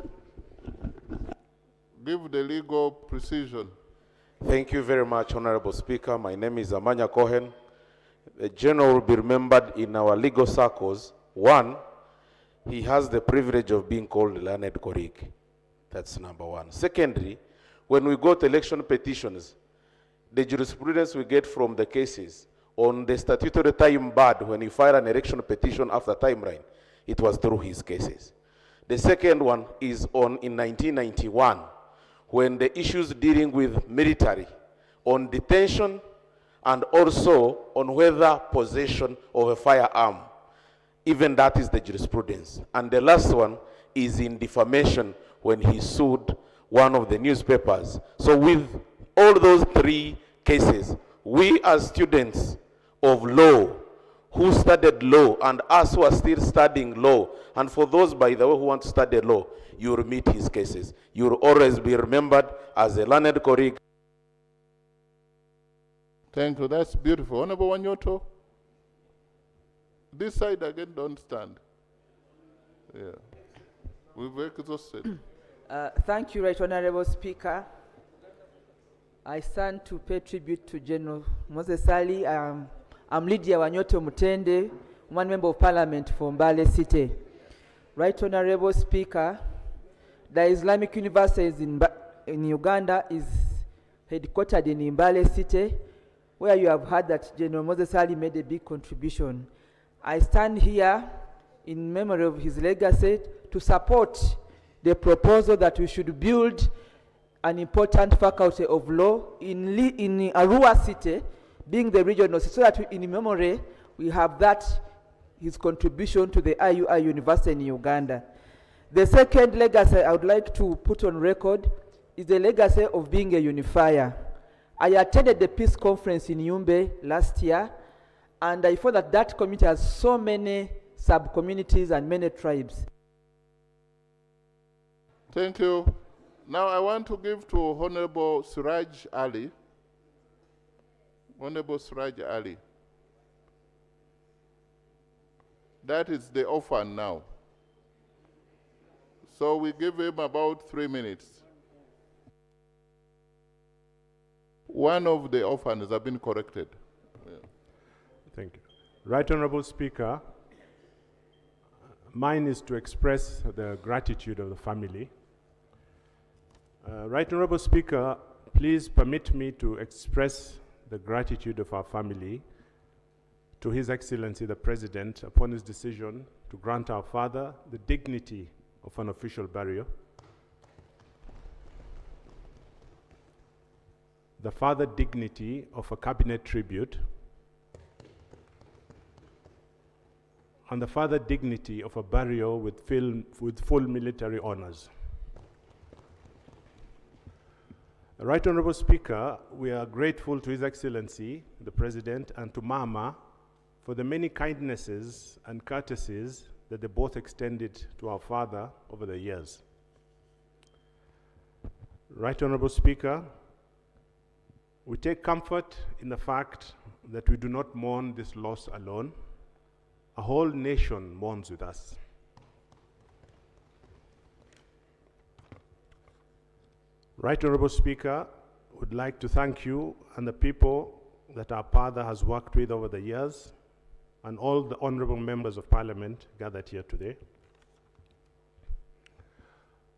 give the legal precision. Thank you very much, Honorable Speaker. My name is Amanya Cohen. The General will be remembered in our legal circles. One, he has the privilege of being called learned colleague. That's number one. Secondly, when we got election petitions, the jurisprudence we get from the cases on the statutory time barred when you file an election petition after timeline, it was through his cases. The second one is in 1991, when the issues dealing with military on detention and also on whether possession of a firearm, even that is the jurisprudence. And the last one is in defamation when he sued one of the newspapers. So with all those three cases, we as students of law who studied law and us who are still studying law, and for those, by the way, who want to study law, you will meet his cases. You will always be remembered as a learned colleague. Thank you, that's beautiful. Honorable Wanyoto, this side again, don't stand. Yeah, we've exhausted. Thank you, Right Honorable Speaker. I stand to pay tribute to General Moses Ali. I'm Lydia Wanyoto Mutende, one member of parliament for Mbale City. Right Honorable Speaker, the Islamic University in Uganda is headquartered in Mbale City, where you have heard that General Moses Ali made a big contribution. I stand here in memory of his legacy to support the proposal that we should build an important faculty of law in Arua City, being the regional city, so that in memory we have that, his contribution to the IUI University in Uganda. The second legacy I would like to put on record is the legacy of being a unifier. I attended the peace conference in Yumbe last year, and I thought that that community has so many sub-communities and many tribes. Thank you. Now I want to give to Honorable Suraj Ali. Honorable Suraj Ali. That is the orphan now. So we give him about 3 minutes. One of the orphans have been corrected. Yeah. Thank you. Right Honorable Speaker, mine is to express the gratitude of the family. Right Honorable Speaker, please permit me to express the gratitude of our family to His Excellency the President upon his decision to grant our father the dignity of an official burial. The father dignity of a cabinet tribute, and the father dignity of a burial with full military honors. Right Honorable Speaker, we are grateful to His Excellency, the President, and to Mama for the many kindnesses and courtesies that they both extended to our father over the years. Right Honorable Speaker, we take comfort in the fact that we do not mourn this loss alone. A whole nation mourns with us. Right Honorable Speaker, would like to thank you and the people that our father has worked with over the years and all the honorable members of parliament gathered here today.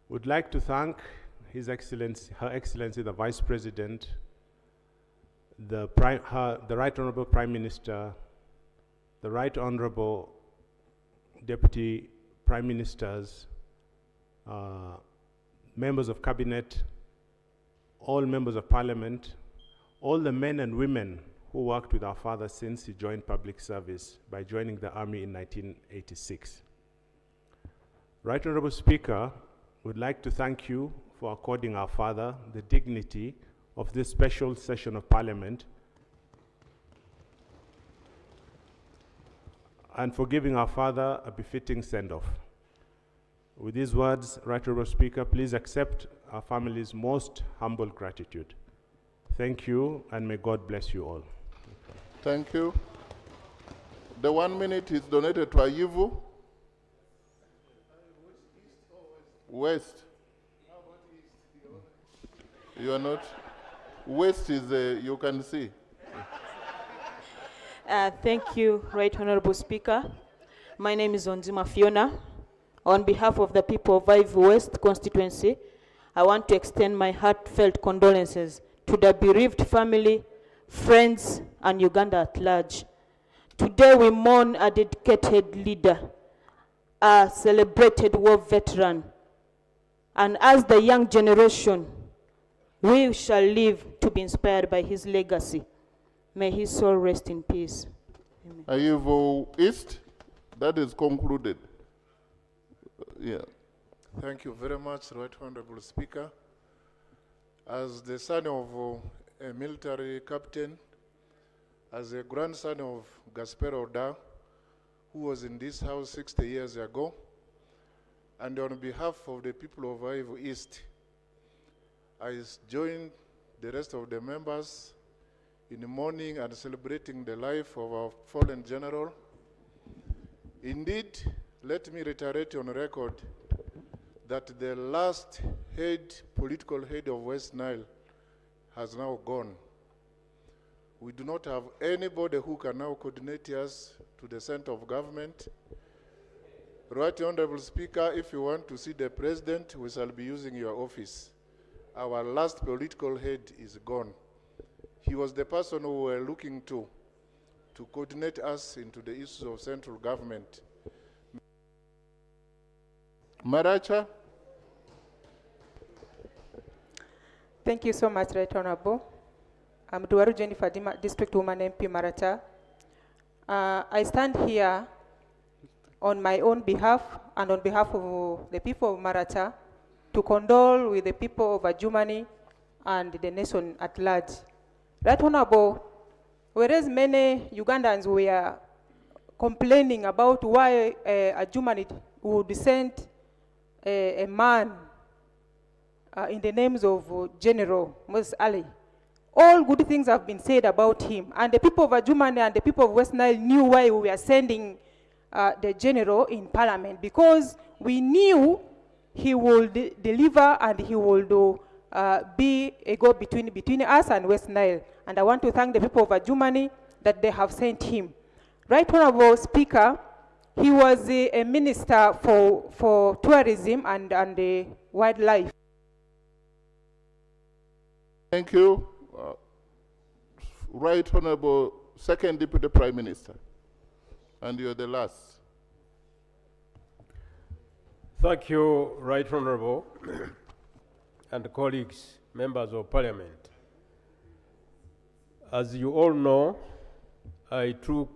Would like to thank His Excellency, Her Excellency the Vice President, the Right Honorable Prime Minister, the Right Honorable Deputy Prime Ministers, members of Cabinet, all members of Parliament, all the men and women who worked with our father since he joined public service by joining the army in 1986. Right Honorable Speaker, would like to thank you for according our father the dignity of this special session of Parliament and for giving our father a befitting send-off. With these words, Right Honorable Speaker, please accept our family's most humble gratitude. Thank you, and may God bless you all. Thank you. The 1 minute is donated to Ayivu. West. You are not? West is, you can see. Thank you, Right Honorable Speaker. My name is Onzima Fiona. On behalf of the people of Ive West constituency, I want to extend my heartfelt condolences to the bereaved family, friends, and Uganda at large. Today we mourn a dedicated leader, a celebrated war veteran, and as the young generation, we shall live to be inspired by his legacy. May his soul rest in peace. Amen. Ayivu East, that is concluded. Yeah. Thank you very much, Right Honorable Speaker. As the son of a military captain, as a grandson of Gaspero Oda, who was in this house 60 years ago, and on behalf of the people of Ive East, I join the rest of the members in mourning and celebrating the life of our fallen general. Indeed, let me reiterate on record that the last political head of West Nile has now gone. We do not have anybody who can now coordinate us to the center of government. Right Honorable Speaker, if you want to see the president, we shall be using your office. Our last political head is gone. He was the person who we were looking to coordinate us into the issues of central government. Maracha. Thank you so much, Right Honorable. I'm Duwaru Jennifer, District Woman MP Maracha. I stand here on my own behalf and on behalf of the people of Maracha to condole with the people of Adjumani and the nation at large. Right Honorable, whereas many Ugandans were complaining about why Adjumani would send a man in the names of General Moses Ali, all good things have been said about him. And the people of Adjumani and the people of West Nile knew why we were sending the general in parliament, because we knew he would deliver and he would be a go-between between us and West Nile. And I want to thank the people of Adjumani that they have sent him. Right Honorable Speaker, he was a minister for tourism and wildlife. Thank you. Right Honorable Second Deputy Prime Minister. And you're the last. Thank you, Right Honorable, and colleagues, members of Parliament. As you all know, I took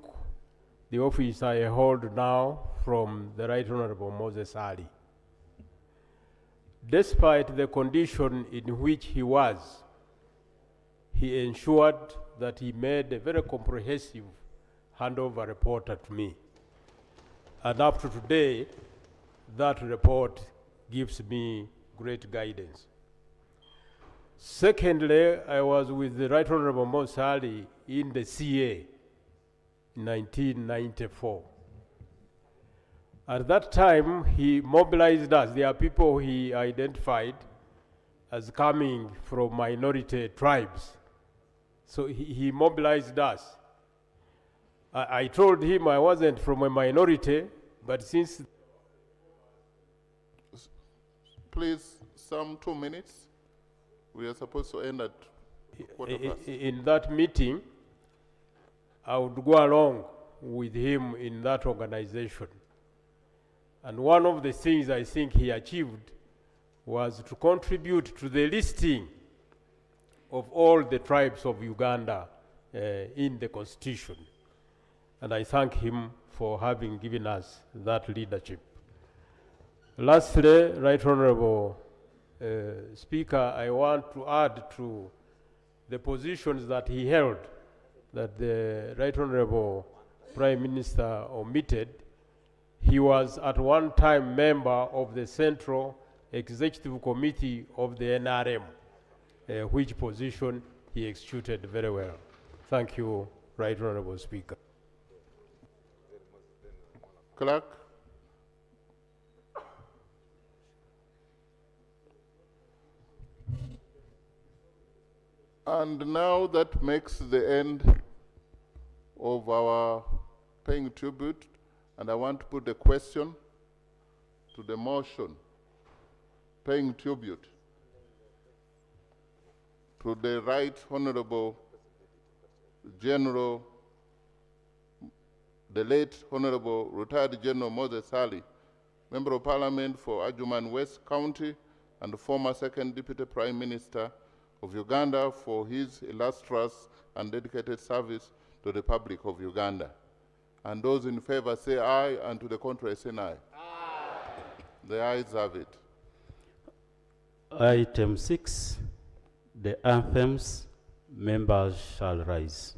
the office I hold now from the Right Honorable Moses Ali. Despite the condition in which he was, he ensured that he made a very comprehensive handover report to me. And up to today, that report gives me great guidance. Secondly, I was with the Right Honorable Moses Ali in the CA in 1994. At that time, he mobilized us. There are people he identified as coming from minority tribes. So he mobilized us. I told him I wasn't from a minority, but since... Please, some 2 minutes. We are supposed to end at quarter past. In that meeting, I would go along with him in that organization. And one of the things I think he achieved was to contribute to the listing of all the tribes of Uganda in the Constitution. And I thank him for having given us that leadership. Lastly, Right Honorable Speaker, I want to add to the positions that he held that the Right Honorable Prime Minister omitted. He was at one time member of the Central Executive Committee of the NRM, which position he executed very well. Thank you, Right Honorable Speaker. Clerk. And now that makes the end of our paying tribute, and I want to put a question to the motion, paying tribute to the Right Honorable General, the late Honorable Retired General Moses Ali, Member of Parliament for Adjuman West County and former Second Deputy Prime Minister of Uganda, for his illustrious and dedicated service to the Republic of Uganda. And those in favor say aye, and to the contrary say nay. Aye. The ayes have it. Item 6, the anthems, members shall rise.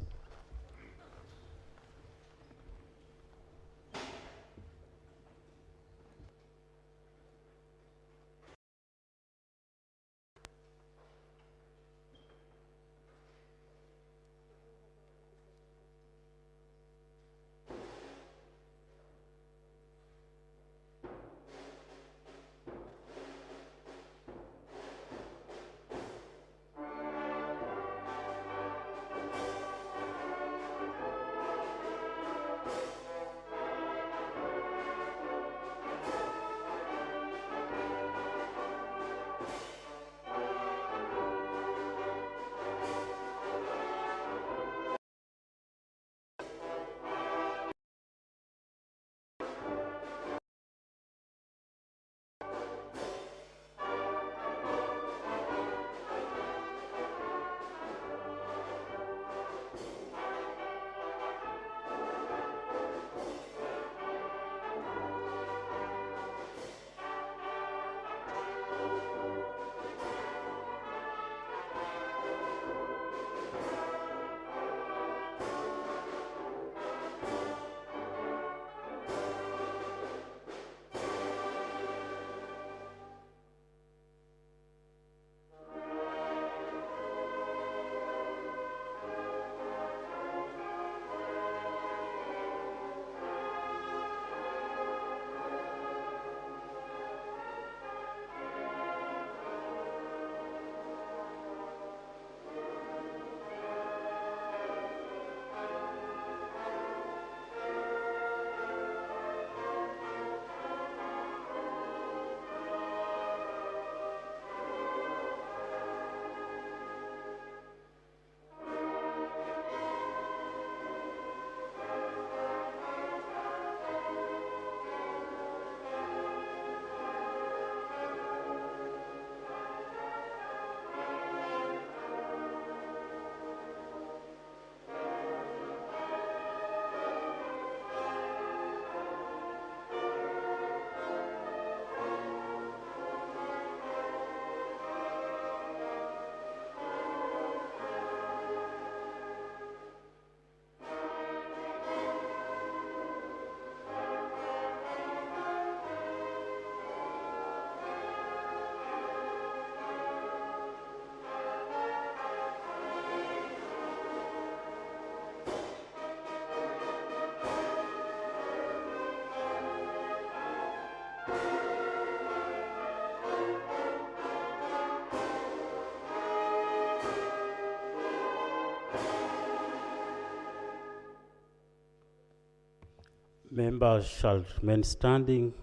Members shall remain standing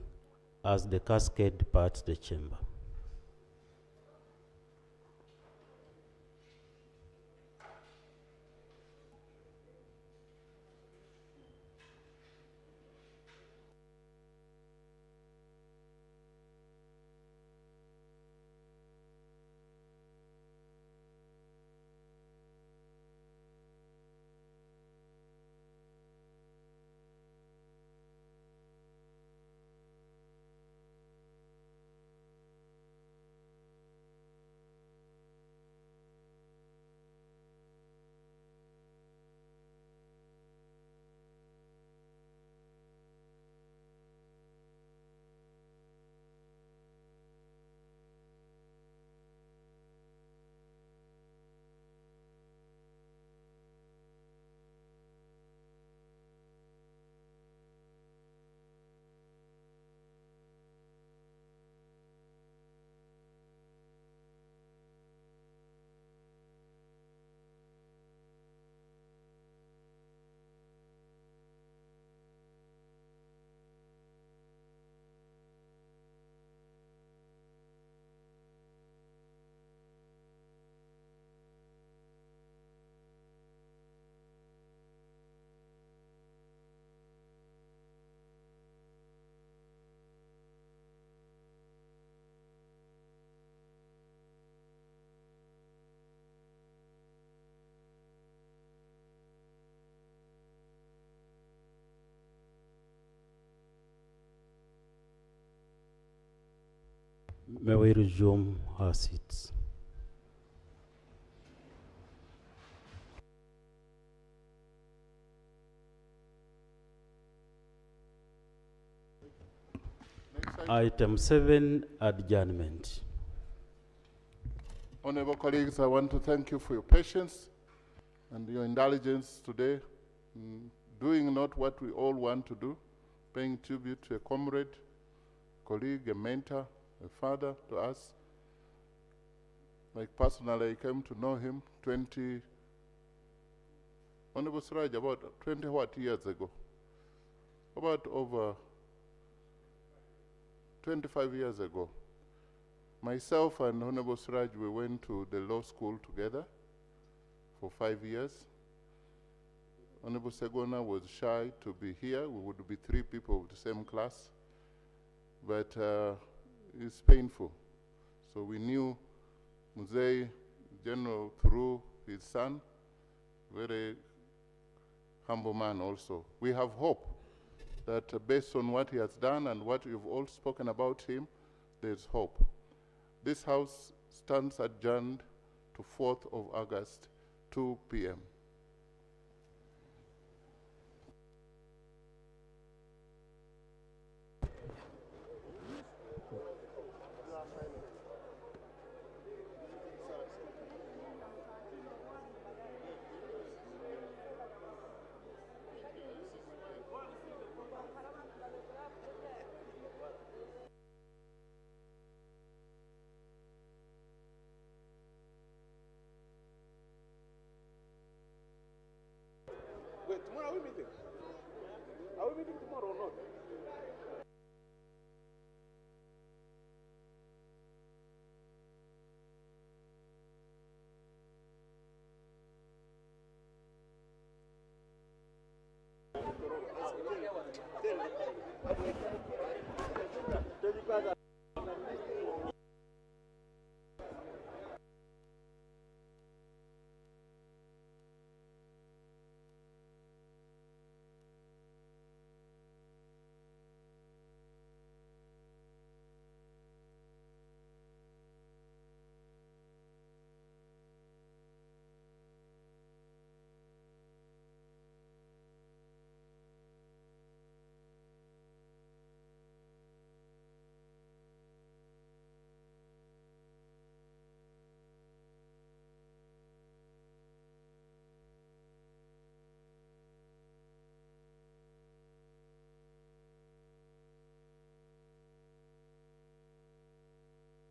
as the cascade departs the chamber. May we resume our seats. Item 7, adjournment. Honorable colleagues, I want to thank you for your patience and your indulgence today, doing not what we all want to do, paying tribute to a comrade, colleague, a mentor, a father to us. Like personally, I came to know him Honorable Suraj, about 20 what years ago? About over 25 years ago. Myself and Honorable Suraj, we went to the law school together for 5 years. Honorable Segona was shy to be here. We would be 3 people of the same class. But it's painful. So we knew Museveni General through his son, very humble man also. We have hope that based on what he has done and what you've all spoken about him, there's hope. This House stands adjourned to 4th of August, 2 p.m.